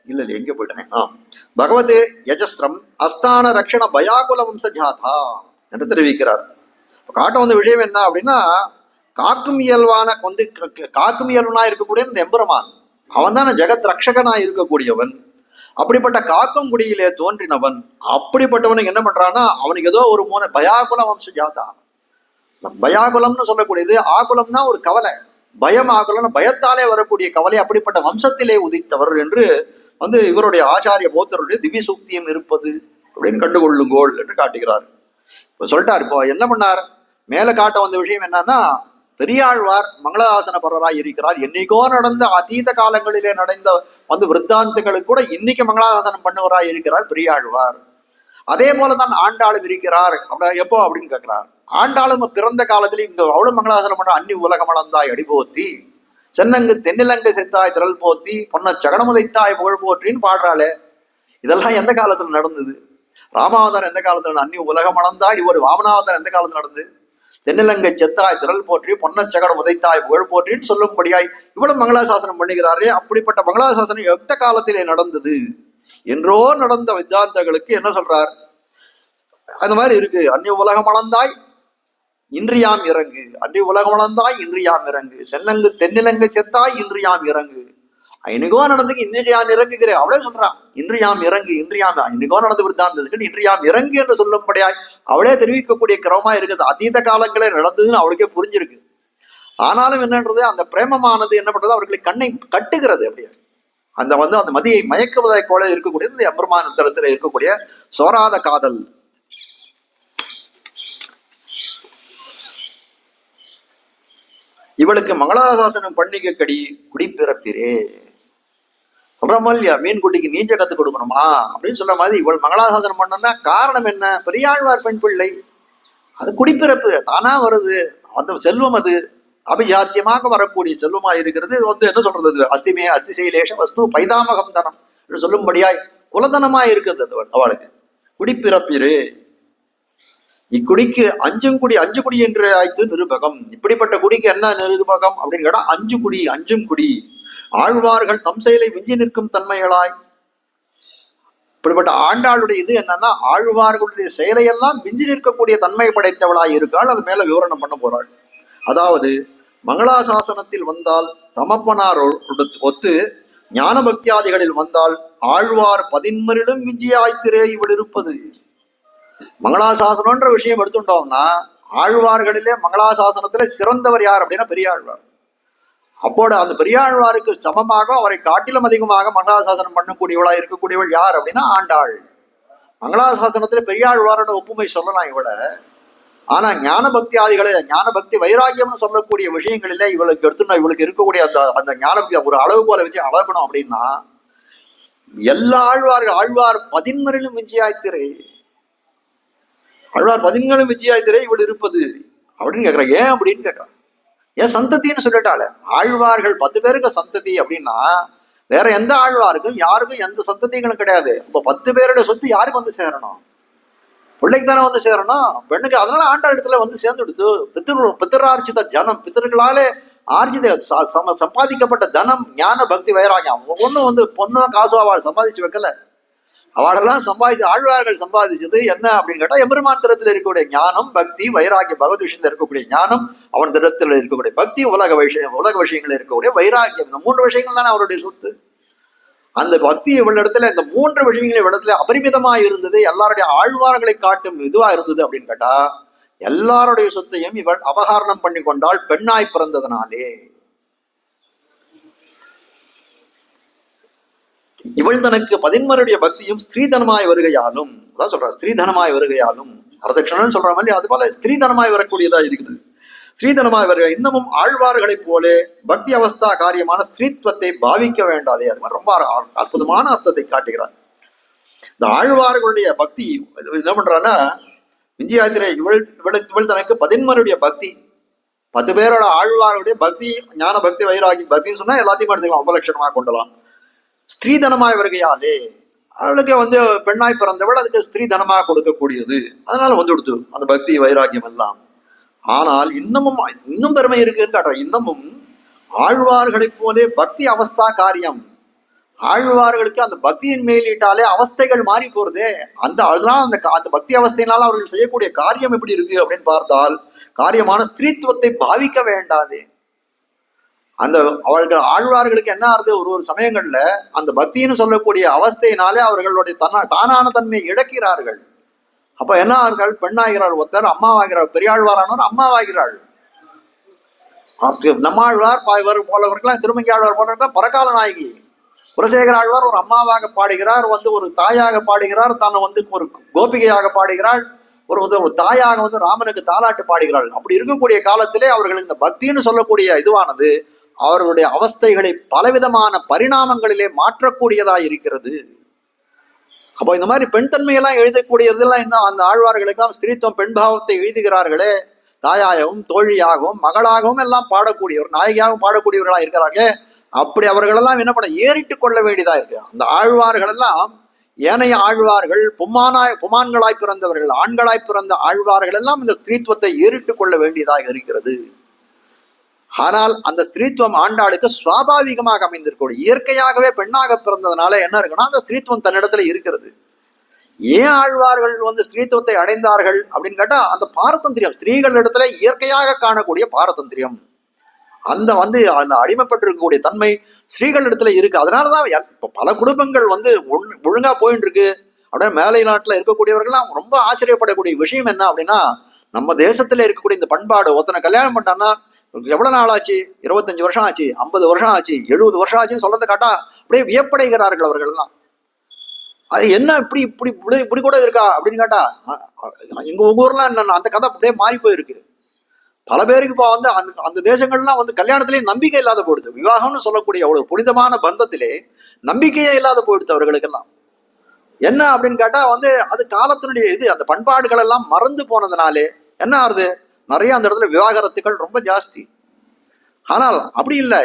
இல்ல எங்க போயிட்டேன் பகவதே யஜஸ்ரம் அஸ்தான ரக்ஷண பயாகுல வம்சஜாதா என்று தெரிவிக்கிறார். காட்ட வந்த விஷயம் என்ன அப்படின்னா, காக்கும் இயல்பான வந்து காக்கும் இயல்பனா இருக்கக்கூடிய இந்த எம்பெருமான் அவன் தானே ஜெகத் ரக்ஷகனா இருக்கக்கூடியவன். அப்படிப்பட்ட காக்கும் குடியிலே தோன்றினவன். அப்படிப்பட்டவனுக்கு என்ன பண்றான்னா, அவனுக்கு ஏதோ ஒரு பயாகுல வம்ச ஜாதா. பயாகுலம்னு சொல்லக்கூடியது, ஆகுலம்னா ஒரு கவலை, பயம் ஆகுலம்னு பயத்தாலே வரக்கூடிய கவலை. அப்படிப்பட்ட வம்சத்திலே உதித்தவர் என்று வந்து இவருடைய ஆச்சாரிய போத்தருடைய திவ்ய சூக்தியம் இருப்பது அப்படின்னு கண்டுகொள்ளுங்கோள் என்று காட்டுகிறார். இப்போ சொல்லிட்டார். இப்போ என்ன பண்ணார், மேல காட்ட வந்த விஷயம் என்னன்னா, பெரியாழ்வார் மங்களாசாசன பரராய் இருக்கிறார். என்னைக்கோ நடந்த அதீத காலங்களிலே நடந்த வந்து விருத்தாந்தங்களுக்கு கூட இன்னைக்கு மங்களாசாசனம் பண்ணுவராய் இருக்கிறார் பெரியாழ்வார். அதே போலதான் ஆண்டாளும் இருக்கிறார். எப்போ அப்படின்னு கேட்கிறார். ஆண்டாளும் பிறந்த காலத்துல இங்க அவளும் மங்களாசாசனம் பண்ற. அன்னி உலகம் அளந்தாய் அடிபோத்தி, சென்னங்கு தென்னிலங்கை செத்தாய் திரள் போத்தி, பொன்ன சகனமுதைத்தாய் புகழ் போற்றின்னு பாடுறாளே. இதெல்லாம் எந்த காலத்துல நடந்தது? ராமாவதாரம் எந்த காலத்துல? அன்னி உலகம் அளந்தாய். ஒரு வாமனாவதாரம் எந்த காலத்துல நடந்தது? தென்னிலங்கை செத்தாய் திரள் போற்றி, பொன்னச்சகடம் உதைத்தாய் புகழ் போற்றின்னு சொல்லும்படியாய் இவ்வளவு மங்களாசாசனம் பண்ணுகிறாரே. அப்படிப்பட்ட மங்களாசாசனம் எந்த காலத்திலே நடந்தது? என்றோ நடந்த வித்தாந்தங்களுக்கு என்ன சொல்றார், அந்த மாதிரி இருக்கு. அந்நிய உலகம் அளந்தாய் இன்றியாம் இறங்கு, அந்நிய உலகம் அளந்தாய் இன்றியாம் இறங்கு, சென்னங்கு தென்னிலங்கை செத்தாய் இன்றியாம் இறங்கு. இன்னைக்கோ நடந்துக்கு இன்னைக்கு யான் இறங்குகிறேன் அவளே சொல்றான். இன்றியாம் இறங்கு, இன்றியாம் இன்னைக்கோ நடந்து விருத்தாந்ததுக்கு இன்றியாம் இறங்கு என்று சொல்லும்படியாய் அவளே தெரிவிக்கக்கூடிய கிரமமா இருக்குது. அதீத காலங்களே நடந்ததுன்னு அவளுக்கே புரிஞ்சிருக்கு. ஆனாலும் என்னன்றது, அந்த பிரேமமானது என்ன பண்றது, அவர்களை கண்ணை கட்டுகிறது. அப்படியே அந்த வந்து அந்த மதியை மயக்குவதை போல இருக்கக்கூடியது எம்பெருமான தளத்துல இருக்கக்கூடிய சோராத காதல். இவளுக்கு மங்களாசாசனம் பண்ணிக்க கடி குடிப்பிறப்பிரே சொல்றமா இல்லையா? மீன்குட்டிக்கு நீஞ்ச கத்து கொடுக்கணுமா அப்படின்னு சொல்ற மாதிரி இவள் மங்களாசாசனம் பண்ணா காரணம் என்ன? பெரியாழ்வார் பெண் பிள்ளை, அது குடிப்பிறப்பு தானா வருது. அந்த செல்வம் அது அபிஜாத்தியமாக வரக்கூடிய செல்வமா இருக்கிறது. வந்து என்ன சொல்றது, அஸ்திமே அஸ்தி செயலேஷ வஸ்து பைதாமகம் தனம் என்று சொல்லும்படியாய் குலதனமா இருக்கிறது அது அவளுக்கு. குடிப்பிறப்பிரு இக்குடிக்கு அஞ்சும் குடி, அஞ்சு குடி என்று ஆய்த்து நிருபகம். இப்படிப்பட்ட குடிக்கு என்ன நிருபகம் அப்படின்னு கேட்டா, அஞ்சு குடி, அஞ்சும் குடி. ஆழ்வார்கள் தம் செயலை விஞ்சி நிற்கும் தன்மைகளாய். இப்படிப்பட்ட ஆண்டாளுடைய இது என்னன்னா, ஆழ்வார்களுடைய செயலையெல்லாம் விஞ்சி நிற்கக்கூடிய தன்மை படைத்தவளாய் இருக்காள். அது மேல விவரணம் பண்ண போறாள். அதாவது மங்களாசாசனத்தில் வந்தால் தமப்பனார் ஒத்து, ஞான பக்தியாதிகளில் வந்தால் ஆழ்வார் 11 விஞ்சியாய்த்திரே இவள் இருப்பது. மங்களாசாசனம்ன்ற விஷயம் எடுத்துட்டோம்னா, ஆழ்வார்களிலே மங்களாசாசனத்துல சிறந்தவர் யார் அப்படின்னா பெரியாழ்வார். அப்போட அந்த பெரியாழ்வாருக்கு சமமாக அவரை காட்டிலும் அதிகமாக மங்களாசாசனம் பண்ணக்கூடியவளா இருக்கக்கூடியவள் யார் அப்படின்னா ஆண்டாள். மங்களாசாசனத்துல பெரியாழ்வாரோட ஒப்புமை சொல்லலாம் இவளை. ஆனா ஞான பக்தி ஆதிகளில், ஞான பக்தி வைராக்கியம்னு சொல்லக்கூடிய விஷயங்களில இவளுக்கு எடுத்துனா இவளுக்கு இருக்கக்கூடிய அந்த ஞான பக்தி ஒரு அளவு போல வச்சு அளக்கணும் அப்படின்னா, எல்லா ஆழ்வார் 11 விஜயாய்த்திரை, ஆழ்வார் 11 விஜயாய்த்திரை இவள் இருப்பது அப்படின்னு கேட்கிறான். ஏன் அப்படின்னு கேட்கிறான். ஏன் சந்ததின்னு சொல்லிட்டாள். ஆழ்வார்கள் 10 பேருக்கு சந்ததி அப்படின்னா வேற எந்த ஆழ்வாருக்கும் யாருக்கும் எந்த சந்ததிகளும் கிடையாது. இப்போ 10 பேருடைய சொத்து யாருக்கு வந்து சேரணும்? பிள்ளைக்கு தானே வந்து சேரணும், பெண்ணுக்கு. அதனால ஆண்டாள் இடத்துல வந்து சேர்ந்துடுத்து. பித்திரார்ஜித ஜனம், பித்தர்களாலே ஆர்ஜித சம்பாதிக்கப்பட்ட தனம் ஞான பக்தி வைராகியம். ஒன்னும் வந்து பொண்ணு காசு அவள் சம்பாதிச்சு வைக்கல. அவளெல்லாம் சம்பாதிச்சு ஆழ்வார்கள் சம்பாதிச்சது என்ன அப்படின்னு கேட்டா, எம்பெருமான் திறத்தில் இருக்கக்கூடிய ஞானம், பக்தி, வைராகியம். பகவத் விஷயத்துல இருக்கக்கூடிய ஞானம், அவன் திறத்தில் இருக்கக்கூடிய பக்தி, உலக விஷயங்கள் இருக்கக்கூடிய வைராகியம். இந்த 3 விஷயங்கள் தானே அவருடைய சொத்து. அந்த பக்தி இவளிடத்துல, இந்த 3 விஷயங்கள் இவளிடத்துல அபரிமிதமா இருந்தது. எல்லாருடைய ஆழ்வார்களை காட்டும் இதுவா இருந்தது அப்படின்னு கேட்டா, எல்லாருடைய சொத்தையும் இவள் அபகாரணம் பண்ணி கொண்டாள் பெண்ணாய் பிறந்ததுனாலே. இவள் தனக்கு 11 பக்தியும் ஸ்திரீதனமாய் வருகையாலும், அதான் சொல்றா, ஸ்திரீதனமாய் வருகையாலும் அரதட்சணன்னு சொல்ற மாதிரி அது போல ஸ்திரீதனமாய் வரக்கூடியதா இருக்குது. ஸ்ரீதனமாய் வருகை இன்னமும் ஆழ்வார்களைப் போல பக்தி அவஸ்தா காரியமான ஸ்திரீத்துவத்தை பாவிக்க வேண்டாதே. அது மாதிரி ரொம்ப அற்புதமான அர்த்தத்தை காட்டுகிறார். இந்த ஆழ்வார்களுடைய பக்தி என்ன பண்றான்னா, விஞ்சியாத்திரை இவள் தனக்கு 11 பக்தி, 10 பேரோட ஆழ்வாருடைய பக்தி, ஞான பக்தி, வைராகி பக்தின்னு சொன்னா எல்லாத்தையும் எடுத்துக்கலாம், உபலட்சணமாக கொண்டலாம். ஸ்திரீதனமாய் வருகையாலே அவளுக்கு வந்து பெண்ணாய் பிறந்தவள், அதுக்கு ஸ்திரீ தனமாக கொடுக்கக்கூடியது, அதனால வந்து கொடுத்து அந்த பக்தி வைராக்கியம் எல்லாம். ஆனால் இன்னும் பெருமை இருக்குன்னு காட்டுற. இன்னமும் ஆழ்வார்களைப் போலே பக்தி அவஸ்தா காரியம். ஆழ்வார்களுக்கு அந்த பக்தியின் மேலிட்டாலே அவஸ்தைகள் மாறி போறதே. அதனால அந்த பக்தி அவஸ்தையினால அவர்கள் செய்யக்கூடிய காரியம் எப்படி இருக்கு அப்படின்னு பார்த்தால், காரியமான ஸ்திரீத்துவத்தை பாவிக்க வேண்டாது. அந்த அவர்கள் ஆழ்வார்களுக்கு என்ன ஆறுது, ஒரு சமயங்கள்ல அந்த பக்தின்னு சொல்லக்கூடிய அவஸ்தையினாலே அவர்களுடைய தானான தன்மையை இழக்கிறார்கள். அப்ப என்ன ஆகிறாள், பெண்ணாகிறார் ஒருத்தர், அம்மாவாகிறார், பெரியாழ்வாரானவர் அம்மாவாகிறாள். நம்மாழ்வார் போலவர்கள்லாம், திருமங்கி ஆழ்வார் போலவர்கள் பரகால நாயகி. குலசேகர ஆழ்வார் ஒரு அம்மாவாக பாடுகிறார், வந்து ஒரு தாயாக பாடுகிறார், தன்னை வந்து ஒரு கோபிகையாக பாடுகிறாள், ஒரு தாயாக வந்து ராமனுக்கு தாலாட்டு பாடுகிறாள். அப்படி இருக்கக்கூடிய காலத்திலே அவர்களுக்கு இந்த பக்தின்னு சொல்லக்கூடிய இதுவானது அவர்களுடைய அவஸ்தைகளை பலவிதமான பரிணாமங்களிலே மாற்றக்கூடியதாக இருக்கிறது. அப்போ இந்த மாதிரி பெண் தன்மையெல்லாம் எழுதக்கூடியதெல்லாம் என்ன, அந்த ஆழ்வார்களுக்கெல்லாம் ஸ்திரீத்துவம் பெண் பாவத்தை எழுதுகிறார்களே, தாயாகவும் தோழியாகவும் மகளாகவும் எல்லாம் பாடக்கூடியவர், நாயகியாகவும் பாடக்கூடியவர்களா இருக்கிறார்களே, அப்படி அவர்களெல்லாம் என்ன பண்ண ஏறிட்டு கொள்ள வேண்டியதா இருக்கு. அந்த ஆழ்வார்கள் எல்லாம் ஏனைய ஆழ்வார்கள் புமான்களாய் பிறந்தவர்கள், ஆண்களாய் பிறந்த ஆழ்வார்கள் எல்லாம் இந்த ஸ்திரீத்துவத்தை ஏறிட்டு கொள்ள வேண்டியதாக இருக்கிறது. ஆனால் அந்த ஸ்திரீத்துவம் ஆண்டாளுக்கு சுவாபாவிகமாக அமைந்திருக்கக்கூடிய, இயற்கையாகவே பெண்ணாக பிறந்ததுனால என்ன இருக்குன்னா அந்த ஸ்திரீத்துவம் தன்னிடத்துல இருக்கிறது. ஏன் ஆழ்வார்கள் வந்து ஸ்திரீத்துவத்தை அடைந்தார்கள் அப்படின்னு கேட்டா, அந்த பாரதந்திரியம், ஸ்திரீகள் இடத்துல இயற்கையாக காணக்கூடிய பாரதந்திரியம், அந்த அடிமைப்பட்டிருக்கக்கூடிய தன்மை ஸ்திரீகள் இடத்துல இருக்கு. அதனாலதான் இப்ப பல குடும்பங்கள் வந்து ஒழுங்கா போயிட்டு இருக்கு. அப்படியே மேலை நாட்டுல இருக்கக்கூடியவர்கள்லாம் ரொம்ப ஆச்சரியப்படக்கூடிய விஷயம் என்ன அப்படின்னா, நம்ம தேசத்துல இருக்கக்கூடிய இந்த பண்பாடு, ஒருத்தனை கல்யாணம் பண்ணான்னா எவ்வளவு நாள் ஆச்சு, 25 வருஷம் ஆச்சு, 50 வருஷம் ஆச்சு, 70 வருஷம் ஆச்சுன்னு சொல்றதை காட்டா அப்படியே வியப்படைகிறார்கள் அவர்கள் எல்லாம். அது என்ன இப்படி இப்படி இப்படி கூட இருக்கா அப்படின்னு கேட்டா, உங்க ஊர்லாம் என்ன அந்த கதை அப்படியே மாறி போயிருக்கு. பல பேருக்கு இப்போ வந்து அந்த தேசங்கள்லாம் வந்து கல்யாணத்திலே நம்பிக்கை இல்லாத போயிடுது. விவாகம்னு சொல்லக்கூடிய அவ்வளவு புனிதமான பந்தத்திலே நம்பிக்கையே இல்லாத போயிடுது அவர்களுக்கெல்லாம். என்ன அப்படின்னு கேட்டா வந்து அது காலத்தினுடைய அந்த பண்பாடுகள் எல்லாம் மறந்து போனதுனாலே என்ன ஆகுது, நிறைய அந்த இடத்துல விவாகரத்துகள் ரொம்ப ஜாஸ்தி. ஆனால் அப்படி இல்லை,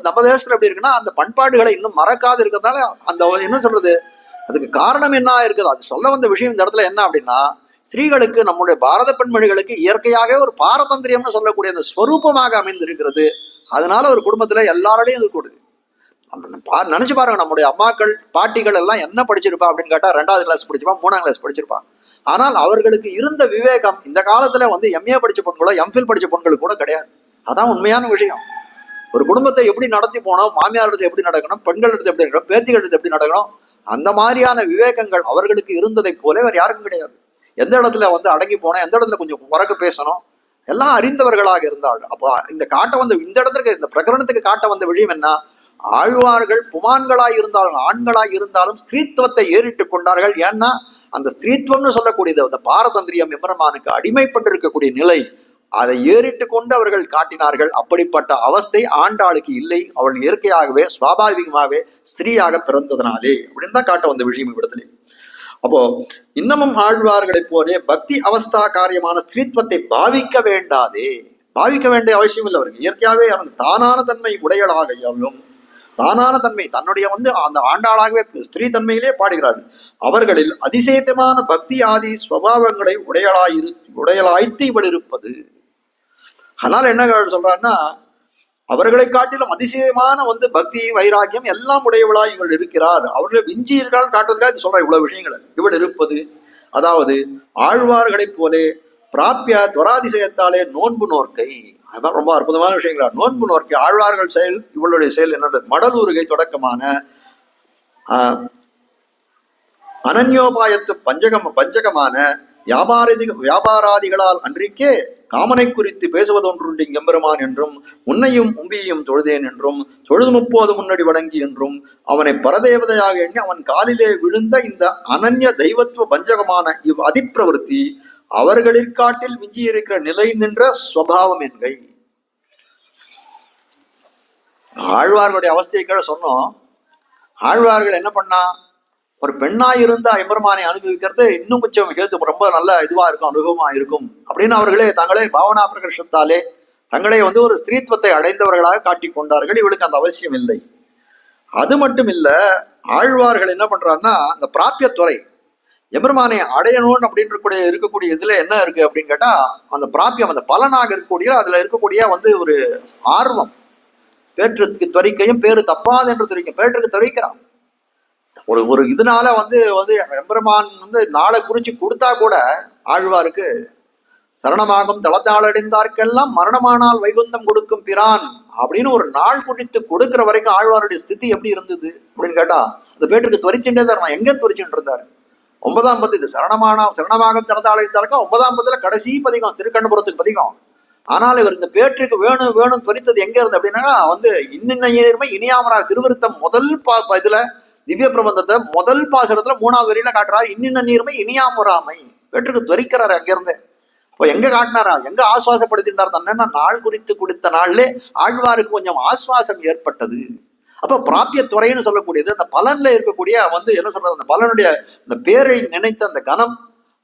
நம்ம தேசத்துல எப்படி இருக்குன்னா, அந்த பண்பாடுகளை இன்னும் மறக்காது இருக்கிறதுனால அந்த என்ன சொல்றது, அதுக்கு காரணம் என்ன இருக்குது, அது சொல்ல வந்த விஷயம் இந்த இடத்துல என்ன அப்படின்னா, ஸ்திரீகளுக்கு, நம்முடைய பாரத பெண்மணிகளுக்கு இயற்கையாகவே ஒரு பாரதந்திரியம்னு சொல்லக்கூடிய அந்த ஸ்வரூபமாக அமைந்திருக்கிறது. அதனால ஒரு குடும்பத்துல எல்லாரோடையும் இது கூடுது. நினைச்சு பாருங்க, நம்முடைய அம்மாக்கள் பாட்டிகள் எல்லாம் என்ன படிச்சிருப்பா அப்படின்னு கேட்டா 2வது கிளாஸ் படிச்சிருப்பா, 3ஆம் கிளாஸ் படிச்சிருப்பா. ஆனால் அவர்களுக்கு இருந்த விவேகம் இந்த காலத்துல வந்து எம்ஏ படிச்ச பொண்களோ எம்ஃபில் படிச்ச பொண்கள் கூட கிடையாது. அதான் உண்மையான விஷயம். ஒரு குடும்பத்தை எப்படி நடத்தி போனோம், மாமியார் இடத்துல எப்படி நடக்கணும், பெண்கள் இடத்துல எப்படி நடக்கணும், பேத்திகள் இடத்துல எப்படி நடக்கணும், அந்த மாதிரியான விவேகங்கள் அவர்களுக்கு இருந்ததை போல வேற யாருக்கும் கிடையாது. எந்த இடத்துல வந்து அடங்கி போனோம், எந்த இடத்துல கொஞ்சம் உறக்க பேசணும், எல்லாம் அறிந்தவர்களாக இருந்தார்கள். அப்போ இந்த இடத்துக்கு, இந்த பிரகரணத்துக்கு காட்ட வந்த விஷயம் என்ன, ஆழ்வார்கள் புமான்களாய் இருந்தாலும் ஆண்களாய் இருந்தாலும் ஸ்திரீத்துவத்தை ஏறிட்டு கொண்டார்கள். ஏன்னா அந்த ஸ்திரீத்துவம்னு சொல்லக்கூடியது அந்த பாரதந்திரியம் எம்பெருமானுக்கு அடிமைப்பட்டிருக்கக்கூடிய நிலை, அதை ஏறிட்டு கொண்டு அவர்கள் காட்டினார்கள். அப்படிப்பட்ட அவஸ்தை ஆண்டாளுக்கு இல்லை. அவள் இயற்கையாகவே சுவாபாவிகமாகவே ஸ்திரீயாக பிறந்ததனாலே அப்படின்னு தான் காட்ட வந்த விஷயம் இவ்விடத்திலே. அப்போ இன்னமும் ஆழ்வார்களைப் போலே பக்தி அவஸ்தா காரியமான ஸ்திரீத்துவத்தை பாவிக்க வேண்டிய அவசியம் இல்லை. அவர்கள் இயற்கையாகவே அந்த தானான தன்மை உடையளாகையாலும், தானான தன்மை தன்னுடைய அந்த ஆண்டாளாகவே ஸ்திரீ தன்மையிலே பாடுகிறார்கள். அவர்களில் அதிசயத்தமான பக்தி ஆதி ஸ்வபாவங்களை உடையலாய்த்து இவள் இருப்பது. அதனால என்ன சொல்றாருன்னா, அவர்களை காட்டிலும் அதிசயமான பக்தி வைராக்கியம் எல்லாம் உடையவளாய் இவள் இருக்கிறார். அவர்களை விஞ்சி இருக்காள் காட்டுறதுக்காக இது சொல்ற இவ்வளவு விஷயங்களை இவள் இருப்பது. அதாவது ஆழ்வார்களைப் போலே பிராப்பிய துவராதிசயத்தாலே நோன்பு நோர்க்கை, அதுதான் ரொம்ப அற்புதமான விஷயங்களா. நோன்பு நோக்கி ஆழ்வார்கள் செயல், இவளுடைய செயல் என்னது, மடலூருகை தொடக்கமான அனன்யோபாயத்து பஞ்சகமான வியாபாராதிகளால் அன்றிக்கே காமனை குறித்து பேசுவதொன்று எம்பெருமான் என்றும், உன்னையும் உம்பியையும் தொழுதேன் என்றும், தொழுது 30 முன்னடி வணங்கி என்றும், அவனை பரதேவதையாக எண்ணி அவன் காலிலே விழுந்த இந்த அனன்ய தெய்வத்துவ பஞ்சகமான இவ் அதிப்பிரவருத்தி அவர்களிற்காட்டில் விஞ்சி இருக்கிற நிலை நின்ற ஸ்வபாவம் என்கை. ஆழ்வார்களுடைய அவஸ்தையை சொன்னோம். ஆழ்வார்கள் என்ன பண்ணா, ஒரு பெண்ணாய் இருந்த எம்பெருமானை அனுபவிக்கிறது இன்னும் கொஞ்சம் ரொம்ப நல்ல இதுவா இருக்கும், அனுபவமா இருக்கும் அப்படின்னு அவர்களே தங்களே பாவனா பிரகர்ஷத்தாலே தங்களை ஒரு ஸ்திரீத்துவத்தை அடைந்தவர்களாக காட்டிக் கொண்டார்கள். இவளுக்கு அந்த அவசியம் இல்லை. அது மட்டும் இல்ல, ஆழ்வார்கள் என்ன பண்றாங்கன்னா அந்த பிராபியத்துறை எம்பெருமானை அடையணும் அப்படின்னு இருக்கக்கூடிய இதுல என்ன இருக்கு அப்படின்னு கேட்டா, அந்த பிராபியம் அந்த பலனாக இருக்கக்கூடிய அதுல இருக்கக்கூடிய ஒரு ஆர்வம், பேற்றுக்கு துறைக்கையும் பேரு தப்பாது என்று துறைக்கும், பேற்றுக்கு துறைக்கிறான். ஒரு இதனால எம்பெருமான் நாளை குறிச்சு கொடுத்தா கூட ஆழ்வாருக்கு சரணமாகும் தளத்தாளடைந்தார்க்கெல்லாம் மரணமானால் வைகுந்தம் கொடுக்கும் பிரான் அப்படின்னு ஒரு நாள் குறித்து கொடுக்கிற வரைக்கும் ஆழ்வாருடைய ஸ்திதி எப்படி இருந்தது அப்படின்னு கேட்டா, அந்த பேட்டுக்கு துறைச்சுட்டே தான் எங்க துறைச்சுட்டு இருந்தாரு. 9ஆம் பத்து இது சரணமாகும் தளத்தாளடைந்தார்க்கா 9ஆம் பத்துல கடைசி பதிகம், திருக்கண்ணபுரத்துக்கு பதிகம். ஆனால் இவர் இந்த பேற்றுக்கு வேணும் வேணும் துரித்தது எங்க இருந்து அப்படின்னா இன்னின்ன நேர்மை இனியாமரா திருவிருத்தம் முதல் இதுல திவ்ய பிரபந்தத்தை முதல் பாசுரத்துல 3வது வரியில காட்டுறாரு. இன்னின்ன நீர்மை இனியாமுறாமை பேற்றுக்கு துரிக்கிறாரு அங்கிருந்து. இப்போ எங்க காட்டினாரா, எங்க ஆசுவாசப்படுத்தினார் தன்னா நாள் குறித்து கொடுத்த நாள்லே ஆழ்வாருக்கு கொஞ்சம் ஆசுவாசம் ஏற்பட்டது. அப்ப பிராபிய துறைன்னு சொல்லக்கூடியது அந்த பலன்ல இருக்கக்கூடிய என்ன சொல்றது, அந்த பலனுடைய அந்த பேரை நினைத்த அந்த கணம்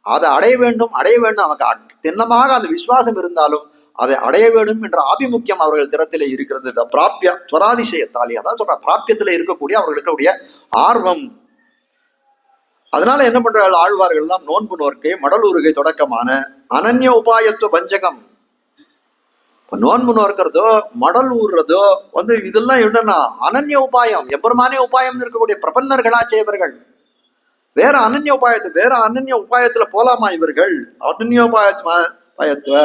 அதை அடைய வேண்டும் நமக்கு திண்ணமாக அந்த விசுவாசம் இருந்தாலும் அதை அடைய வேண்டும் என்ற ஆபிமுக்கியம் அவர்கள் திறத்திலே இருக்கிறது. பிராபிய துவராதிசயத்தாலே அதான் சொல்ற பிராபியத்துல இருக்கக்கூடிய அவர்களுடைய ஆர்வம். அதனால என்ன பண்றார்கள் ஆழ்வார்கள் எல்லாம் நோன்பு நோர்க்கை மடலூருகை தொடக்கமான அனன்ய உபாயத்துவ பஞ்சகம். நோன்பு நோக்கிறதோ மடல் ஊறுறதோ இதெல்லாம் என்னன்னா அனன்ய உபாயம், எம்பெருமானே உபாயம் இருக்கக்கூடிய பிரபன்னர்களா செய்வர்கள். வேற அனன்ய உபாயத்துல போலாமா இவர்கள்? அனன்ய உபாயத்துவ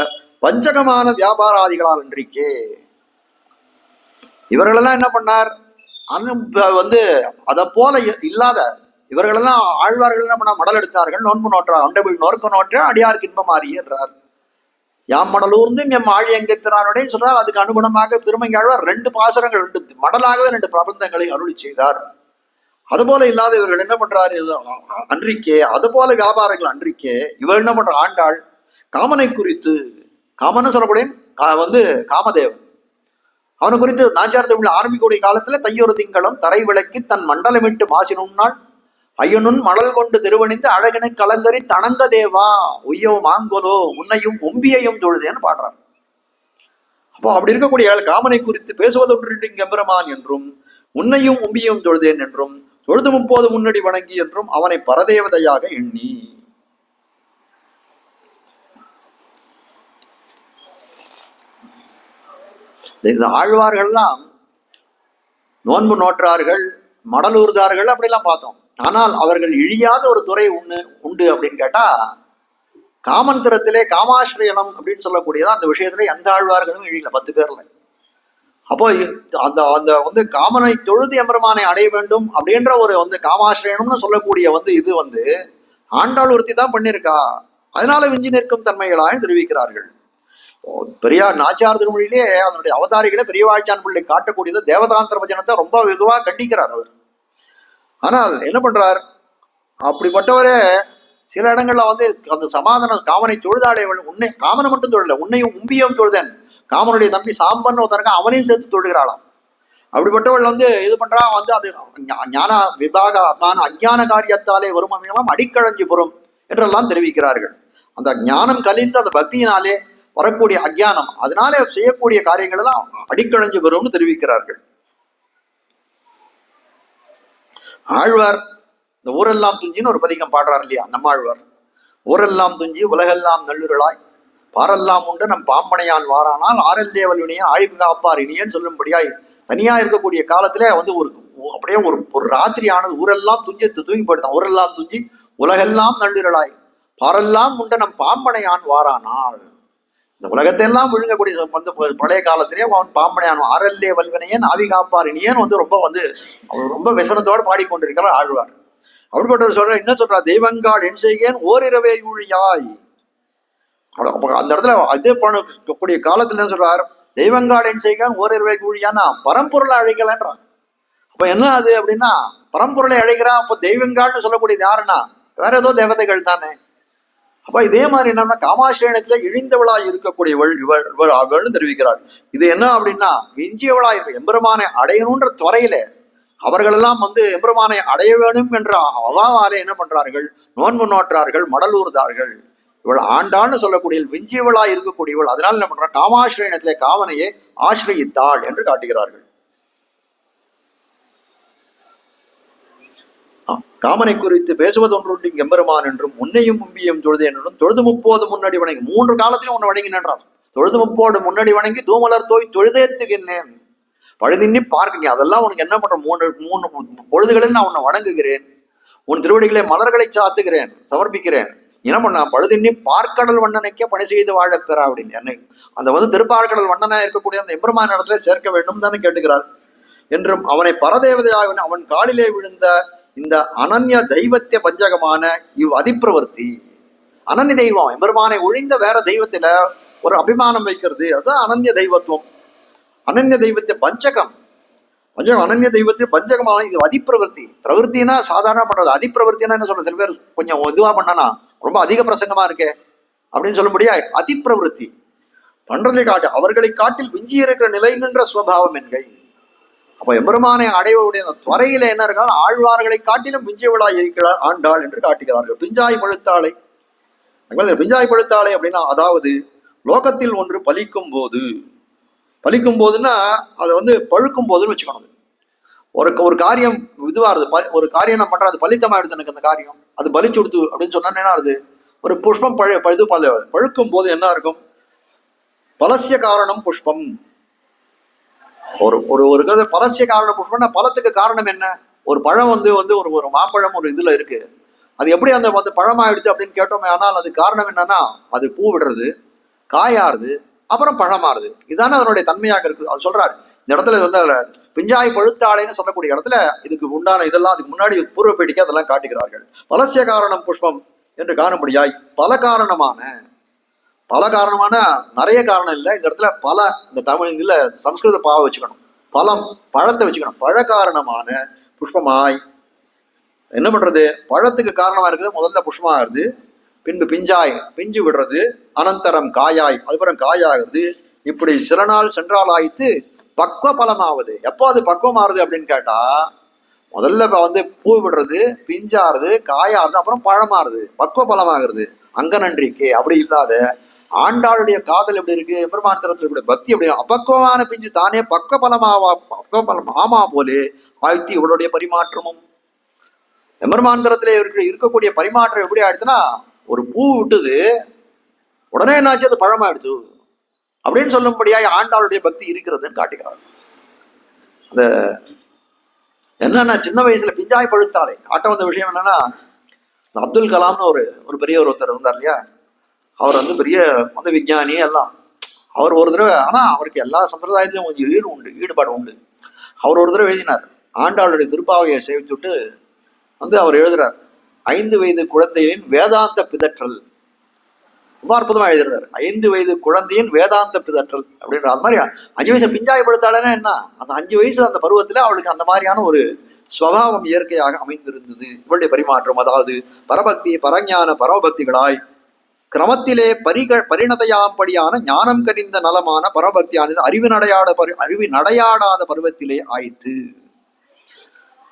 பஞ்சகமான வியாபாராதிகளால் இன்றைக்கே இவர்களெல்லாம் என்ன பண்ணார், அதை போல இல்லாத இவர்களெல்லாம் ஆழ்வார்கள் என்ன பண்ணா மடல் எடுத்தார்கள், நோன்பு நோற்றார், அண்டபிள் நோர்க்க நோற்ற அடியாருக்கு இன்பமாறி என்றார். யாம் மடலூர்ந்தும் எம் ஆழி எங்க பிறானுடைய சொல்றார். அதுக்கு அனுகுணமாக திருமங்கையாழ்வார் 2 பாசுரங்கள் 2 மடலாகவே 2 பிரபந்தங்களை அருளி செய்தார். அதுபோல இல்லாத இவர்கள் என்ன பண்றாரு அன்றிக்கே, அது போல வியாபாரங்கள் அன்றிக்கே இவள் என்ன பண்ற ஆண்டாள் காமனை குறித்து, காமன்னு சொல்லக்கூடிய காமதேவன், அவனை குறித்து நாச்சார் தமிழ் ஆரம்பிக்கூடிய காலத்துல தையொரு திங்களும் தரை விளக்கி தன் மண்டலமிட்டு மாசினும் நாள் ஐயனுன் மணல் கொண்டு திருவணிந்து அழகனை கலங்கரி தணங்க தேவா உய்யோ மாங்கோலோ உன்னையும் ஒம்பியையும் தொழுதேன்னு பாடுறார். அப்போ அப்படி இருக்கக்கூடிய காமனை குறித்து பேசுவதொன்று எம்பெருமான் என்றும் உன்னையும் ஒம்பியையும் தொழுதேன் என்றும் தொழுது 30 முன்னடி வணங்கி என்றும் அவனை பரதேவதையாக எண்ணி. இந்த ஆழ்வார்கள்லாம் நோன்பு நோற்றார்கள், மடலூர்தார்கள் அப்படிலாம் பார்த்தோம். ஆனால் அவர்கள் இழியாத ஒரு துறை உண்டு அப்படின்னு கேட்டா, காமன் திறத்திலே காமாஸ்ரயனம் அப்படின்னு சொல்லக்கூடியதான் அந்த விஷயத்துல எந்த ஆழ்வார்களும் இழியல 10 பேர்ல. அப்போ அந்த காமனை தொழுது எம்பெருமானை அடைய வேண்டும் அப்படின்ற ஒரு காமாஸ்ரயனம்னு சொல்லக்கூடிய இது ஆண்டாள் ஒருத்தி தான் பண்ணியிருக்கா. அதனால விஞ்சி நிற்கும் தன்மைகளாக தெரிவிக்கிறார்கள். பெரியார் நாச்சியார் திருமொழியிலே அதனுடைய அவதாரிகளை பெரியவாழ்ச்சான் பிள்ளை காட்டக்கூடியது தேவதாந்திர வச்சனத்தை ரொம்ப வெகுவா கண்டிக்கிறார் அவர். ஆனால் என்ன பண்றார், அப்படிப்பட்டவரே சில இடங்கள்ல அந்த சமாதான காமனை தொழுதாடையவள் உன்னை காமனை மட்டும் தொழில உன்னையும் உம்பியும் தொழுதேன், காமனுடைய தம்பி சாம்பன் ஒருத்தருக்க அவனையும் சேர்த்து தொழுகிறாளாம். அப்படிப்பட்டவள் இது பண்றா அது ஞான விபாக அஞ்ஞான காரியத்தாலே வருமெல்லாம் அடிக்கழஞ்சி புறம் என்றெல்லாம் தெரிவிக்கிறார்கள். அந்த ஞானம் கலிந்து அந்த பக்தியினாலே வரக்கூடிய அஜ்ஞானம், அதனாலே செய்யக்கூடிய காரியங்கள் எல்லாம் அடிக்கழஞ்சி வரும்னு தெரிவிக்கிறார்கள். ஆழ்வார் இந்த ஊரெல்லாம் துஞ்சின்னு ஒரு பதிகம் பாடுறார் இல்லையா நம்ம ஆழ்வார். ஊரெல்லாம் துஞ்சி உலகெல்லாம் நல்லுருளாய் பாரெல்லாம் உண்டு நம் பாம்பனையான் வாரானால் ஆரல்லேவல் வினையை ஆழிப்பு காப்பார் இனியன்னு சொல்லும்படியாய் தனியா இருக்கக்கூடிய காலத்திலே ஒரு அப்படியே ஒரு ராத்திரி ஆனது ஊரெல்லாம் துஞ்சி தூங்கி போயிடுதான். ஊரெல்லாம் துஞ்சி உலகெல்லாம் நல்லுருளாய் பாரெல்லாம் உண்டு நம் பாம்பனையான் வாரானால், இந்த உலகத்தை எல்லாம் விழுங்கக்கூடிய பழைய காலத்திலே அவன் பாம்பனையான் ஆரல்லே வல்வினையன் ஆவி காப்பார் இனியன் ரொம்ப விசனத்தோடு பாடிக்கொண்டிருக்கிறார் ஆழ்வார். அப்படிப்பட்ட சொல்ற என்ன சொல்றா, தெய்வங்காள் என் செய்கேன் ஓரிரவே ஊழியாய். அந்த இடத்துல அதே பண்ணக்கூடிய காலத்துல என்ன சொல்றார், தெய்வங்காள் என் செய்கேன் ஓரிரவே ஊழியான்னா பரம்பொருளை அழைக்கலன்றான். அப்ப என்ன அது அப்படின்னா பரம்பொருளை அழைக்கிறான். அப்போ தெய்வங்காள்னு சொல்லக்கூடியது யாருன்னா வேற ஏதோ தேவதைகள் தானே. அப்ப இதே மாதிரி என்னன்னா காமாசிரியத்துல இழிந்தவளாய் இருக்கக்கூடியவள் இவள் அவள்னு தெரிவிக்கிறாள். இது என்ன அப்படின்னா விஞ்சியவளாய் இருக்க எம்பெருமானை அடையணுன்ற துறையில அவர்களெல்லாம் எம்பெருமானை அடைய வேணும் என்ற அவாவாலே என்ன பண்றார்கள்? நோன்பு நோற்றார்கள், மடல் ஊர்ந்தார்கள். இவள் ஆண்டான்னு சொல்லக்கூடிய விஞ்சியவளாய் இருக்கக்கூடியவள். அதனால என்ன பண்றாங்க? காமாசிரியத்திலே காமனையே ஆசிரியித்தாள் என்று காட்டுகிறார்கள். காமனை குறித்து பேசுவதொன்று எம்பெருமான் என்றும் உன்னையும் மும்பியும் தொழுது என்றும் தொழுது முப்போது முன்னாடி வணங்கி 3 காலத்திலும் உன்னை வணங்கி நின்றான். தொழுது முப்போடு முன்னாடி வணங்கி தூமலர் தோய் தொழுதேத்துகின்றேன். பழுதின்னி பார்க்க அதெல்லாம் உனக்கு என்ன பண்ற? 3 பொழுதுகளில் நான் உன்னை வணங்குகிறேன். உன் திருவடிகளை மலர்களை சாத்துகிறேன், சமர்ப்பிக்கிறேன். என்ன பண்ணா? பழுதின்னி பார்க்கடல் வண்ணனைக்கே பணி செய்து வாழ பெறா அப்படின்னு என்னை அந்த திருப்பார்கடல் வண்ணனா இருக்கக்கூடிய அந்த எம்பெருமான இடத்துல சேர்க்க வேண்டும் தானே கேட்டுக்கிறாள். என்றும் அவனை பரதேவதையாக அவன் காலிலே விழுந்த இந்த அனன்ய தெய்வத்திய பஞ்சகமான அதிப்பிரவர்த்தி, அனன்ய தெய்வம் எம்பெருமானை ஒழிந்த வேற தெய்வத்தில ஒரு அபிமானம் வைக்கிறது, அதுதான் அனன்ய தெய்வத்துவம். அனன்ய தெய்வத்திய பஞ்சகம், அனன்ய தெய்வத்திய பஞ்சகமான இது அதிப்பிரவர்த்தி. பிரவருத்தினா சாதாரண பண்றது, அதிப்பிரவர்த்தினா என்ன சொல்ற? சில பேர் கொஞ்சம் இதுவா பண்ணனா ரொம்ப அதிக பிரசங்கமா இருக்கே அப்படின்னு சொல்ல முடியாது. அதிப்பிரவருத்தி பண்றதை காட்டு அவர்களை காட்டில் விஞ்சி இருக்கிற நிலை நின்ற சுவபாவம் என்கை. அப்ப எம்பெருமானை அடைவடைய துறையில என்ன இருக்கால்? ஆழ்வார்களை காட்டிலும் விஞ்சியவளாய் இருக்கிறார் ஆண்டாள் என்று காட்டுகிறார்கள். பிஞ்சாய் பழுத்தாளை, பிஞ்சாய் பழுத்தாளை அப்படின்னா அதாவது லோகத்தில் ஒன்று பலிக்கும் போதுன்னா அது பழுக்கும் போதுன்னு வச்சுக்கணும். ஒரு காரியம் இதுவாருது, ஒரு காரியம் நான் பண்றேன், அது பலித்தமா எடுத்து எனக்கு அந்த காரியம் அது பலிச்சு கொடுத்து அப்படின்னு சொன்னா என்ன ஆகுது? ஒரு புஷ்பம் பழுக்கும் போது என்ன இருக்கும்? பலசிய காரணம் புஷ்பம். ஒரு பலசிய காரணம் புஷ்பம்னா பழத்துக்கு காரணம் என்ன? ஒரு பழம் ஒரு மாம்பழம் ஒரு இதுல இருக்கு, அது எப்படி அந்த பழமாயிடுது அப்படின்னு கேட்டோமே. ஆனால் அது காரணம் என்னன்னா அது பூ விடுறது, காயாறுது, அப்புறம் பழமாறுது. இதுதானே அதனுடைய தன்மையாக இருக்குது. அது சொல்றாரு இந்த இடத்துல பிஞ்சாய் பழுத்தாளைன்னு சொல்லக்கூடிய இடத்துல இதுக்கு உண்டான இதெல்லாம் அதுக்கு முன்னாடி பூர்வ பேட்டிக்கு அதெல்லாம் காட்டுகிறார்கள். பலசிய காரணம் புஷ்பம் என்று காணும்படியாய் பல காரணமான நிறைய காரணம் இல்லை இந்த இடத்துல. இந்த தமிழ் இதுல சம்ஸ்கிருத பாவ வச்சுக்கணும், பழத்தை வச்சுக்கணும். பழ காரணமான புஷ்பமாய் என்ன பண்றது? பழத்துக்கு காரணமா இருக்குது, முதல்ல புஷ்பமாகிறது, பின்பு பிஞ்சு விடுறது, அனந்தரம் காயாய், அதுக்கப்புறம் காயாகிறது. இப்படி சில நாள் சென்றால் ஆயிட்டு பக்குவ பலமாவது. எப்போ அது பக்குவம் ஆறுது அப்படின்னு கேட்டா, முதல்ல பூ விடுறது, பிஞ்சாறுது, காயாறுது, அப்புறம் பழமாறுது, பக்குவ பலமாகிறது. அங்க நன்றிக்கே அப்படி இல்லாத ஆண்டாளுடைய காதல் எப்படி இருக்கு? பெருமானத்தில் கூட பக்தி எப்படி? அபக்குவமான பிஞ்சு தானே பக்குவ பலம் ஆமா போலே ஆய்த்தி இவளுடைய பரிமாற்றமும் எம்பெருமானத்திலே இருக்கக்கூடிய பரிமாற்றம் எப்படி ஆயிடுச்சுன்னா, ஒரு பூ விட்டுது உடனே என்னாச்சு? அது பழமாயிடுச்சு அப்படின்னு சொல்லும்படியாய் ஆண்டாளுடைய பக்தி இருக்கிறதுன்னு காட்டுகிறார். அந்த என்னன்னா சின்ன வயசுல பிஞ்சாய் பழுத்தாளை காட்ட வந்த விஷயம் என்னன்னா, அப்துல் கலாம்னு ஒரு பெரியவர் ஒருத்தர் இருந்தார் இல்லையா, அவர் பெரிய விஞ்ஞானி எல்லாம். அவர் ஒரு தடவை, ஆனா அவருக்கு எல்லா சம்பிரதாயத்திலும் கொஞ்சம் ஈடுபாடு உண்டு. அவர் ஒரு தடவை எழுதினார், ஆண்டாளுடைய திருப்பாவையை சேவிச்சுட்டு அவர் எழுதுறார், 5 வயது குழந்தையின் வேதாந்த பிதற்றல். ரொம்ப அற்புதமா எழுதுறாரு. 5 வயது குழந்தையின் வேதாந்த பிதற்றல் அப்படின்ற அது மாதிரி 5 வயசு பிஞ்சாயப்படுத்தாளன்னா என்ன? அந்த 5 வயசு அந்த பருவத்துல அவளுக்கு அந்த மாதிரியான ஒரு ஸ்வபாவம் இயற்கையாக அமைந்திருந்தது. இவளுடைய பரிமாற்றம் அதாவது பரபக்தி பரஞான பரமபக்திகளாய் கிரமத்திலே பரிணதையாம்படியான ஞானம் கனிந்த நலமான பரபக்தியானது அறிவு நடையாடாத பருவத்திலே ஆயிற்று.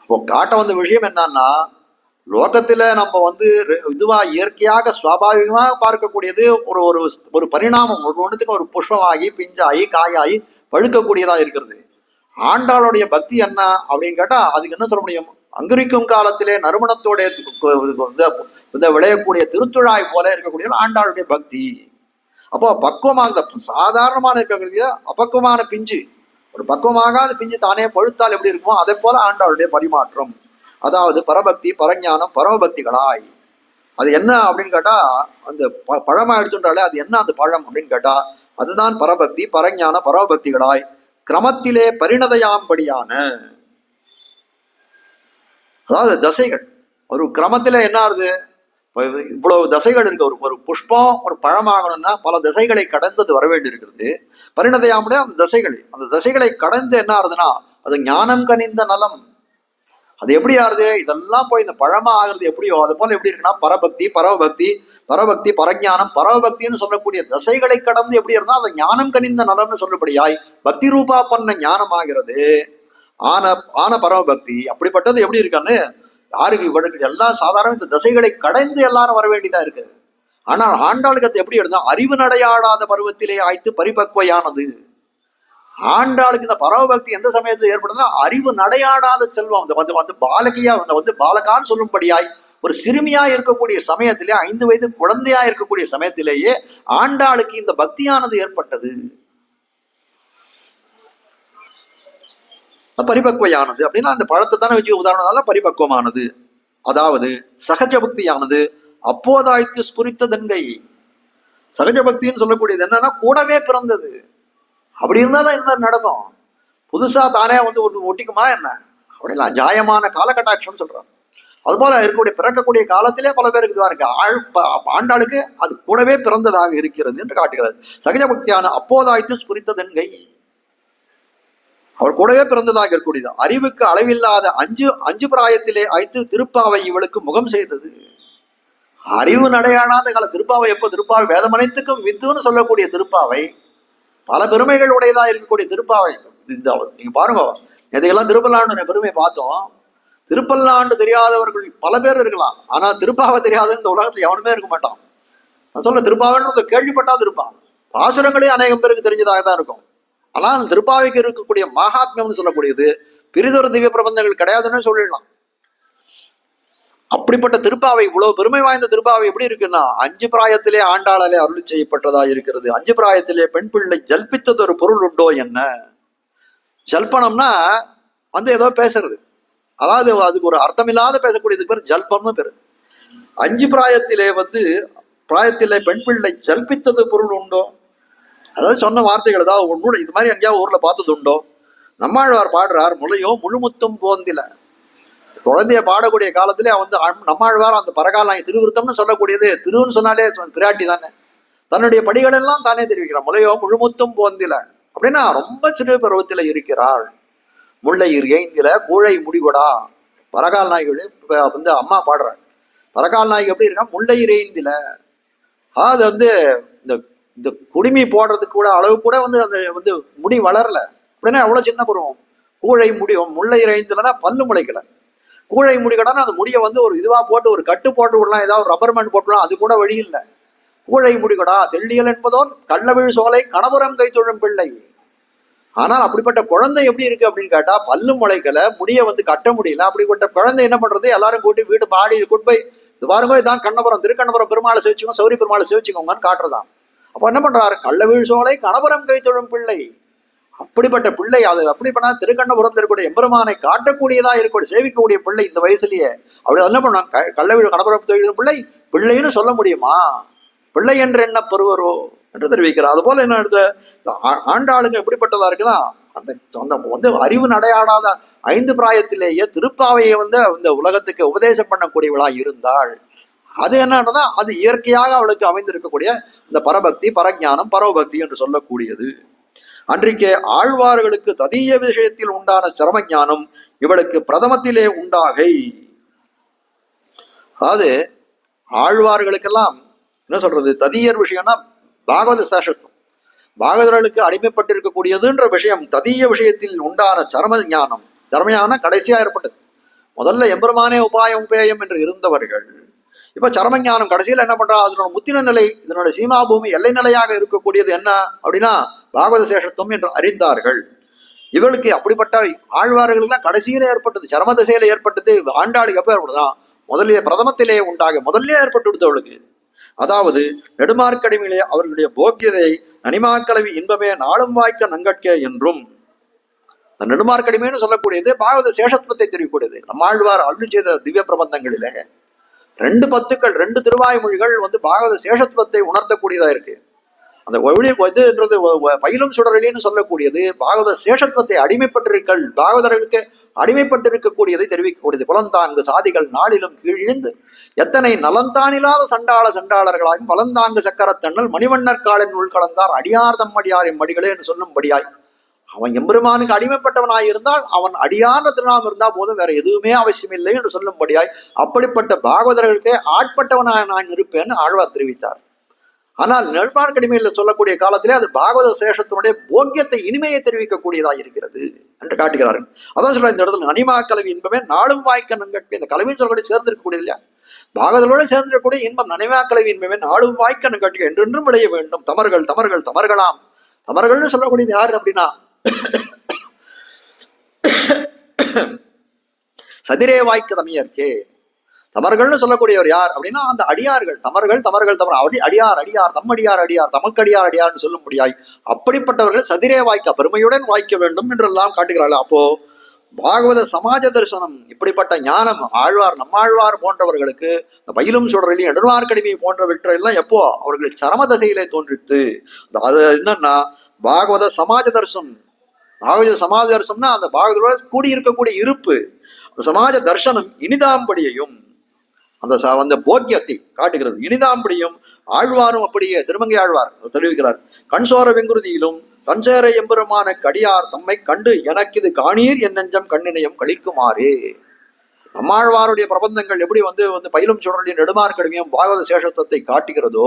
இப்போ காட்ட வந்த விஷயம் என்னன்னா, லோகத்துல நம்ம இதுவா இயற்கையாக சுவாபாவிகமாக பார்க்கக்கூடியது ஒரு பரிணாமம், ஒன்றுத்துக்கு ஒரு புஷ்பமாகி பிஞ்சாகி காயாகி பழுக்கக்கூடியதா இருக்கிறது. ஆண்டாளுடைய பக்தி என்ன அப்படின்னு கேட்டா அதுக்கு என்ன சொல்ல முடியும்? அங்குரிக்கும் காலத்திலே நறுமணத்தோட விளையக்கூடிய திருத்துழாய் போல இருக்கக்கூடிய ஆண்டாளுடைய பக்தி. அப்போ பக்குவமாக சாதாரணமான இருக்கக்கூடிய அபக்குவமான பிஞ்சு, ஒரு பக்குவமாகாத பிஞ்சு தானே பழுத்தால் எப்படி இருக்குமோ அதே போல ஆண்டாளுடைய பரிமாற்றம், அதாவது பரபக்தி பரஞானம் பரமபக்திகளாய். அது என்ன அப்படின்னு கேட்டா, அந்த பழமா எடுத்துட்டாலே அது என்ன அந்த பழம் அப்படின்னு கேட்டா அதுதான் பரபக்தி பரஞான பரமபக்திகளாய் கிரமத்திலே பரிணதையாம்படியான, அதாவது தசைகள் ஒரு கிரமத்துல என்ன ஆகுது? இவ்வளவு தசைகள் இருக்கு. ஒரு புஷ்பம் ஒரு பழமாகணும்னா பல தசைகளை கடந்தது வர வேண்டி இருக்கிறது. பரிணதையாம்படியா அந்த தசைகளை கடந்து என்ன ஆகுதுன்னா அது ஞானம் கனிந்த நலம். அது எப்படி ஆறுது? இதெல்லாம் போய் இந்த பழமா ஆகுறது எப்படியோ அது போல எப்படி இருக்குன்னா பரபக்தி பரபக்தி பரஞானம் பரவபக்தின்னு சொல்லக்கூடிய தசைகளை கடந்து எப்படி இருந்தா அது ஞானம் கனிந்த நலம்னு சொல்லப்படியாய் பக்தி ரூபா பண்ண ஞானம் ஆகிறது. ஆன ஆன பரமபக்தி அப்படிப்பட்டது எப்படி இருக்கான்னு யாருக்கு இவனுக்கு எல்லாம் சாதாரண இந்த தசைகளை கடைந்து எல்லாரும் வர வேண்டியதா இருக்கு. ஆனால் ஆண்டாளுக்கு அது எப்படி இருந்தா அறிவு நடையாடாத பருவத்திலே ஆய்த்து பரிபக்வையானது. ஆண்டாளுக்கு இந்த பரமபக்தி எந்த சமயத்தில் ஏற்படுதுன்னா அறிவு நடையாடாத செல்வம் வந்து பாலகியா வந்து பாலகான்னு சொல்லும்படியாய் ஒரு சிறுமியா இருக்கக்கூடிய சமயத்திலே 5 வயது குழந்தையா இருக்கக்கூடிய சமயத்திலேயே ஆண்டாளுக்கு இந்த பக்தியானது ஏற்பட்டது, பரிபக்வையானது. அப்படின்னா அந்த பழத்தை தானே வச்சு உதாரணத்தால பரிபக்வமானது. அதாவது சகஜ பக்தியானது அப்போதாய்த்து ஸ்புரித்ததன்கை. சகஜ பக்தின்னு சொல்லக்கூடியது என்னன்னா கூடவே பிறந்தது. அப்படி இருந்தாதான் இந்த மாதிரி நடக்கும். புதுசா தானே வந்து ஒரு ஒட்டிக்குமா என்ன? அப்படிலாம் ஜாயமான காலகட்டாட்சம் சொல்றான். அதுபோல இருக்கக்கூடிய பிறக்கக்கூடிய காலத்திலே பல பேருக்கு இதுவா இருக்கு. ஆண்டாளுக்கு அது கூடவே பிறந்ததாக இருக்கிறது என்று காட்டுகிறது. சகஜ பக்தியான அப்போதாய்த்து ஸ்புரித்ததன்கை, அவள் கூடவே பிறந்ததாக இருக்கக்கூடியது. அறிவுக்கு அளவில்லாத அஞ்சு பிராயத்திலே ஆய்த்து திருப்பாவை இவளுக்கு முகம் செய்தது. அறிவு நடையாடாத கால திருப்பாவை எப்போ? திருப்பாவை வேதம் அனைத்துக்கும் வித்துன்னு சொல்லக்கூடிய திருப்பாவை, பல பெருமைகள் உடையதா இருக்கக்கூடிய திருப்பாவை. நீங்க பாருங்க, எதையெல்லாம் திருப்பல்லாண்டு பெருமை பார்த்தோம். திருப்பல்லாண்டு தெரியாதவர்கள் பல பேர் இருக்கலாம், ஆனா திருப்பாவை தெரியாத இந்த உலகத்துல எவனுமே இருக்க மாட்டான். நான் சொல்ல திருப்பாவைன்ற கேள்விப்பட்டாது இருப்பான். பாசுரங்களே அநேகம் பேருக்கு தெரிஞ்சதாக தான் இருக்கும். ஆனால் திருப்பாவைக்கு இருக்கக்கூடிய மகாத்மியம்னு சொல்லக்கூடியது பிரிதொரு திவ்ய பிரபந்தங்கள் கிடையாதுன்னு சொல்லிடலாம். அப்படிப்பட்ட திருப்பாவை, இவ்வளவு பெருமை வாய்ந்த திருப்பாவை எப்படி இருக்குன்னா 5 பிராயத்திலே ஆண்டாளாலே அருள் செய்யப்பட்டதா இருக்கிறது. 5 பிராயத்திலே பெண் பிள்ளை ஜல்பித்தது ஒரு பொருள் உண்டோ என்ன? ஜல்பனம்னா வந்து ஏதோ பேசுறது, அதாவது அதுக்கு ஒரு அர்த்தமில்லாத பேசக்கூடியதுக்கு பேர் ஜல்பம்னு பேரு. 5 பிராயத்திலே பெண் பிள்ளை ஜல்பித்தது பொருள் உண்டோ? அதாவது சொன்ன வார்த்தைகள் ஏதாவது ஒன்று இது மாதிரி எங்கேயாவது ஊர்ல பார்த்தது உண்டோ? நம்மாழ்வார் பாடுறார், முளையோ முழுமுத்தும் போந்தில. குழந்தைய பாடக்கூடிய காலத்திலே வந்து நம்மாழ்வார் அந்த பரகாலம் திருவிருத்தம்னு சொல்லக்கூடியது, திருன்னு சொன்னாலே பிராட்டி தானே, தன்னுடைய படிகள் எல்லாம் தானே தெரிவிக்கிறார். முளையோ முழுமுத்தும் போந்தில அப்படின்னா ரொம்ப சிறு பருவத்தில் இருக்கிறாள். முல்லை ஏந்தில கூழை முடிவடா. பரகால் நாய்கள் வந்து அம்மா பாடுறாள். பரகால் நாய் எப்படி இருக்கா? முல்லை ஏந்தில. அது வந்து இந்த குடுமி போடுறதுக்கு கூட அளவு கூட வந்து அந்த வந்து முடி வளரல அப்படின்னா அவ்வளவு சின்ன பருவம். கூழை முடி முல்லை இறைந்துலன்னா பல்லு முளைக்கல. கூழை முடிக்கடான்னா அந்த முடியை வந்து ஒரு இதுவா போட்டு ஒரு கட்டு போட்டு விடலாம், ஏதாவது ரப்பர் பேண்ட் போட்டுலாம், அது கூட வழி இல்லை. கூழை முடிக்கடா தெள்ளியல் என்பதோல் கள்ளவிழ் சோலை கணபுரம் கை தொழும் பிள்ளை. ஆனால் அப்படிப்பட்ட குழந்தை எப்படி இருக்கு அப்படின்னு கேட்டா பல்லு முளைக்கல, முடியை வந்து கட்ட முடியல. அப்படிப்பட்ட குழந்தை என்ன பண்றது? எல்லாரும் கூட்டி வீட்டு பாடி கூட்டு போய் இது பாருங்க, இதான் கண்ணபுரம், திருக்கண்ணபுரம் பெருமாளை சேவிச்சுக்கோங்க, சௌரி பெருமாளை சேவிச்சுக்கோங்கன்னு காட்டுறதான். அப்போ என்ன பண்றாரு? கள்ளவிழ் சோலை கணபுரம் கை தொழும் பிள்ளை. அப்படிப்பட்ட பிள்ளை, அது அப்படி பண்ணா திருக்கண்ணபுரத்தில் இருக்கக்கூடிய எம்பெருமானை காட்டக்கூடியதா இருக்கக்கூடிய சேவிக்கக்கூடிய பிள்ளை இந்த வயசுலயே அப்படி என்ன பண்ணாங்க? கள்ளவிழ் கணபுரம் தொழில் பிள்ளை பிள்ளைன்னு சொல்ல முடியுமா? பிள்ளை என்று என்ன பெறுவரோ என்று தெரிவிக்கிறார். அது போல என்ன ஆண்டாளுங்க எப்படிப்பட்டதா இருக்குன்னா அந்த வந்து அறிவு நடையாடாத 5 பிராயத்திலேயே திருப்பாவையை வந்து இந்த உலகத்துக்கு உபதேசம் பண்ணக்கூடியவளா இருந்தாள். அது என்னன்னா அது இயற்கையாக அவளுக்கு அமைந்திருக்கக்கூடிய இந்த பரபக்தி, பரஜானம், பரவபக்தி என்று சொல்லக்கூடியது. அன்றைக்கே ஆழ்வார்களுக்கு ததீய விஷயத்தில் உண்டான சரம ஞானம் இவளுக்கு பிரதமத்திலே உண்டாகை. அதாவது ஆழ்வார்களுக்கெல்லாம் என்ன சொல்றது, ததீயர் விஷயம்னா பாகவத சேஷத்துவம், பாகவதர்களுக்கு அடிமைப்பட்டிருக்கக்கூடியதுன்ற விஷயம். ததீய விஷயத்தில் உண்டான சரம ஞானம், சரமஞானம் கடைசியா ஏற்பட்டது. முதல்ல எம்பெருமானே உபாயம் உபேயம் என்று இருந்தவர்கள் இப்ப சரமஞானம் கடைசியில் என்ன பண்றா? அதனோட முத்தின நிலை, இதனோட சீமாபூமி எல்லை நிலையாக இருக்கக்கூடியது என்ன அப்படின்னா பாகவத சேஷத்துவம் என்று அறிந்தார்கள். இவளுக்கு அப்படிப்பட்ட ஆழ்வார்களுக்கெல்லாம் கடைசியில ஏற்பட்டது, சரம திசையில ஏற்பட்டது. ஆண்டாளுக்கு எப்ப ஏற்படுதான்? முதலிய பிரதமத்திலே உண்டாக முதல்ல ஏற்பட்டு விடுத்தவளுக்கு. அதாவது நெடுமார்க்கடிமையிலே அவர்களுடைய போக்கியதை நனிமாக்கலவி இன்பமே நாளும் வாய்க்க நங்கட்க என்றும். நெடுமார்க்கடிமைன்னு சொல்லக்கூடியது பாகவத சேஷத்துவத்தை தெரிவிக்கூடியது. நம்மாழ்வார் அருளி செய்த திவ்ய பிரபந்தங்களிலே 2 பத்துக்கள் 2 திருவாய்மொழிகள் வந்து பாகவத சேஷத்துவத்தை உணர்த்தக்கூடியதா இருக்கு. அந்த இதுன்றது பயிலும் சுடரலின்னு சொல்லக்கூடியது பாகவத சேஷத்துவத்தை அடிமைப்பட்டிருக்கள், பாகவதர்களுக்கு அடிமைப்பட்டிருக்கக்கூடியதை தெரிவிக்கக்கூடியது. புலந்தாங்கு சாதிகள் நாளிலும் கீழிருந்து எத்தனை நலந்தானில்லாத சண்டாளர்களாகும் பலந்தாங்கு சக்கரத்தண்ணல் மணிவண்ணர் காலின் உள்கலந்தார் அடியார் தம் அடியாரின் மடிகளே என்று சொல்லும்படியாய் அவன் எம்பெருமானுக்கு அடிமைப்பட்டவனாய் இருந்தால் அவன் அடியார்ந்த திருநாமம் இருந்தா போதும், வேற எதுவுமே அவசியம் இல்லை என்று சொல்லும்படியாய் அப்படிப்பட்ட பாகவதர்களுக்கே ஆட்பட்டவனாய் நான் இருப்பேன்னு ஆழ்வார் தெரிவித்தார். ஆனால் நெடுமார்க்கடிமையில் சொல்லக்கூடிய காலத்திலே அது பாகவத சேஷத்தினுடைய போக்கியத்தை இனிமையை தெரிவிக்கக்கூடியதாக இருக்கிறது என்று காட்டுகிறார்கள். அதான் சொல்ற இந்த இடத்துல அனிமா கலவி இன்பமே நாளும் வாய்க்க நன்கட்கு. இந்த கலவி சொல்லக்கூடிய சேர்ந்திருக்கக்கூடியது இல்லையா, பாகவதோடு சேர்ந்திருக்கக்கூடிய இன்பம் நனிமா கலவி இன்பமே நாளும் வாய்க்க நன்கட்கு, என்றென்றும் விளைய வேண்டும். தமர்கள் தமர்கள் தமர்களாம். தமர்கள்னு சொல்லக்கூடியது யாரு அப்படின்னா சதிரே வாய்க்க தமையர்க்கே. தமர்கள்னு சொல்லக்கூடியவர் யார் அப்படின்னா அந்த அடியார்கள். தமர்கள் தமர்கள் தமர் அடியார் அடியார் தம்மடியார் அடியார் தமக்கடியார் அடியார்னு சொல்ல முடியாய். அப்படிப்பட்டவர்கள் சதிரே வாய்க்க பெருமையுடன் வாய்க்க வேண்டும் என்றெல்லாம் காட்டுகிறார்கள். அப்போ பாகவத சமாஜ தரிசனம் இப்படிப்பட்ட ஞானம் ஆழ்வார் நம்மாழ்வார் போன்றவர்களுக்கு இந்த பயிலும் சுடரிலையும் நெடுமார்க்கடிமை போன்றவற்றெல்லாம் எப்போ அவர்கள் சரம தசையிலே தோன்றித்து. அது என்னன்னா பாகவத சமாஜ தரிசனம். பாகவத சமாஜ தரிசனம்னா அந்த பாகவதோட கூடியிருக்கக்கூடிய இருப்பு, அந்த சமாஜ தர்சனம் இனிதாம்படியையும் அந்த போக்கியத்தை காட்டுகிறது. இனிதாம்படியும் ஆழ்வாரும் அப்படியே திருமங்கை ஆழ்வார் தெரிவிக்கிறார். கண்சோர வெங்குருதியிலும் தன்சேர எம்பெருமான கடியார் தம்மை கண்டு எனக்கு இது காணீர் என் நெஞ்சம் கண்ணினையும் கழிக்குமாறே. நம்மாழ்வாருடைய பிரபந்தங்கள் எப்படி பயிலும் சுடரின் நெடுமார்க்கடிமையும் பாகவத சேஷத்துவத்தை காட்டுகிறதோ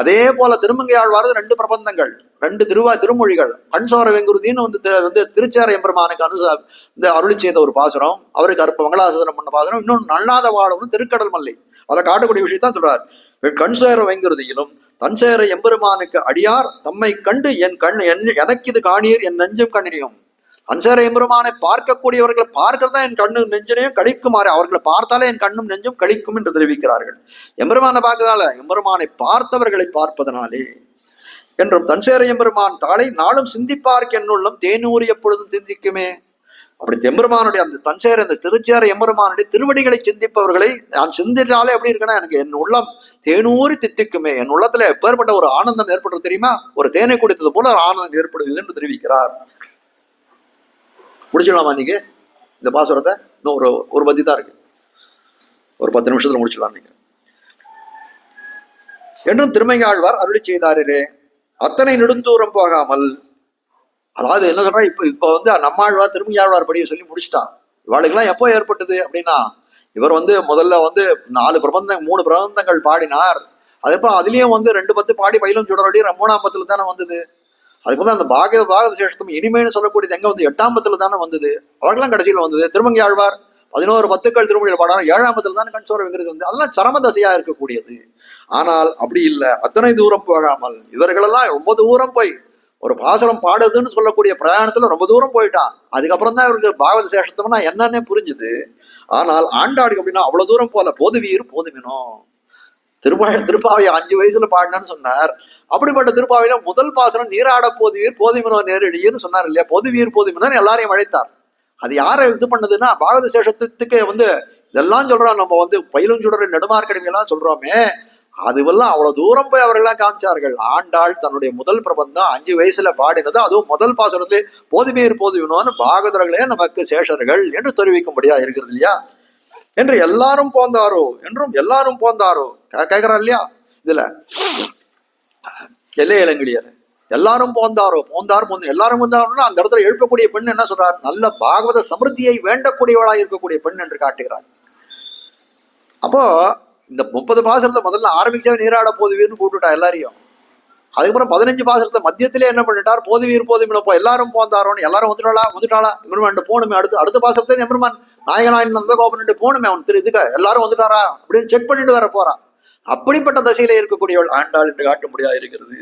அதே போல திருமங்கை ஆழ்வாரது 2 பிரபந்தங்கள், 2 திருமொழிகள். கண்சோர வெங்குருதின்னு திருச்சேர எம்பெருமானுக்கு அருளி செய்த ஒரு பாசுரம், அவருக்கு மங்களாசாசனம் பண்ண பாசுரம். இன்னொன்று நல்லாத வாழவும் திருக்கடல் மல்லை. அதை காட்டக்கூடிய விஷயத்தான் சொல்றார். கண்சேர வெங்குருதியிலும் தன்சேர எம்பெருமானுக்கு அடியார் தம்மை கண்டு எனக்கு இது காணீர் என் நெஞ்சம் கண்ணினையும். அன்சேர எம்பெருமானை பார்க்கக்கூடியவர்களை பார்க்கறதா என் கண்ணும் நெஞ்சனையும் கழிக்குமாறு, அவர்களை பார்த்தாலே என் கண்ணும் நெஞ்சும் கழிக்கும் என்று தெரிவிக்கிறார்கள். எம்பெருமானை பார்க்கறதால எம்பெருமானை பார்த்தவர்களை பார்ப்பதனாலே என்றும் தன்சேர எம்பெருமான் தாளை நாளும் சிந்திப்பார்க்கு என்னுள்ளம் தேனூர் எப்பொழுதும் சிந்திக்குமே. அப்படி எம்பெருமானுடைய அந்த தன்சேர இந்த திருச்சேர எம்பெருமானுடைய திருவடிகளை சிந்திப்பவர்களை நான் சிந்திச்சாலே எப்படி இருக்குன்னா எனக்கு என் உள்ளம் தேனூரி தித்திக்குமே. என் உள்ளத்துல எப்பேற்பட்ட ஒரு ஆனந்தம் ஏற்படுறது தெரியுமா, ஒரு தேனை குடித்தது போல ஒரு ஆனந்தம் ஏற்படுகிறது என்று தெரிவிக்கிறார். முடிச்சிடலாமா இன்னைக்கு இந்த பாசுரத்தை? இன்னும் ஒரு பத்தி தான் இருக்கு, ஒரு 10 நிமிஷத்துல முடிச்சிடலாம் நினைக்கிறேன். என்றும் திருமங்கை ஆழ்வார் அருளி செய்தாரே அத்தனை நெடுந்தூரம் போகாமல், அதாவது என்ன சொல்றா இப்ப நம்மாழ்வார் திருமங்கை ஆழ்வார் படியை சொல்லி முடிச்சுட்டான். இவாளுக்கெல்லாம் எப்போ ஏற்பட்டது அப்படின்னா இவர் முதல்ல 3 பிரபந்தங்கள் பாடினார். அதப்போ அதுலயும் 2 பத்து பாடி பயிலும் சுடரொலி 3ஆம் பத்துல தானே வந்தது. அதுக்கு அந்த பாகவத சேஷத்தும் இனிமைன்னு சொல்லக்கூடியது எங்க 8ஆம் பத்துல தானே வந்தது. அவர்களெல்லாம் கடைசியில் வந்தது. திருமங்கை ஆழ்வார் 11 பத்துக்கள் திருமொழியில் பாடாம 7ஆம் பத்துல தானே கண்சோர வெங்குருதி அதெல்லாம் சரம தசையா இருக்கக்கூடியது. ஆனால் அப்படி இல்லை, அத்தனை தூரம் போகாமல் இவர்களெல்லாம் ரொம்ப தூரம் போய் ஒரு பாசுரம் பாடுதுன்னு சொல்லக்கூடிய பிரயாணத்துல ரொம்ப தூரம் போயிட்டான். அதுக்கப்புறம் தான் இவருக்கு பாகவத சேஷத்தம்னா என்னன்னே புரிஞ்சுது. ஆனால் ஆண்டாடுக்கு அப்படின்னா அவ்வளவு தூரம் போல போதுவீர் போதுமினோ. திருப்பாவை 5 வயசுல பாடினான்னு சொன்னார். அப்படிப்பட்ட திருப்பாவையில முதல் பாசனம் நீராட போதுவீர் போதுமினோ நேரடின்னு சொன்னார் இல்லையா. போதுவீர் போதுமினோ எல்லாரையும் அழைத்தார். அது யாரை இது பண்ணதுன்னா பாகவத சேஷத்துக்கு இதெல்லாம் சொல்றோம். நம்ம பயிலும் சுடரில் நெடுமார்க்கடிமை எல்லாம் சொல்றோமே, அதுவெல்லாம் அவ்வளவு தூரம் போய் அவர்கள்லாம் காமிச்சார்கள். ஆண்டாள் தன்னுடைய முதல் பிரபந்தம் 5 வயசுல பாடினது, அதுவும் முதல் பாசுரத்திலே போதுமீர் போதுவினோன்னு பாகவதர்களே நமக்கு சேஷர்கள் என்று தெரிவிக்கும்படியா இருக்கிறது இல்லையா. என்று எல்லாரும் போந்தாரோ என்றும் எல்லாரும் போந்தாரோ கேட்கிறார் இல்லையா. இதுல எல்லை இளங்கிலியர் எல்லாரும் போந்தாரோ எல்லாரும் போந்தாரோன்னா அந்த இடத்துல எழுப்பக்கூடிய பெண் என்ன சொல்றார், நல்ல பாகவத சமிருத்தியை வேண்டக்கூடியவளாக இருக்கக்கூடிய பெண் என்று காட்டுகிறார். அப்போ இந்த 30 பாசுரத்தை முதல்ல ஆரம்பிச்சவே நீராட போதுவீர்னு கூப்பிட்டுட்டா எல்லாரையும். அதுக்கப்புறம் 15 பாசுரத்தை மத்தியத்திலே என்ன பண்ணிட்டார், போதுவீர் போதுமினோ எல்லாரும் போந்தாரோன்னு எல்லாரும் வந்துட்டாளா எம்பெருமான் போகணுமே. அடுத்த பாசுரத்தை எம்பெருமான் நாயகனாயின் நந்தகோபன் போகணுமே, அவன் இதுக்கு எல்லாரும் வந்துட்டாரா அப்படின்னு செக் பண்ணிட்டு வர போறான். அப்படிப்பட்ட தசையிலே இருக்கக்கூடியவள் ஆண்டாள் என்று காட்ட முடியாது இருக்கிறது.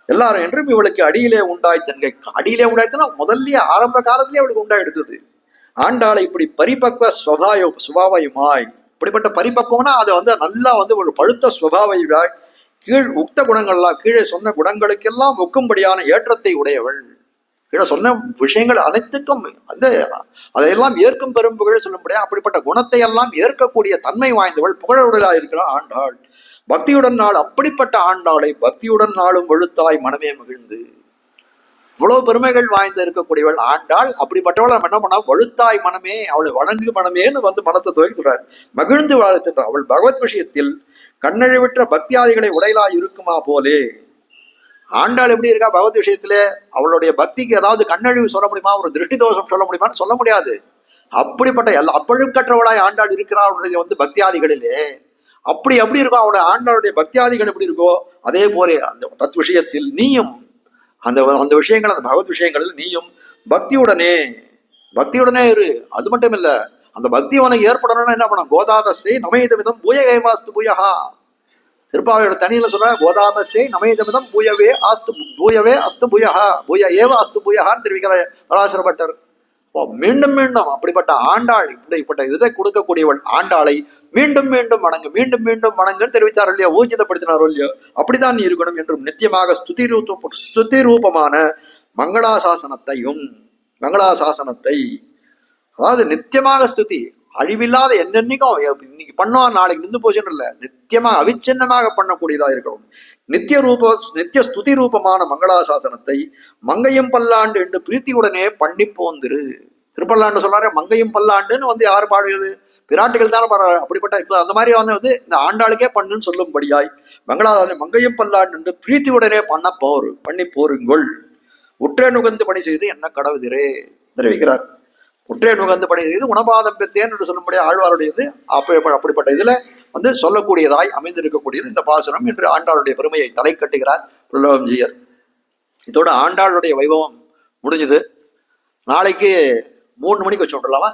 எல்லாரும் என்றும் இவளுக்கு அடியிலே உண்டாய் தன்கை. அடியிலே உண்டாயிடுச்சுன்னா முதல்ல ஆரம்ப காலத்திலே அவளுக்கு உண்டாயிடுத்தது. ஆண்டாளை இப்படி பரிபக்வ சுபாவயுமாய், இப்படிப்பட்ட பரிபக்குவம்னா அது நல்லா ஒரு பழுத்த சுபாவையாய் கீழ் உக்த குணங்கள்லாம் கீழே சொன்ன குணங்களுக்கெல்லாம் ஒக்கும்படியான ஏற்றத்தை உடையவள். கீழே சொன்ன விஷயங்கள் அனைத்துக்கும் அதையெல்லாம் ஏற்கும் பெரும்புகள் சொல்ல முடியாது. அப்படிப்பட்ட குணத்தை எல்லாம் ஏற்கக்கூடிய தன்மை வாய்ந்தவள் புகழுடலா இருக்கிறாள் ஆண்டாள். பக்தியுடன் நாள் அப்படிப்பட்ட ஆண்டாளை பக்தியுடன் நாளும் வெளுத்தாய் மனமே மகிழ்ந்து, இவ்வளவு பெருமைகள் வாய்ந்து இருக்கக்கூடியவள் ஆண்டாள். அப்படிப்பட்டவள் நம்ம என்ன பண்ணா, வழுத்தாய் மனமே, அவளை வணங்கு மனமேன்னு மனத்தை துவைக்கிறார், மகிழ்ந்து வாழ்த்துறார். அவள் பகவத் விஷயத்தில் கண்ணழிவிற்ற பக்தியாதிகளை உடையலாய் இருக்குமா போலே. ஆண்டாள் எப்படி இருக்கா பகவத் விஷயத்திலே, அவளுடைய பக்திக்கு ஏதாவது கண்ணழிவு சொல்ல முடியுமா, ஒரு திருஷ்டி தோஷம் சொல்ல முடியுமான்னு சொல்ல முடியாது. அப்படிப்பட்ட அப்பழுக்கற்றவளாய் ஆண்டாள் இருக்கிறாள் பக்தியாதிகளிலே. அப்படி எப்படி இருக்கோ அவனுடைய ஆண்டாளுடைய பக்தியாதிகள் எப்படி இருக்கோ அதே போல அந்த தத் விஷயத்தில் நீயும் அந்த அந்த விஷயங்கள், அந்த பகவத் விஷயங்களில் நீயும் பக்தியுடனே இரு. அது மட்டும் இல்ல, அந்த பக்தி உனக்கு ஏற்படணும்னா என்ன பண்ண, கோதாதசை நமைதமிதம் பூயவேவாஸ்து பூயஹா. திருப்பாவையோட தனியில சொல்ற கோதாதசை நமைதமிதம் பூயவே அஸ்து பூயஹா பூய ஏவ அஸ்து பூயஹான்னு தெரிவிக்கிற பராசர பட்டர். மீண்டும் மீண்டும் அப்படிப்பட்ட ஆண்டாள், இப்படிப்பட்ட இதை கொடுக்கக்கூடியவள் ஆண்டாளை மீண்டும் மீண்டும் வணங்கு, மீண்டும் மீண்டும் வணங்குன்னு தெரிவித்தார் இல்லையா, ஊர்ஜிதப்படுத்தினாரோ இல்லையோ. அப்படித்தான் நீ இருக்கணும் என்றும் நித்தியமாக ஸ்துதி ரூபமான மங்களாசாசனத்தை அதாவது நித்தியமாக ஸ்துதி அழிவில்லாத என்னென்னைக்கும் இன்னைக்கு பண்ணோம் நாளைக்கு நின்று போச்சுன்னு இல்லை, நித்தியமாக அவிச்சின்னமாக பண்ணக்கூடியதா இருக்கணும். நித்திய ஸ்துதி ரூபமான மங்களாசாசனத்தை மங்கையும் பல்லாண்டு என்று பிரீத்தியுடனே பண்ணி போந்திரு. திருப்பல்லாண்டு சொல்றாரு, மங்கையும் பல்லாண்டுன்னு யாரு பாடுகிறது, பிராட்டிகள் தானே பாடுறாரு. அப்படிப்பட்ட இப்ப அந்த மாதிரி இந்த ஆண்டாளுக்கே பண்ணுன்னு சொல்லும்படியாய் மங்கையும் பல்லாண்டு என்று பிரீத்தியுடனே பண்ணி போருங்கள். உற்றே நுகர்ந்து பணி செய்து என்ன கடவுதிரே தெரிவிக்கிறார். உற்றே நுகர்ந்து பணி செய்து உணபாதம் பெற்றேன் என்று சொல்லும்படியா ஆழ்வாருடையது. அப்படிப்பட்ட இதுல சொல்லக்கூடியதாய் அமைந்திருக்கக்கூடியது இந்த பாசுரம் என்று ஆண்டாளுடைய பெருமையை தலை கட்டுகிறார் புலவஞ்சியர். இதோட ஆண்டாளுடைய வைபவம் முடிஞ்சது. நாளைக்கு 3 மணிக்கு வச்சு விடலாமா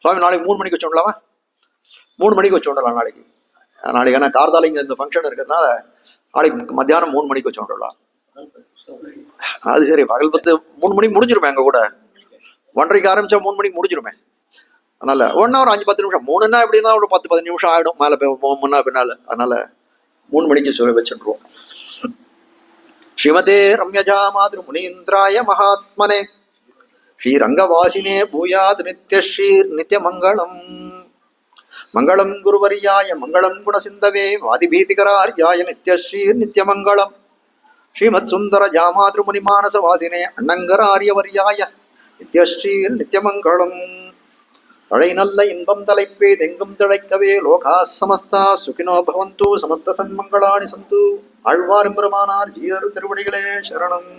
சுவாமி? நாளைக்கு 3 மணிக்கு வச்சு விடலாமா? 3 மணிக்கு வச்சு விடலாம் நாளைக்கு. ஏன்னா கார்தாலிங்க இந்த ஃபங்க்ஷன் இருக்கிறதுனால நாளைக்கு மத்தியானம் 3 மணிக்கு வச்சு விடலாம். அது சரி, பகல் 3 மணிக்கு முடிஞ்சிருமே. அங்க கூட 1:30க்கு ஆரம்பிச்சா 3 மணிக்கு முடிஞ்சிருமே. அதனால 1 hour 5-10 நிமிஷம், 3ன்னா எப்படின்னா ஒரு 10-15 நிமிஷம் ஆயிடும் மேல முன்னா பின்னால. அதனால 3 மணிக்கு சொல்லி வச்சுருவோம். ஸ்ரீமதே ரம்யஜா மாதிரி முனீந்திராய மகாத்மனே ஸ்ரீரங்கவாசினே பூயாத் நித்யமங்கலம். மங்களம் குருவரியாய மங்களம் குணசிந்தவே வாதிபீதிகரார்யாய நித்யமங்கலம். ஸ்ரீமத் சுந்தர ஜாமாதிரு முனிமானச வாசினே அண்ணங்கராரியவர்யாய நித்யமங்கலம். தழை நல்ல இன்பம் தலைப்பேது எங்கும் திளைக்கவே லோகா சமஸ்தா சுகினோ பவந்து சமஸ்த சன்மங்களாணி சந்து. ஆழ்வார் பெருமானார் ஜீயரு திருவடிகளே சரணம்.